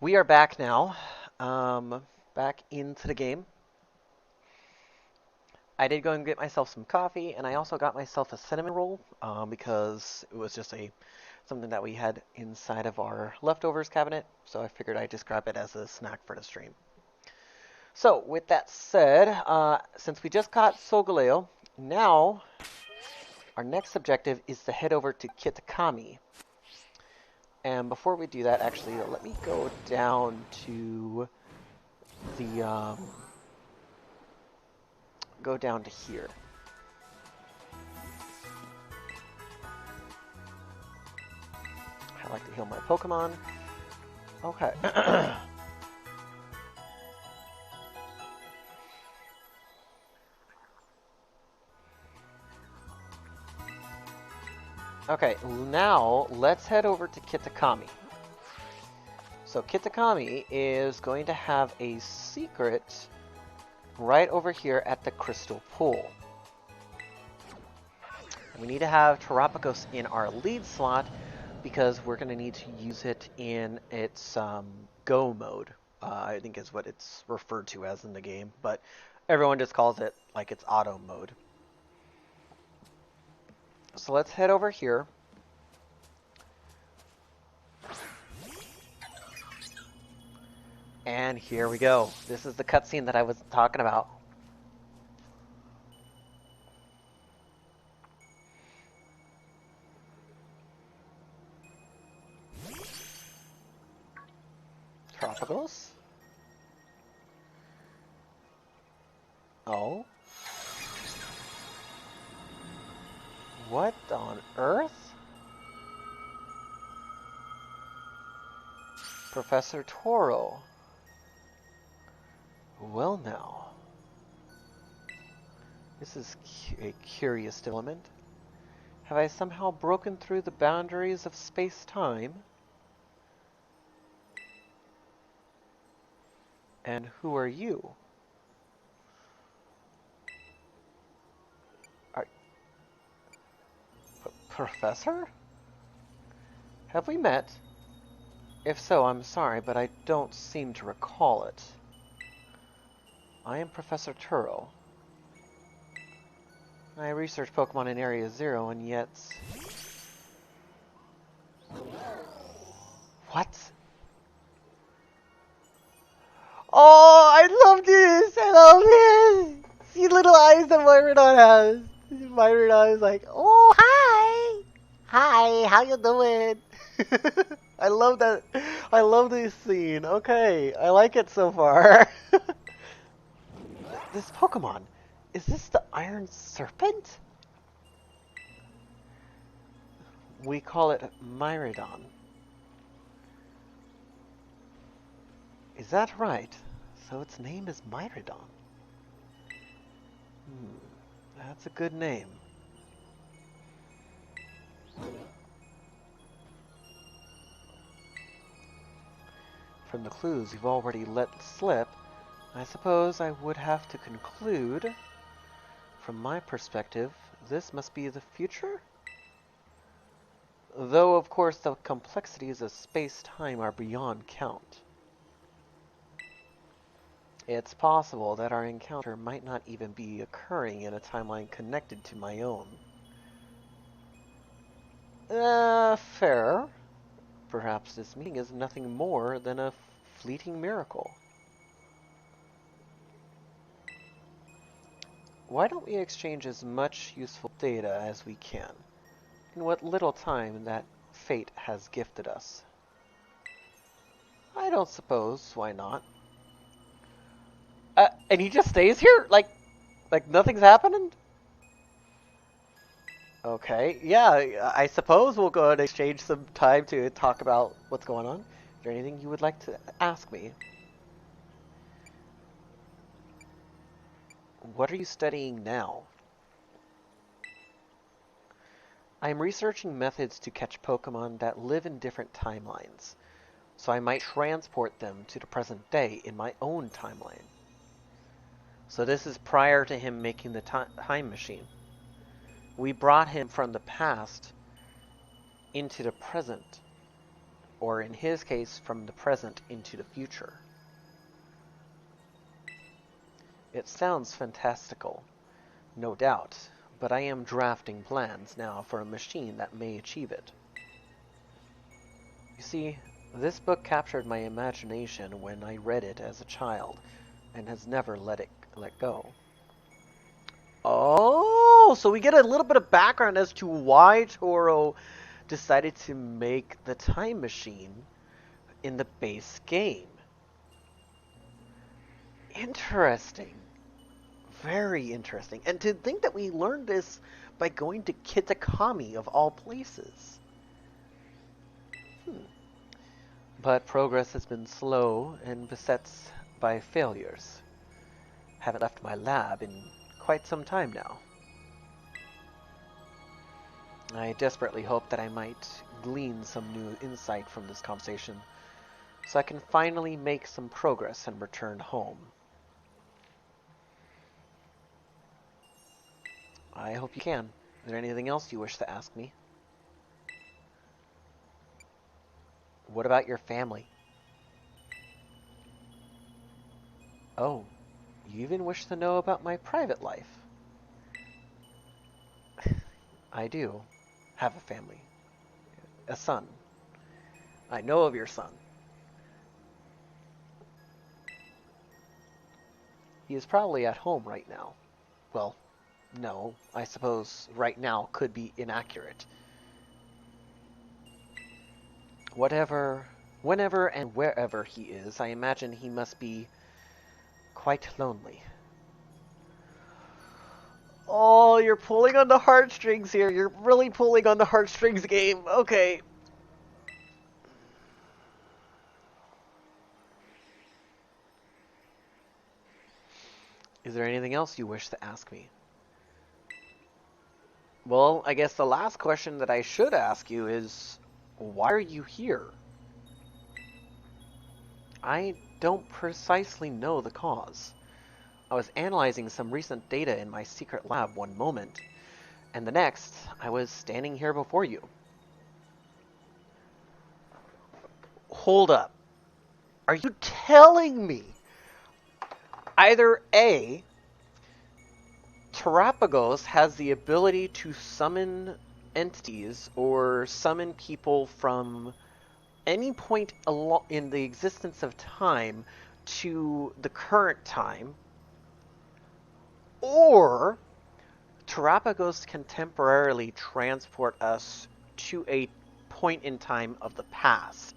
[SPEAKER 1] We are back now. Back into the game. I did go and get myself some coffee, and I also got myself a cinnamon roll because it was just something that we had inside of our leftovers cabinet. So I figured I'd just grab it as a snack for the stream. So with that said, since we just caught Solgaleo, now our next objective is to head over to Kitakami. And before we do that, actually, let me go down to the go down to here. I like to heal my Pokemon. Okay. Okay, now let's head over to Kitakami. So Kitakami is going to have a secret right over here at the Crystal Pool. We need to have Terapagos in our lead slot because we're going to need to use it in its go mode, I think is what it's referred to as in the game, but everyone just calls it like its auto mode. So let's head over here. And here we go. This is the cutscene that I was talking about. Tropicals? Oh? What on earth? Professor Toro. Well now. This is a curious development. Have I somehow broken through the boundaries of space-time? And who are you? Professor? Have we met? If so, I'm sorry, but I don't seem to recall it. I am Professor Turo. I research Pokemon in Area Zero, and yet... What? Oh, I love this! I love this! See little eyes that Myrmidon has. Myrmidon is like, oh, hi! Hi, how you doing? I love that. I love this scene. Okay, I like it so far. This Pokemon, is this the Iron Serpent? We call it Myrmidon. Is that right? So its name is Myrmidon. That's a good name. From the clues you've already let slip, I suppose I would have to conclude, from my perspective, this must be the future? Though, of course, the complexities of space-time are beyond count. It's possible that our encounter might not even be occurring in a timeline connected to my own. Fair. Perhaps this meeting is nothing more than a fleeting miracle. Why don't we exchange as much useful data as we can, in what little time that fate has gifted us? I don't suppose, why not? And he just stays here? Like nothing's happening? Okay, yeah, I suppose we'll go and exchange some time to talk about what's going on. Is there anything you would like to ask me? What are you studying now? I'm researching methods to catch Pokemon that live in different timelines, so I might transport them to the present day in my own timeline. So this is prior to him making the time machine. We brought him from the past into the present, or in his case, from the present into the future. It sounds fantastical, no doubt, but I am drafting plans now for a machine that may achieve it. You see, this book captured my imagination when I read it as a child, and has never let go. Oh, so we get a little bit of background as to why Toro decided to make the time machine in the base game. Interesting. Very interesting. And to think that we learned this by going to Kitakami of all places. But progress has been slow and beset by failures. Haven't left my lab in quite some time now. I desperately hope that I might glean some new insight from this conversation, so I can finally make some progress and return home. I hope you can. Is there anything else you wish to ask me? What about your family? Oh, you even wish to know about my private life? I do have a family. A son. I know of your son. He is probably at home right now. Well, no, I suppose right now could be inaccurate. Whenever and wherever he is, I imagine he must be quite lonely. Oh, you're pulling on the heartstrings here. You're really pulling on the heartstrings, game. Okay. Is there anything else you wish to ask me? Well, I guess the last question that I should ask you is, why are you here? I don't precisely know the cause. I was analyzing some recent data in my secret lab one moment, and the next, I was standing here before you. Hold up. Are you telling me either A, Terapagos has the ability to summon entities or summon people from any point in the existence of time to the current time, or Terapagos can temporarily transport us to a point in time of the past?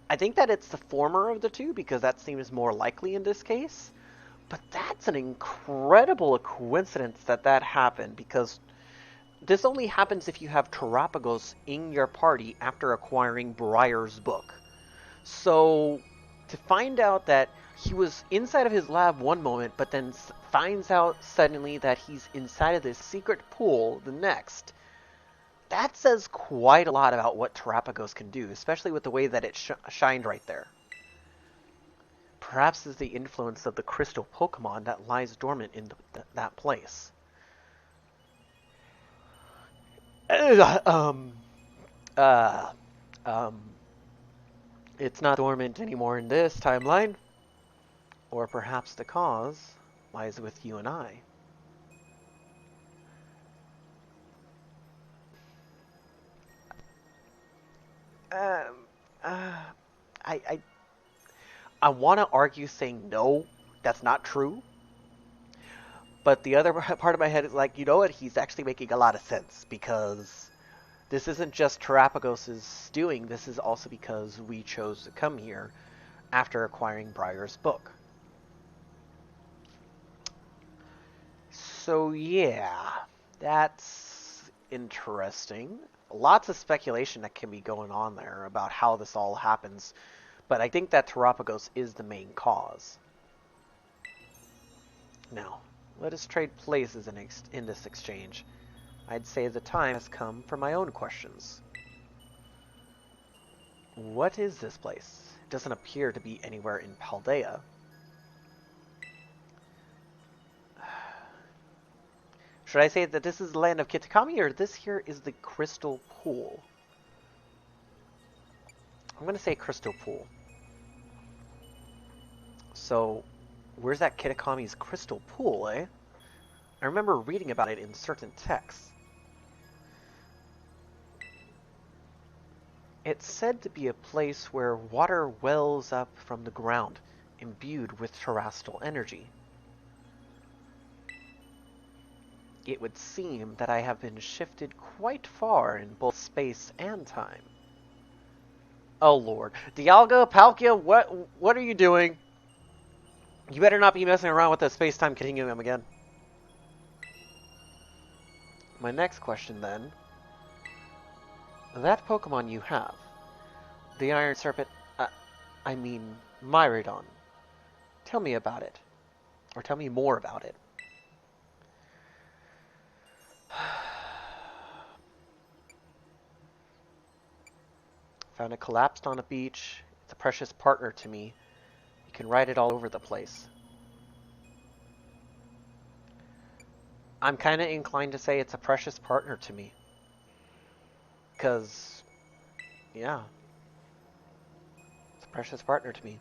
[SPEAKER 1] I think that it's the former of the two because that seems more likely in this case. But that's an incredible coincidence that that happened, because this only happens if you have Terapagos in your party after acquiring Briar's book. So to find out that he was inside of his lab one moment, but then finds out suddenly that he's inside of this secret pool the next, that says quite a lot about what Terapagos can do, especially with the way that it shined right there. Perhaps it's the influence of the crystal Pokemon that lies dormant in that place. Uh, uh, um, it's not dormant anymore in this timeline. Or perhaps the cause lies with you and I. Um, uh, I, I, I want to argue saying no, that's not true. But the other part of my head is like, you know what? He's actually making a lot of sense, because this isn't just Terapagos' doing. This is also because we chose to come here after acquiring Briar's book. So yeah, that's interesting. Lots of speculation that can be going on there about how this all happens, but I think that Terapagos is the main cause. Now, let us trade places in this exchange. I'd say the time has come for my own questions. What is this place? It doesn't appear to be anywhere in Paldea. Should I say that this is the land of Kitakami, or this here is the Crystal Pool? I'm going to say crystal pool. So, where's that Kitakami's crystal pool, eh? I remember reading about it in certain texts. It's said to be a place where water wells up from the ground, imbued with terrestrial energy. It would seem that I have been shifted quite far in both space and time. Oh lord. Dialga, Palkia, what are you doing? You better not be messing around with the space-time continuum again. My next question then. That Pokemon you have, the Iron Serpent, I mean, Miraidon. Tell me about it. Or tell me more about it. Found it collapsed on a beach. It's a precious partner to me. You can ride it all over the place. I'm kind of inclined to say it's a precious partner to me. Because, yeah. It's a precious partner to me.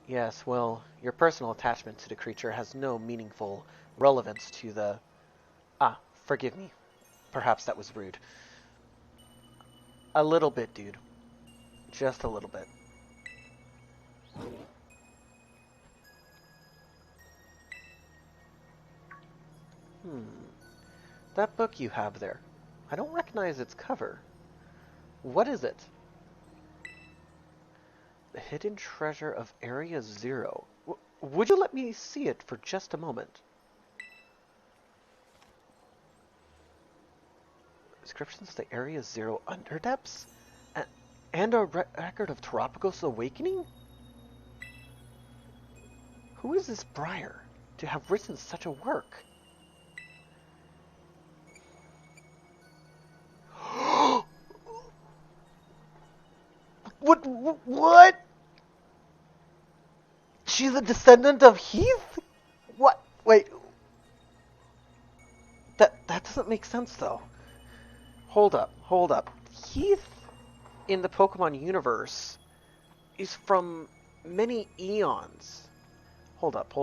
[SPEAKER 1] Yes, well, your personal attachment to the creature has no meaningful relevance to the... Ah, forgive me. Perhaps that was rude. A little bit, dude. Just a little bit. That book you have there. I don't recognize its cover. What is it? The Hidden Treasure of Area Zero. Would you let me see it for just a moment? Descriptions of the Area Zero Underdepths? And a record of Terapagos' awakening? Who is this Briar to have written such a work? What? She's a descendant of Heath? What? Wait. That doesn't make sense, though. Hold up. Heath in the Pokemon universe is from many eons. Hold up.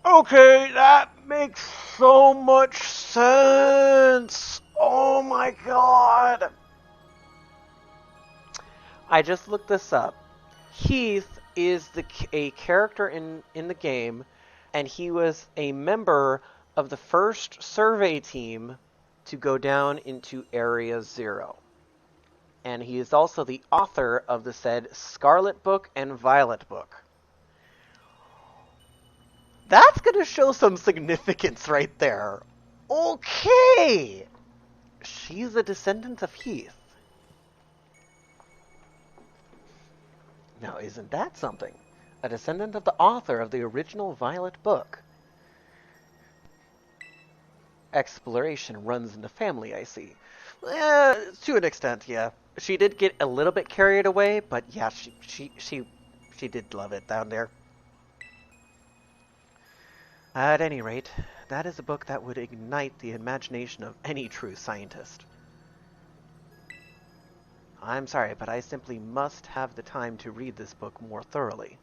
[SPEAKER 1] Okay, that makes so much sense. Oh my god. I just looked this up. Heath is a character in the game, and he was a member of the first survey team to go down into Area Zero. And he is also the author of the said Scarlet Book and Violet Book. That's going to show some significance right there. Okay! She's a descendant of Heath. Now, isn't that something? A descendant of the author of the original Violet book. Exploration runs in the family, I see. To an extent, yeah. She did get a little bit carried away, but yeah, she did love it down there. At any rate, that is a book that would ignite the imagination of any true scientist. I'm sorry, but I simply must have the time to read this book more thoroughly.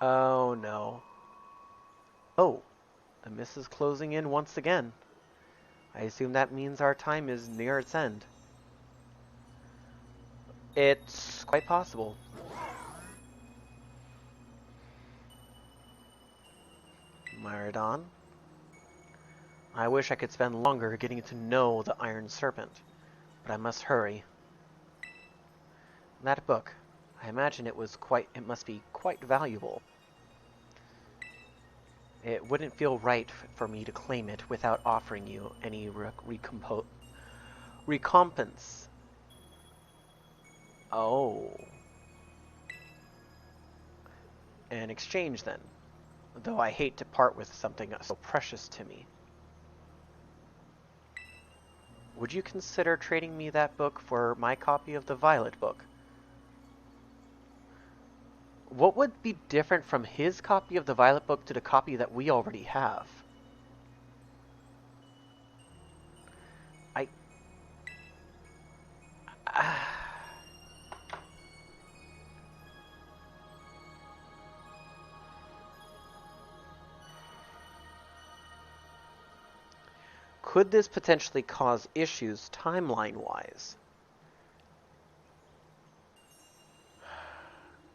[SPEAKER 1] Oh no. Oh, the mist is closing in once again. I assume that means our time is near its end. It's quite possible. Miraidon. I wish I could spend longer getting to know the Iron Serpent, but I must hurry. That book, I imagine it must be quite valuable. It wouldn't feel right for me to claim it without offering you any recompense. Oh. An exchange, then. though I hate to part with something so precious to me. Would you consider trading me that book for my copy of the Violet book? What would be different from his copy of the Violet book to the copy that we already have? I... Could this potentially cause issues timeline-wise?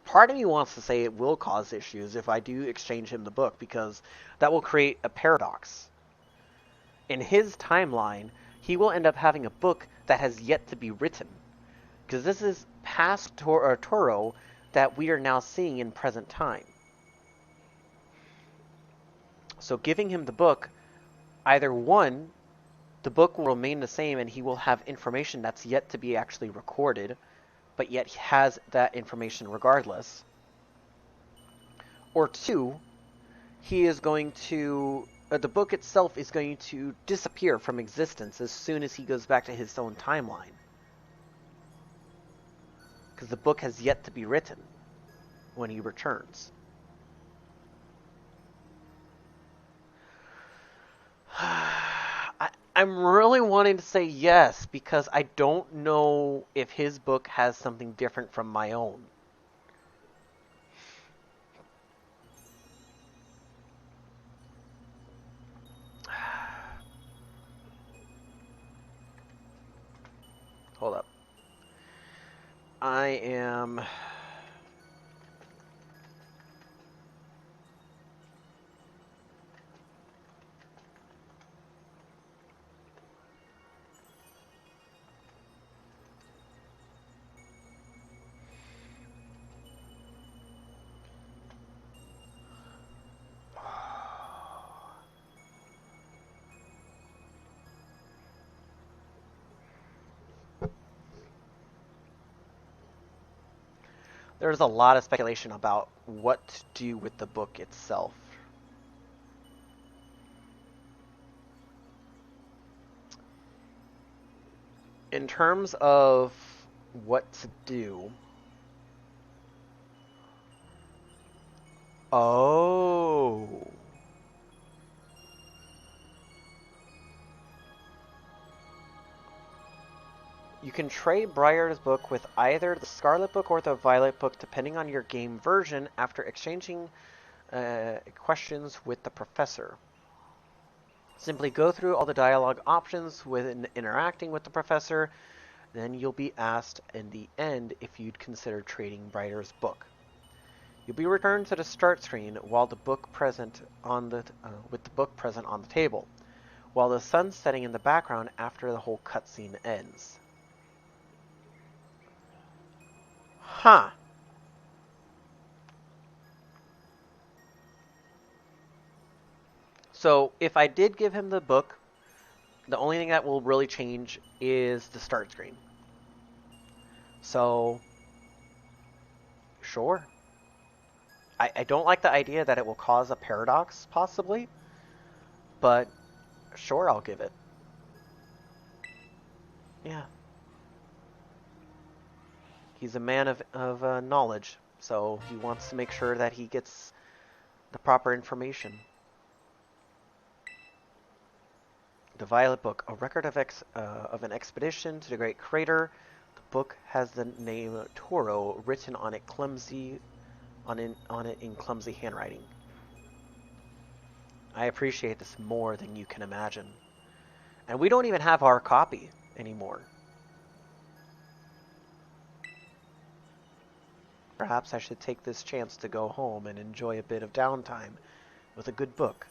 [SPEAKER 1] Part of me wants to say it will cause issues if I do exchange him the book, because that will create a paradox. In his timeline, he will end up having a book that has yet to be written, because this is past Toro that we are now seeing in present time. So giving him the book, either one, the book will remain the same and he will have information that's yet to be actually recorded, but yet he has that information regardless. Or two, he is going to... the book itself is going to disappear from existence as soon as he goes back to his own timeline. Because the book has yet to be written when he returns. I'm really wanting to say yes, because I don't know if his book has something different from my own. Hold up. I am... There's a lot of speculation about what to do with the book itself. In terms of what to do... Oh... You can trade Briar's book with either the Scarlet book or the Violet book, depending on your game version, after exchanging questions with the professor. Simply go through all the dialogue options when interacting with the professor, then you'll be asked in the end if you'd consider trading Briar's book. You'll be returned to the start screen while the book present on the with the book present on the table, while the sun's setting in the background after the whole cutscene ends. Huh. So if I did give him the book, the only thing that will really change is the start screen. So, sure. I don't like the idea that it will cause a paradox, possibly, but sure, I'll give it. Yeah. He's a man of knowledge, so he wants to make sure that he gets the proper information. The Violet Book, a record of an expedition to the Great Crater. The book has the name Toro written on it in clumsy handwriting. I appreciate this more than you can imagine. And we don't even have our copy anymore. Perhaps I should take this chance to go home and enjoy a bit of downtime with a good book.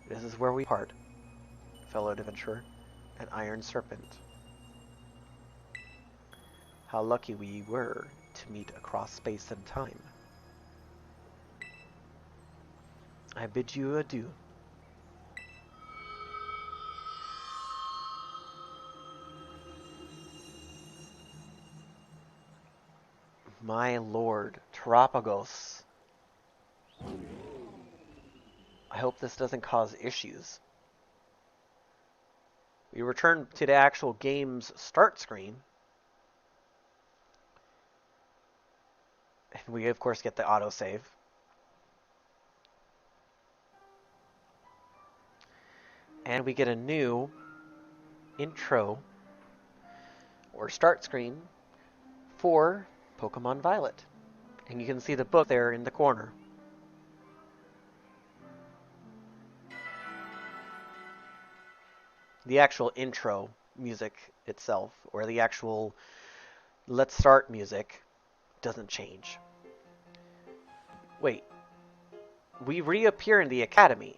[SPEAKER 1] This is where we part, fellow adventurer, an iron serpent. How lucky we were to meet across space and time. I bid you adieu. My lord, Terapagos. I hope this doesn't cause issues. We return to the actual game's start screen. And we, of course, get the autosave. And we get a new intro or start screen for Pokemon Violet. And you can see the book there in the corner. The actual intro music itself, or the actual let's start music, doesn't change. Wait, we reappear in the academy.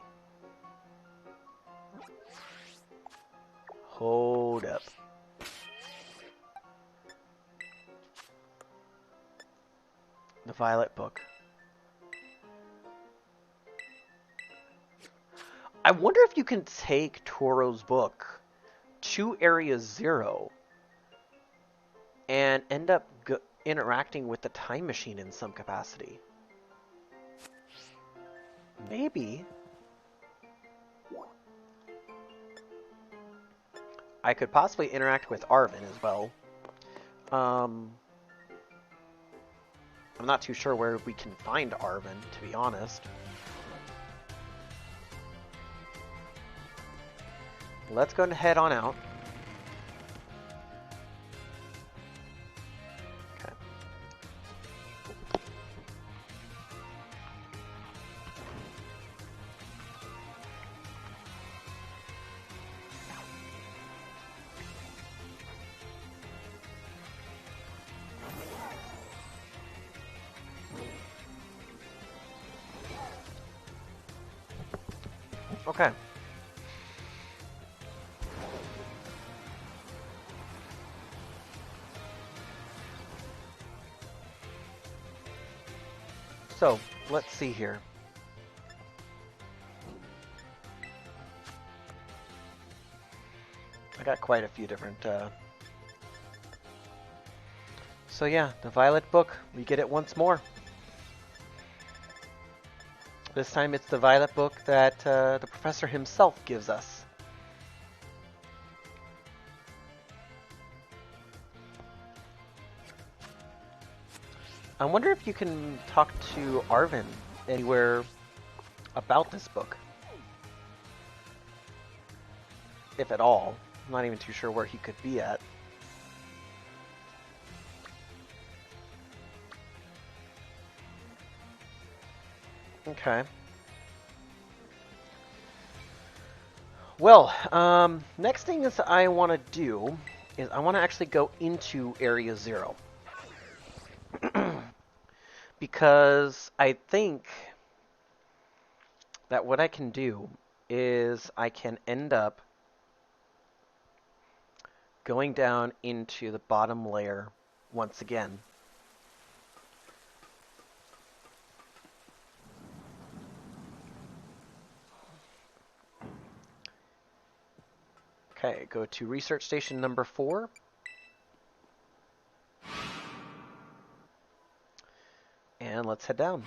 [SPEAKER 1] Hold up. The Violet book. I wonder if you can take Toro's book to Area 0 and end up interacting with the time machine in some capacity. Maybe. I could possibly interact with Arven as well. I'm not too sure where we can find Arven, to be honest. Let's go ahead on out. Okay. Okay. So, let's see here. I got quite a few different, So yeah, the Violet book, we get it once more. This time it's the Violet book that the professor himself gives us. I wonder if you can talk to Arven anywhere about this book. If at all. I'm not even too sure where he could be at. Okay. Well, next thing is I want to do is I want to actually go into Area 0. Because I think that what I can do is I can end up going down into the bottom layer once again. Okay, go to research station number 4. And let's head down.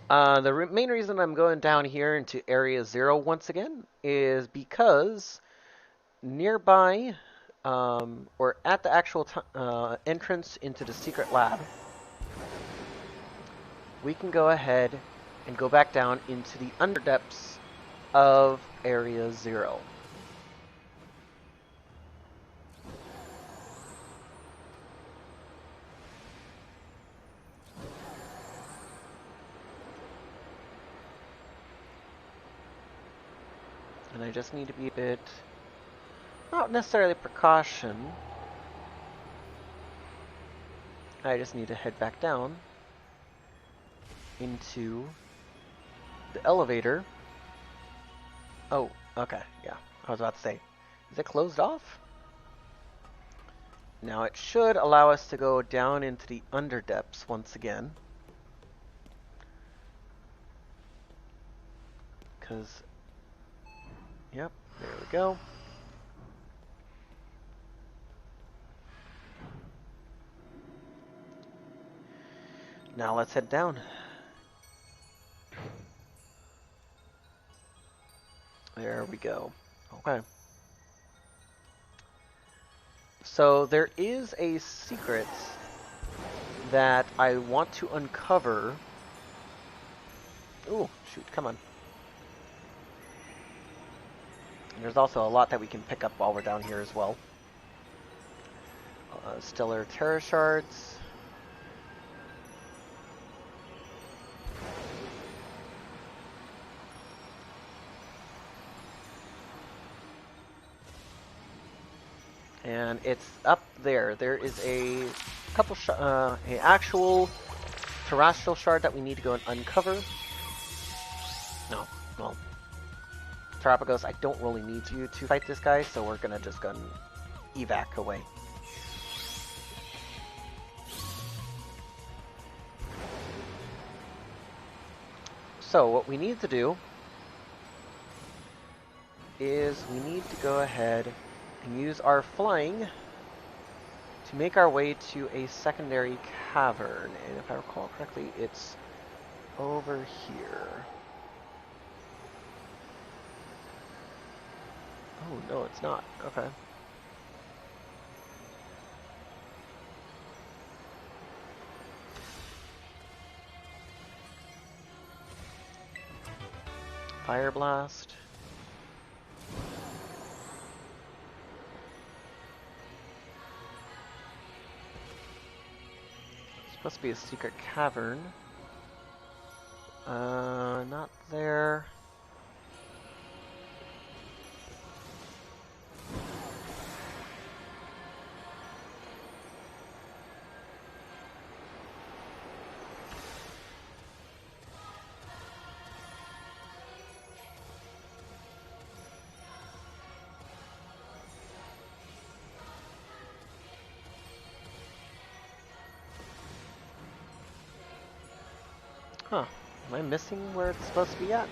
[SPEAKER 1] The main reason I'm going down here into Area 0 once again is because nearby, or at the actual entrance into the secret lab, we can go ahead and go back down into the underdepths of Area 0. And I just need to be a bit, not necessarily precaution, I just need to head back down into the elevator. Oh, okay, yeah. I was about to say, is it closed off? Now it should allow us to go down into the underdepths once again. Because, yep, there we go. Now let's head down. There we go. Okay. So there is a secret that I want to uncover. Ooh, shoot, come on. And there's also a lot that we can pick up while we're down here as well. Stellar Terra Shards. And it's up there. There is a couple, a actual terrestrial shard that we need to go and uncover. No, well, Terrapagos, I don't really need you to fight this guy, so we're gonna just go and evac away. So what we need to do is we need to go ahead and use our flying to make our way to a secondary cavern. And if I recall correctly, it's over here. Oh, no, it's not. Okay. Fire Blast. It's supposed to be a secret cavern. Not there. Huh. Am I missing where it's supposed to be at?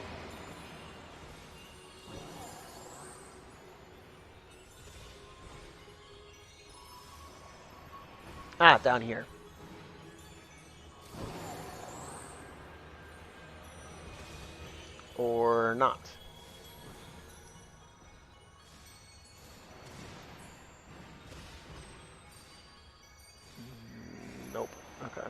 [SPEAKER 1] Ah, down here. Or not. Nope. Okay.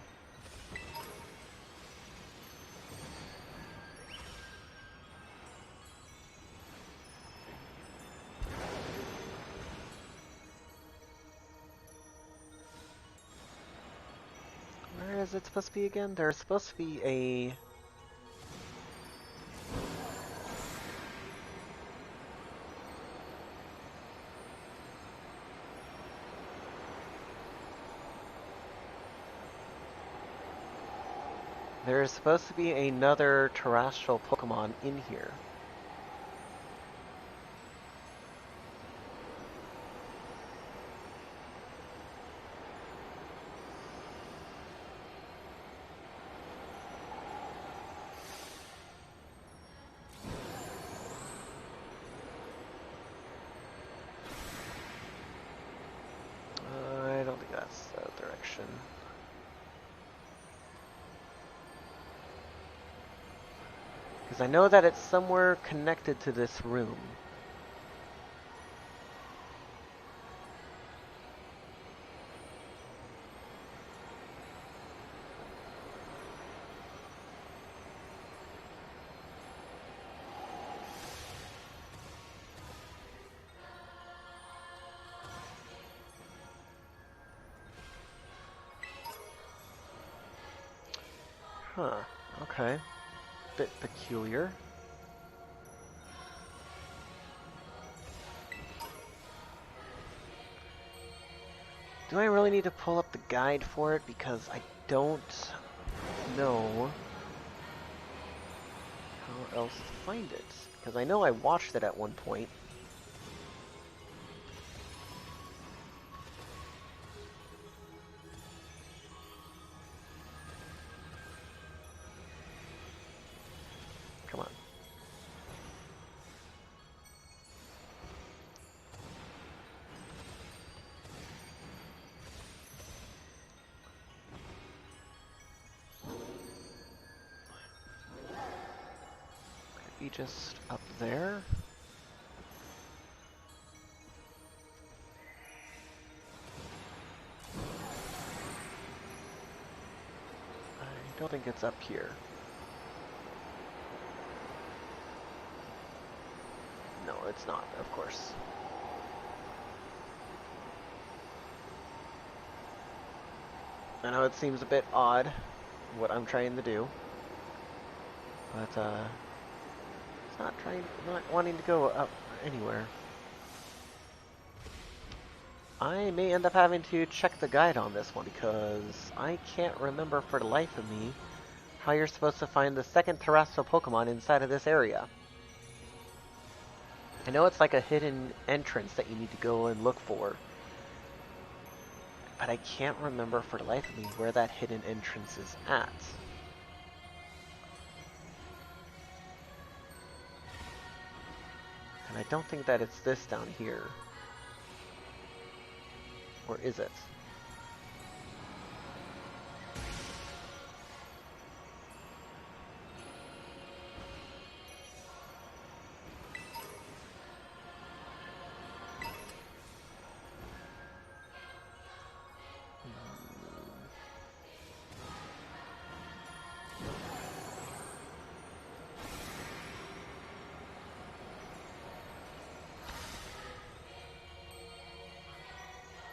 [SPEAKER 1] Where is it supposed to be again? There's supposed to be a... There's supposed to be another terrestrial Pokemon in here. I don't think that's the direction. Because I know that it's somewhere connected to this room. Huh, okay. Bit peculiar. Do I really need to pull up the guide for it? Because I don't know how else to find it. Because I know I watched it at one point. Come on. be just up there. I don't think it's up here. No, it's not, of course. I know it seems a bit odd, what I'm trying to do, but it's not wanting to go up anywhere. I may end up having to check the guide on this one because I can't remember for the life of me how you're supposed to find the second terrestrial Pokemon inside of this area. I know it's like a hidden entrance that you need to go and look for, but I can't remember for the life of me where that hidden entrance is at. And I don't think that it's this down here. Or is it?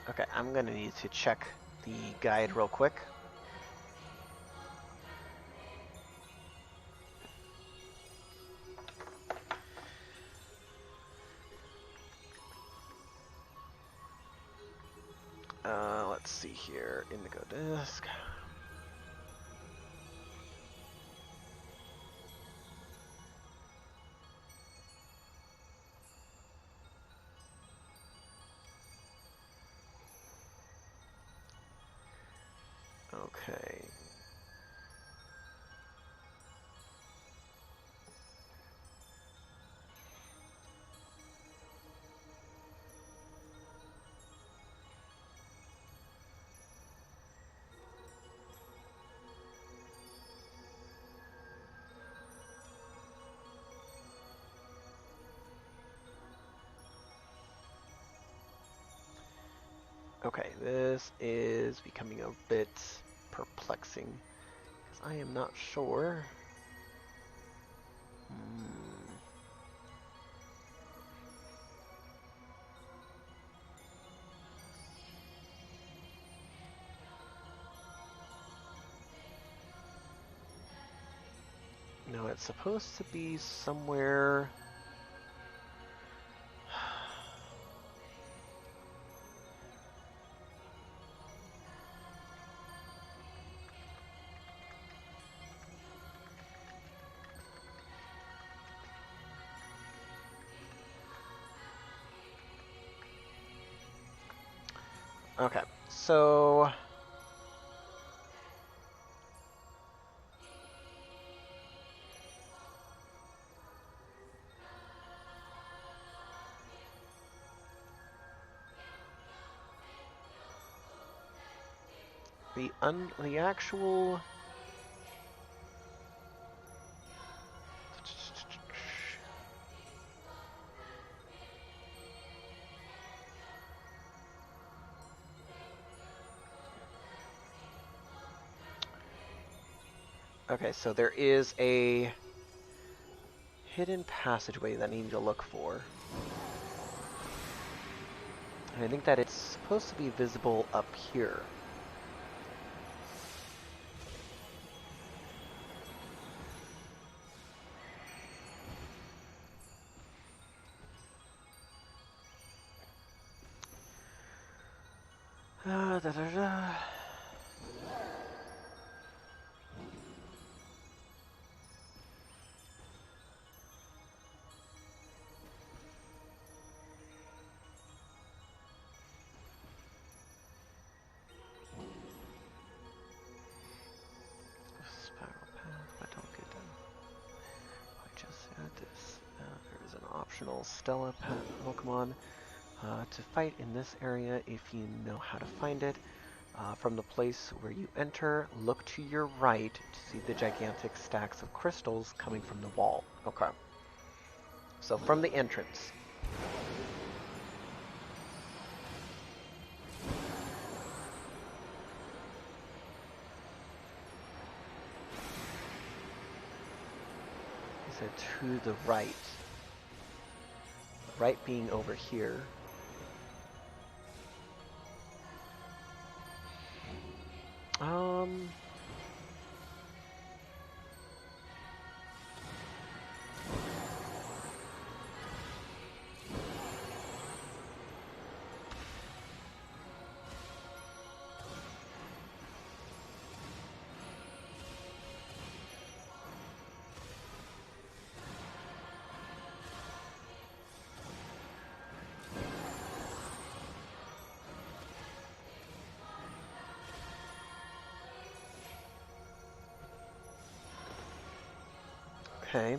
[SPEAKER 1] Okay, I'm gonna need to check the guide real quick. Let's see here. Indigo disc. Okay. Okay, this is becoming a bit perplexing because I am not sure. No, it's supposed to be somewhere. Okay, so the actual okay, so there is a hidden passageway that I need to look for. And I think that it's supposed to be visible up here. Da, da, da. Spiral path, I don't get them. I just add this. There is an optional Stella Pokemon to fight in this area if you know how to find it. From the place where you enter, look to your right to see the gigantic stacks of crystals coming from the wall. Okay. So from the entrance. So to the right. The right being over here. Um... Okay.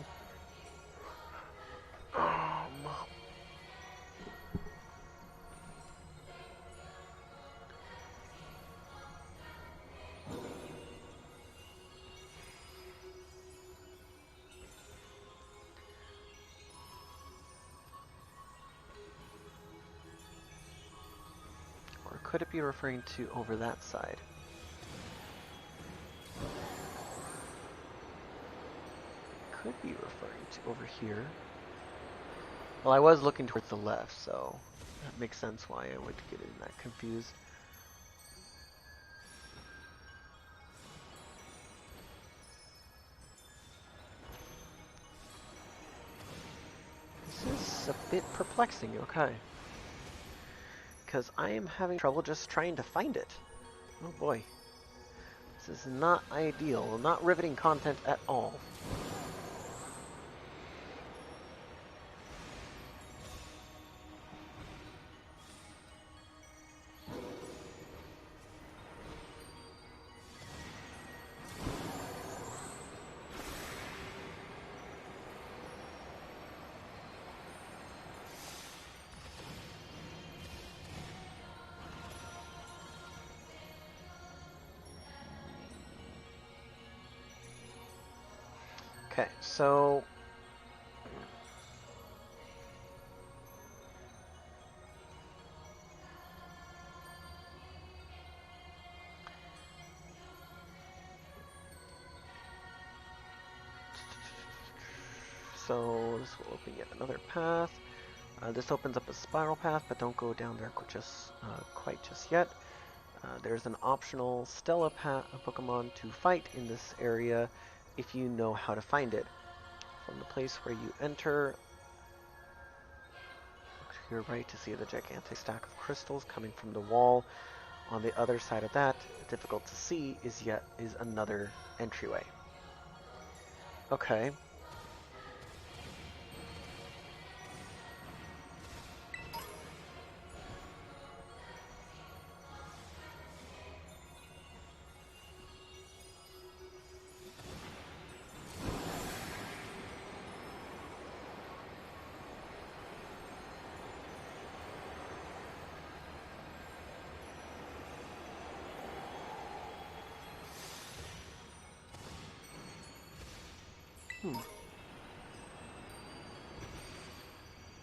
[SPEAKER 1] Or could it be referring to over that side? Could be referring to over here. Well, I was looking towards the left, so that makes sense why I would get in that confused. This is a bit perplexing, okay. Because I am having trouble just trying to find it. Oh boy. This is not ideal, not riveting content at all. Okay, so this will open yet another path. This opens up a spiral path, but don't go down there just quite just yet. There's an optional Stella Pokemon to fight in this area if you know how to find it. From the place where you enter, look to your right to see the gigantic stack of crystals coming from the wall. On the other side of that, difficult to see, is another entryway. Okay.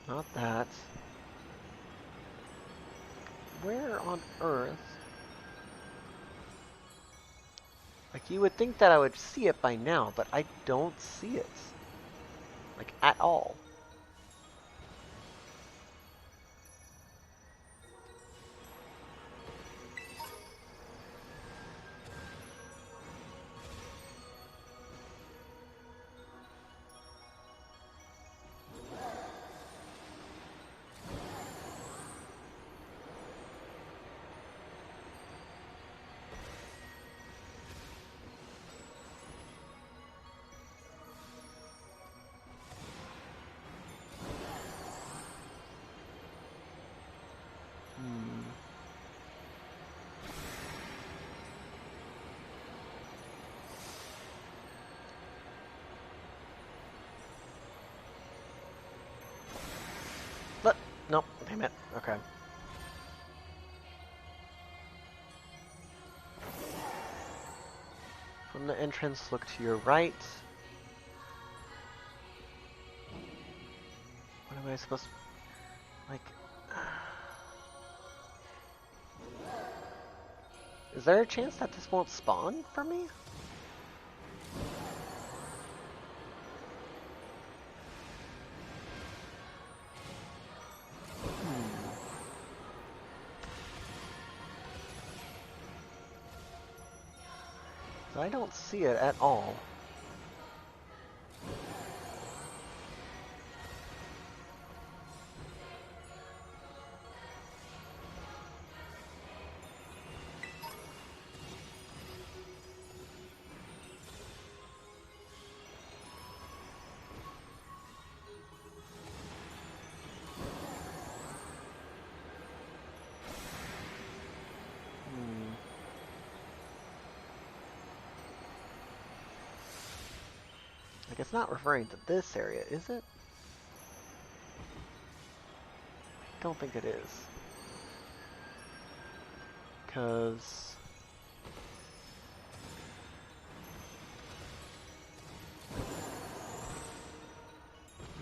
[SPEAKER 1] Not that. Where on earth? Like, you would think that I would see it by now, but I don't see it. Like, at all. But, nope, damn it. Okay. From the entrance, look to your right. am I supposed to... Like... Is there a chance that this won't spawn for me? I don't see it at all. Like, it's not referring to this area, is it? I don't think it is. Because...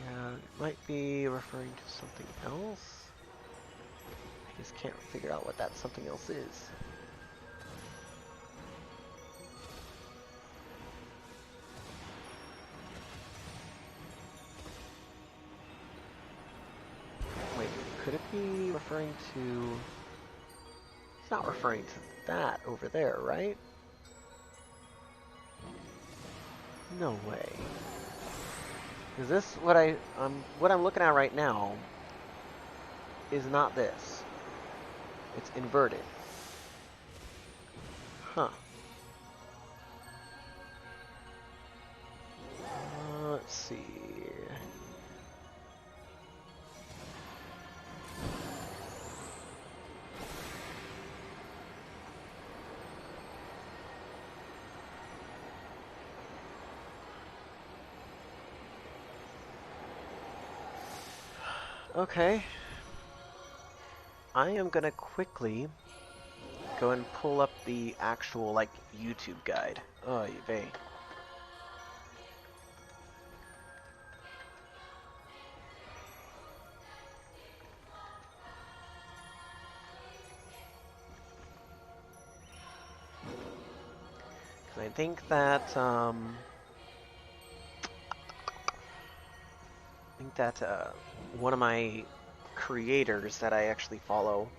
[SPEAKER 1] yeah, it might be referring to something else. I just can't figure out what that something else is. Could it be referring to... It's not referring to that over there, right? No way. Is this what what I'm looking at right now is not this. It's inverted. Huh. Let's see. Okay. I am gonna quickly go and pull up the actual, like, YouTube guide. Oy vey. Because I think that, one of my creators that I actually follow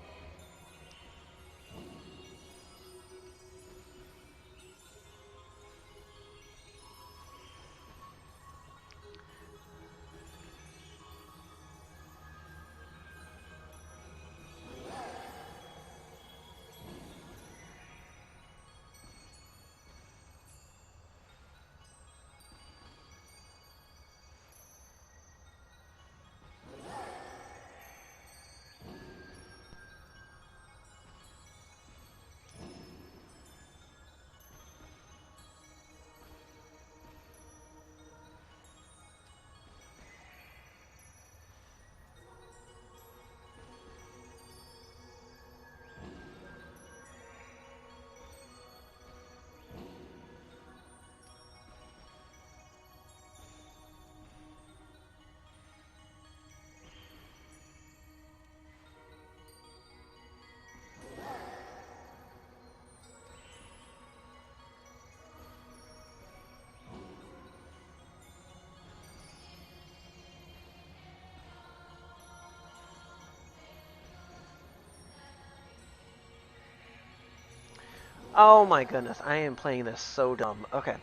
[SPEAKER 1] Oh my goodness, I am playing this so dumb. Okay,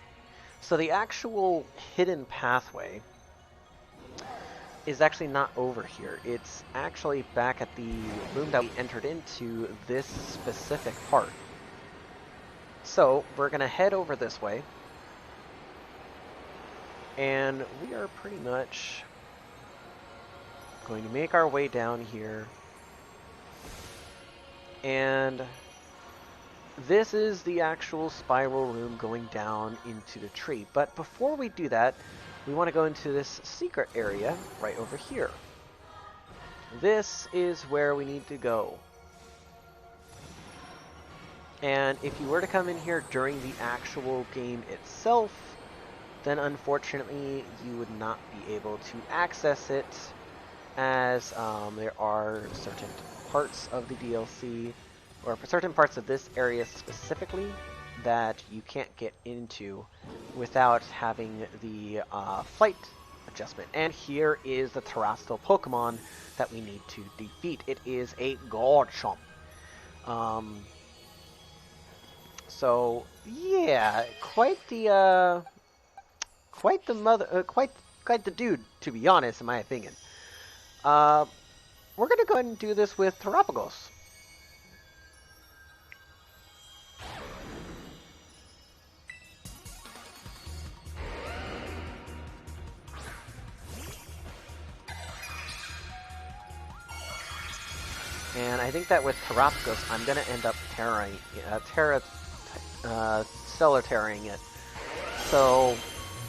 [SPEAKER 1] so the actual hidden pathway is actually not over here. It's actually back at the room that we entered into this specific part. So, we're going to head over this way. And we are pretty much going to make our way down here. And this is the actual spiral room going down into the tree. But before we do that, we want to go into this secret area right over here. This is where we need to go. And if you were to come in here during the actual game itself, then unfortunately you would not be able to access it as there are certain parts of the DLC, or certain parts of this area specifically, that you can't get into without having the flight adjustment. And here is the terrestrial Pokemon that we need to defeat. It is a Garchomp. So yeah, quite the quite the dude, to be honest, in my opinion. We're gonna go ahead and do this with Terapagos. And I think that with Terapagos, I'm gonna end up stellar tearing it, so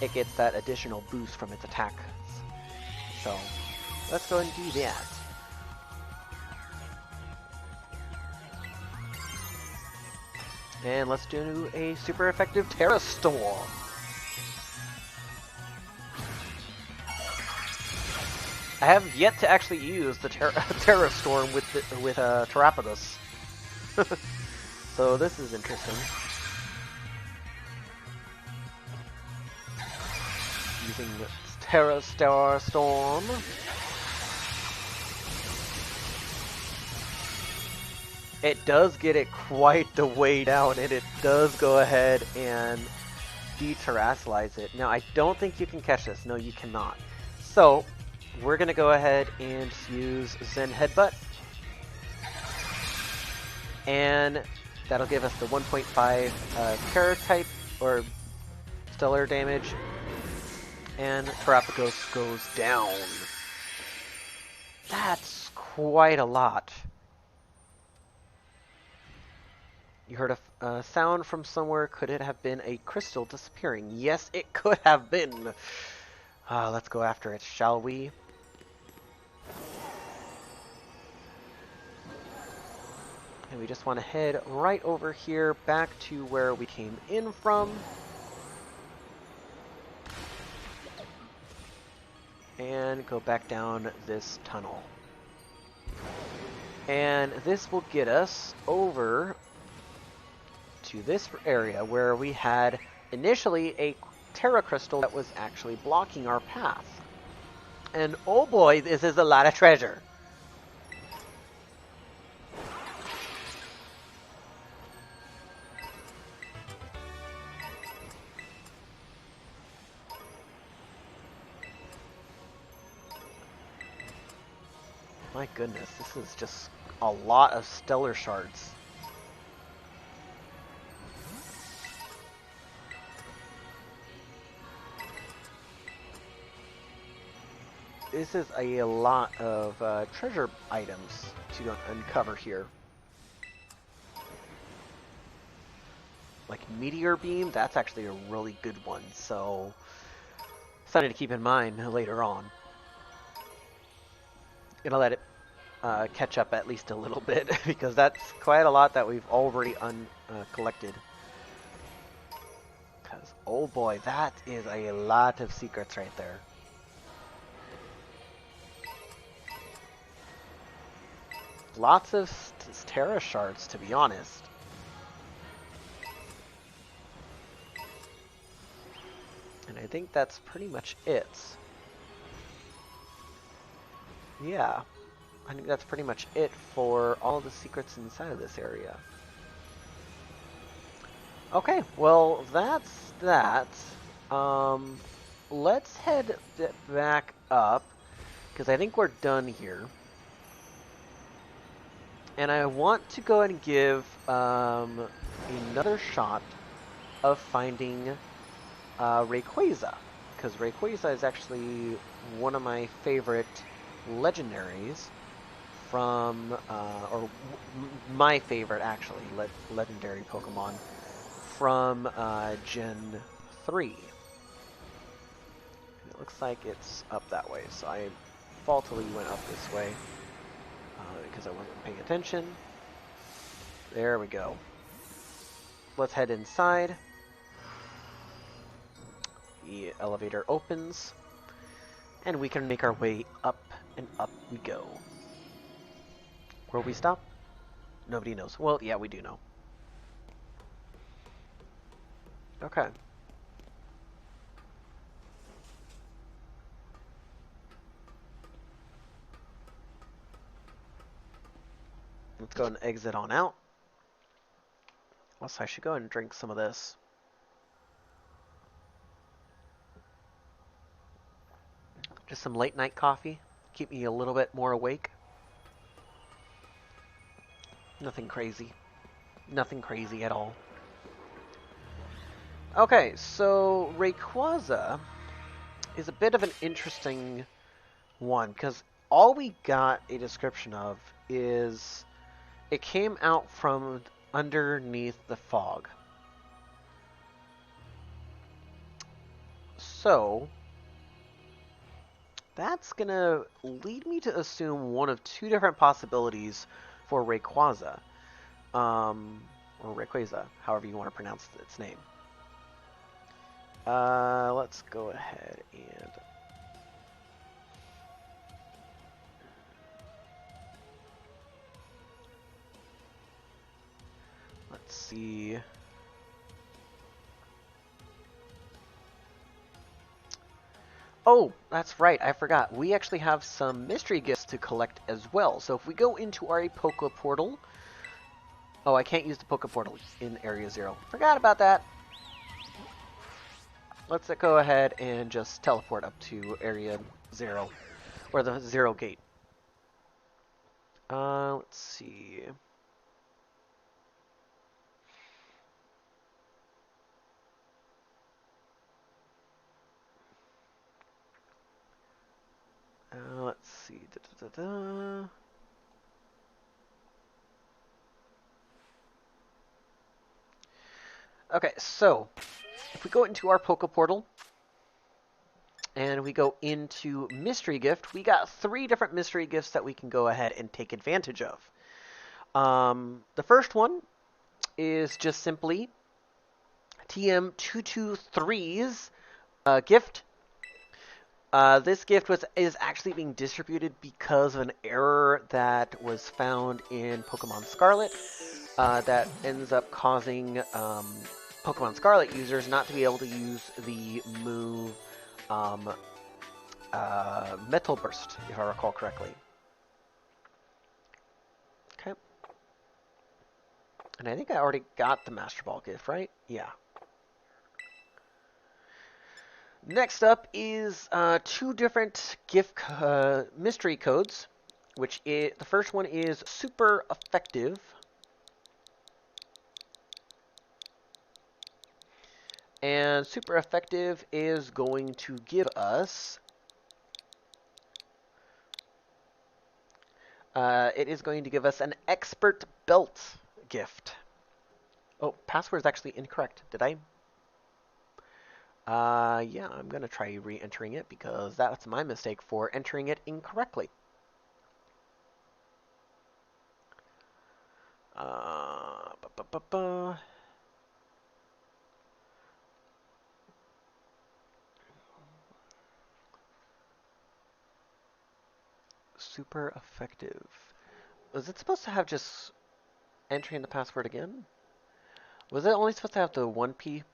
[SPEAKER 1] it gets that additional boost from its attack. So let's go and do that. And let's do a super effective Terra Storm. I have yet to actually use the Terra Storm with Terapagos. So this is interesting. Using the Terra Storm. It does get it quite the way down, and it does go ahead and de-terrasilize it. Now, I don't think you can catch this. No, you cannot. So, we're going to go ahead and use Zen Headbutt. And that'll give us the 1.5 Terra type, or stellar damage. And Terapagos goes down. That's quite a lot. You heard a sound from somewhere. Could it have been a crystal disappearing? Yes, it could have been. Let's go after it, shall we? And we just want to head right over here, back to where we came in from. And go back down this tunnel. And this will get us over to this area where we had initially a Terra Crystal that was actually blocking our path. And oh boy, this is a lot of treasure. My goodness, this is just a lot of stellar shards. This is a lot of treasure items to uncover here. Like Meteor Beam, that's actually a really good one, so something to keep in mind later on. Gonna let it catch up at least a little bit, because that's quite a lot that we've already collected. Because, oh boy, that is a lot of secrets right there. Lots of Terra shards, to be honest. And I think that's pretty much it. Yeah, I think that's pretty much it for all the secrets inside of this area. Okay, well, that's that. Let's head back up, because I think we're done here. And I want to go ahead and give another shot of finding Rayquaza, because Rayquaza is actually one of my favorite legendaries from, or my favorite actually, legendary Pokemon from Gen 3. And it looks like it's up that way, so I faultily went up this way because I wasn't paying attention. There we go. Let's head inside. The elevator opens, and we can make our way up and up we go. Where we stop? Nobody knows. Well, yeah, we do know. Okay. Let's go and exit on out. Also, I should go and drink some of this. Just some late night coffee. Keep me a little bit more awake. Nothing crazy. Nothing crazy at all. Okay, so Rayquaza is a bit of an interesting one because all we got a description of is it came out from underneath the fog. So that's gonna lead me to assume one of two different possibilities for Rayquaza, or Rayquaza, however you want to pronounce its name. Let's go ahead and let's see. Oh, that's right, I forgot. We actually have some mystery gifts to collect as well. So if we go into our Poke Portal... Oh, I can't use the Poke Portal in Area 0. Forgot about that. Let's go ahead and just teleport up to Area 0, or the 0 gate. Let's see. Let's see. Da, da, da, da. Okay, so if we go into our Poke Portal and we go into Mystery Gift, we got 3 different Mystery Gifts that we can go ahead and take advantage of. The first one is just simply TM223's gift. This gift is actually being distributed because of an error that was found in Pokemon Scarlet that ends up causing Pokemon Scarlet users not to be able to use the move Metal Burst, if I recall correctly. Okay. And I think I already got the Master Ball gift, right? Yeah. Next up is 2 different gift mystery codes, which the first one is super effective. And super effective is going to give us... it is going to give us an expert belt gift. Oh, password is actually incorrect. Did I? Yeah, I'm going to try re-entering it because that's my mistake for entering it incorrectly. Ba, ba, ba. Super effective. Was it supposed to have just entering the password again? Was it only supposed to have the 1P?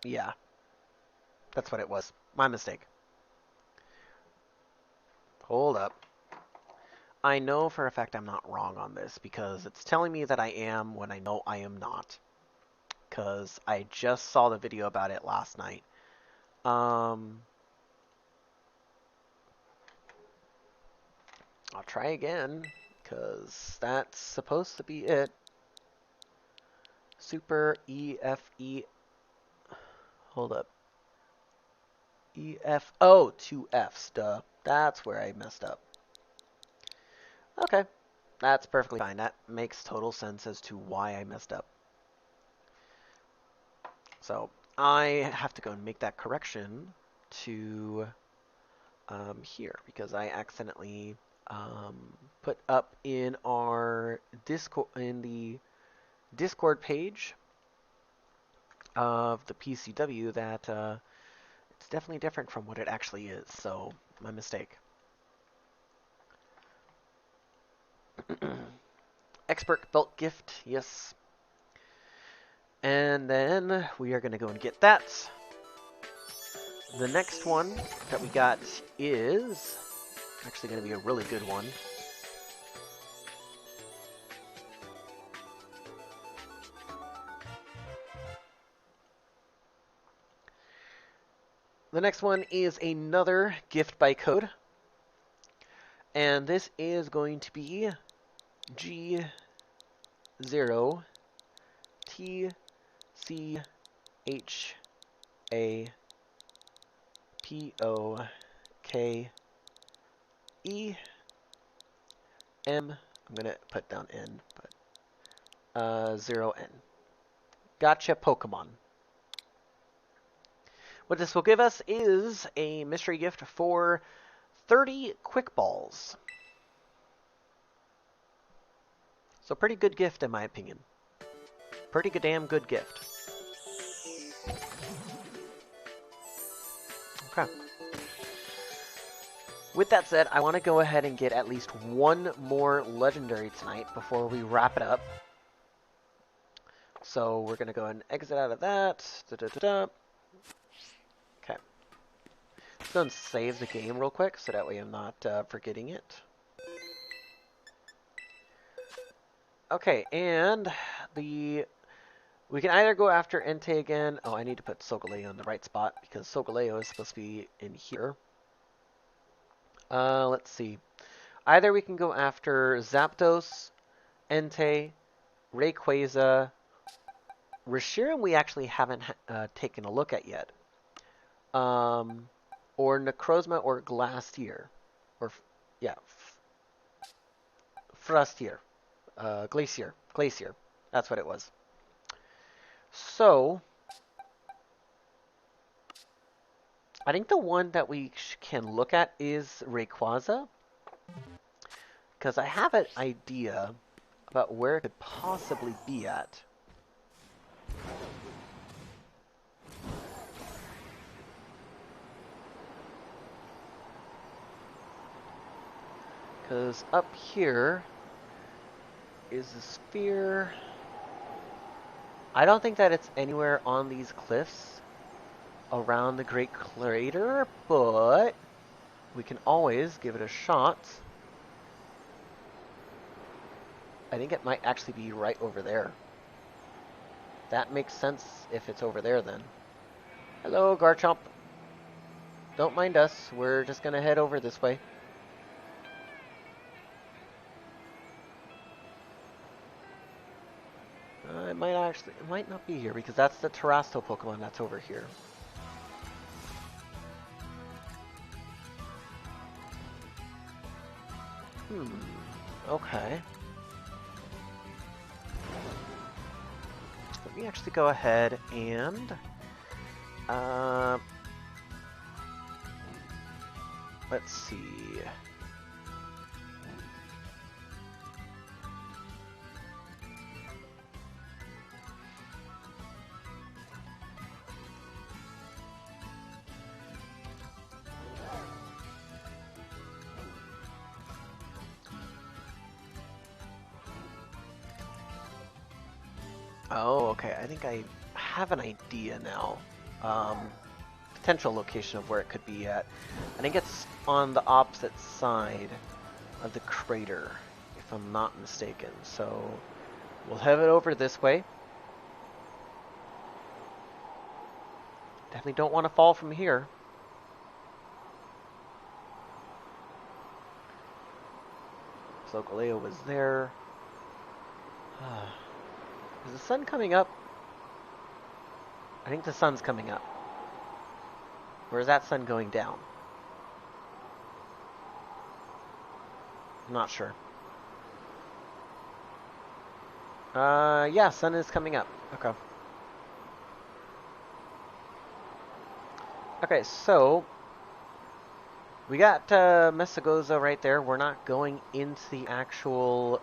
[SPEAKER 1] Yeah. That's what it was. My mistake. Hold up. I know for a fact I'm not wrong on this because it's telling me that I am when I know I am not. Because I just saw the video about it last night. I'll try again because that's supposed to be it. Super EFE. Hold up. EF. Oh, 2 Fs. Duh. That's where I messed up. Okay. That's perfectly fine. That makes total sense as to why I messed up. So I have to go and make that correction to here because I accidentally put up in our Discord, in the Discord page of the PCW that it's definitely different from what it actually is. So my mistake. Expert belt gift, yes. And then we are going to go and get that. The next one that we got is actually going to be a really good one. The next one is another gift by code. And this is going to be G0 T C H A P O K E M. I'm going to put down N, but 0N. Gotcha Pokemon. What this will give us is a mystery gift for 30 Quick Balls. So pretty good gift in my opinion. Pretty damn good gift. Okay. With that said, I want to go ahead and get at least one more legendary tonight before we wrap it up. So we're going to go ahead and exit out of that. Okay. Let's go and save the game real quick so that way I'm not forgetting it. Okay, and we can either go after Entei again. Oh, I need to put Solgaleo in the right spot because Solgaleo is supposed to be in here. Let's see. Either we can go after Zapdos, Entei, Rayquaza, Reshiram we actually haven't taken a look at yet. Or Necrozma or Glastier. Or, yeah, Frostier. Glacier. That's what it was. So, I think the one that we can look at is Rayquaza. Because I have an idea about where it could possibly be at. Because up here is the sphere. I don't think that it's anywhere on these cliffs around the Great Crater, but we can always give it a shot. I think it might actually be right over there. That makes sense if it's over there then. Hello, Garchomp. Don't mind us. We're just going to head over this way. It might not be here because that's the Terrasto Pokemon that's over here. Okay. Let me actually go ahead and let's see. Oh, okay. I think I have an idea now. Potential location of where it could be at. I think it's on the opposite side of the crater, if I'm not mistaken. So we'll head it over this way. Definitely don't want to fall from here. Solgaleo was there. Is the sun coming up? I think the sun's coming up. Or is that sun going down? I'm not sure. Yeah, sun is coming up. Okay. Okay, so we got Mesagoza right there. We're not going into the actual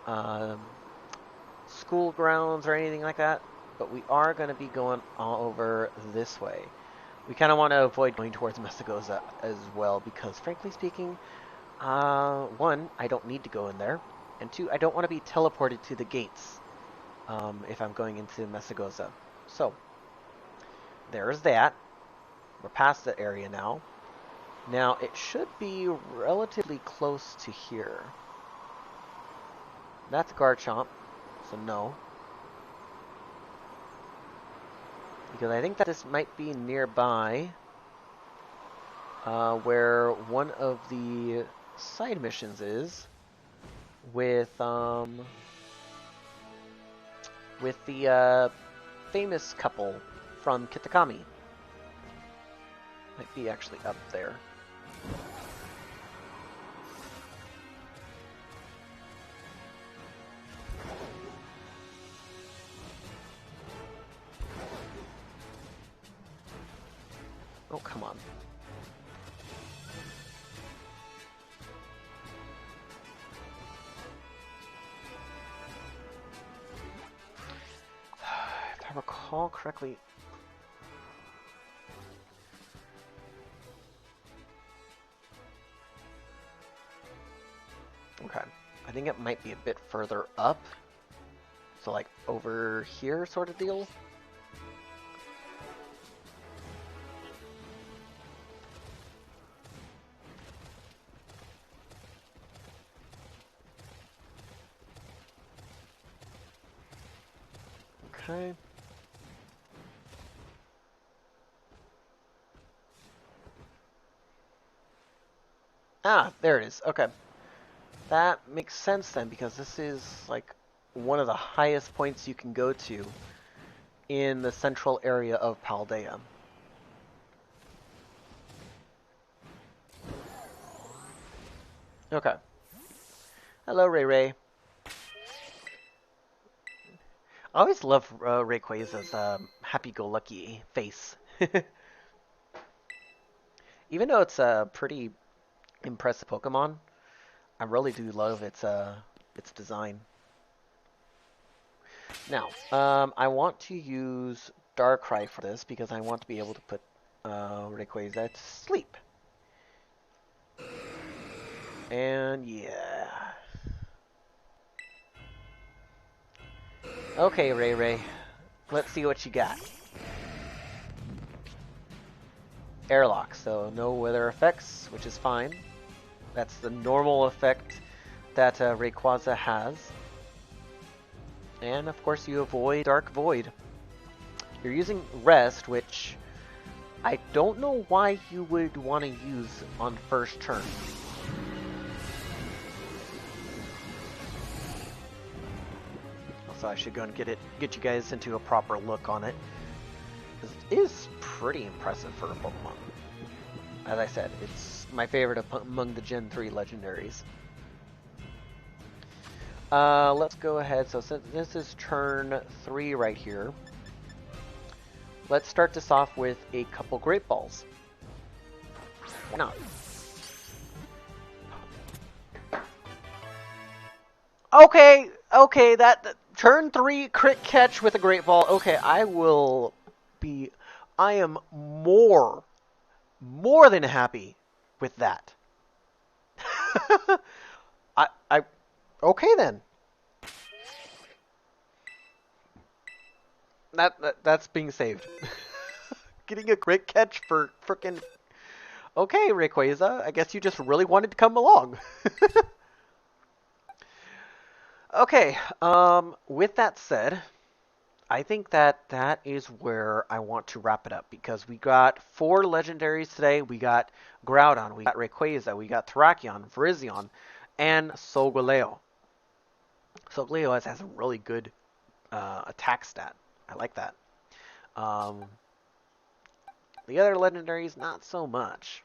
[SPEAKER 1] school grounds or anything like that, but we are going to be going all over this way. We kind of want to avoid going towards Messagoza as well because, frankly speaking, one, I don't need to go in there, and two, I don't want to be teleported to the gates if I'm going into Messagoza. So, there's that. We're past that area now. Now, it should be relatively close to here. That's Garchomp, so no. Because I think that this might be nearby where one of the side missions is with the famous couple from Kitakami. Might be actually up there. Oh, come on. If I recall correctly... Okay. I think it might be a bit further up. So like over here sort of deal. Okay. Ah, there it is. Okay. That makes sense then, because this is like one of the highest points you can go to in the central area of Paldea. Okay. Hello, Ray Ray. I always love Rayquaza's happy-go-lucky face. Even though it's a pretty impressive Pokemon, I really do love its design. Now, I want to use Darkrai for this because I want to be able to put Rayquaza to sleep. And yeah. Okay, Ray Ray. Let's see what you got. Airlock, so no weather effects, which is fine. That's the normal effect that Rayquaza has. And of course you avoid Dark Void. You're using Rest, which I don't know why you would want to use on first turn. So I should go and get you guys into a proper look on it. Because it is pretty impressive for a Pokemon. As I said, it's my favorite among the Gen 3 legendaries. Let's go ahead. So since this is turn 3 right here, let's start this off with a couple Great Balls. Why not? Okay, that turn 3 crit catch with a Great Ball. Okay, I am more than happy with that. Okay then. That's being saved. Getting a crit catch for frickin'. Okay, Rayquaza, I guess you just really wanted to come along. Okay, with that said, I think that is where I want to wrap it up, because we got 4 legendaries today. We got Groudon, we got Rayquaza, we got Terrakion, Virizion, and Solgaleo. Solgaleo has a really good attack stat. I like that. The other legendaries, not so much.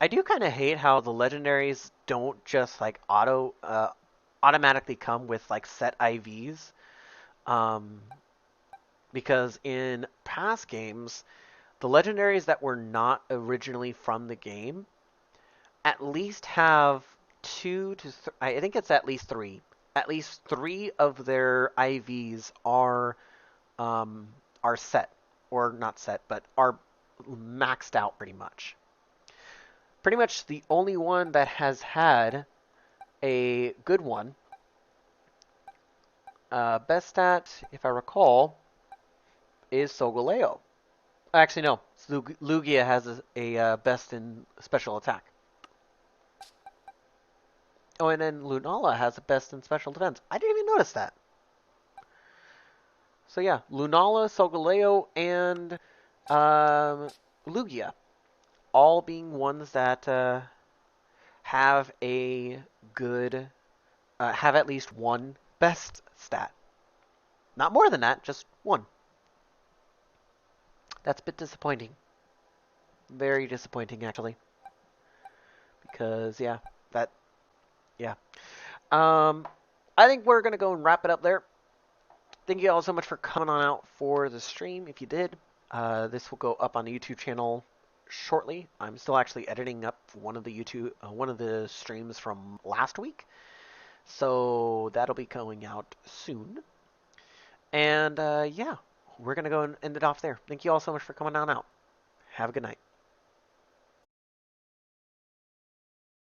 [SPEAKER 1] I do kind of hate how the legendaries don't just like automatically come with like set IVs. Because in past games, the legendaries that were not originally from the game at least have I think it's at least 3. At least 3 of their IVs are are set, or not set, but are maxed out pretty much. Pretty much the only one that has had a good one, best stat, if I recall, is Solgaleo. Actually, no. Lugia has a best in special attack. Oh, and then Lunala has a best in special defense. I didn't even notice that. So yeah, Lunala, Solgaleo, and Lugia, all being ones that have a good, have at least one best stat. Not more than that, just one. That's a bit disappointing. Very disappointing, actually. Because, yeah, that, yeah. Um, I think we're going to go and wrap it up there. Thank you all so much for coming on out for the stream, if you did. This will go up on the YouTube channel shortly. I'm still actually editing up one of the streams from last week. So that'll be going out soon. And yeah, we're going to go and end it off there. Thank you all so much for coming on out. Have a good night.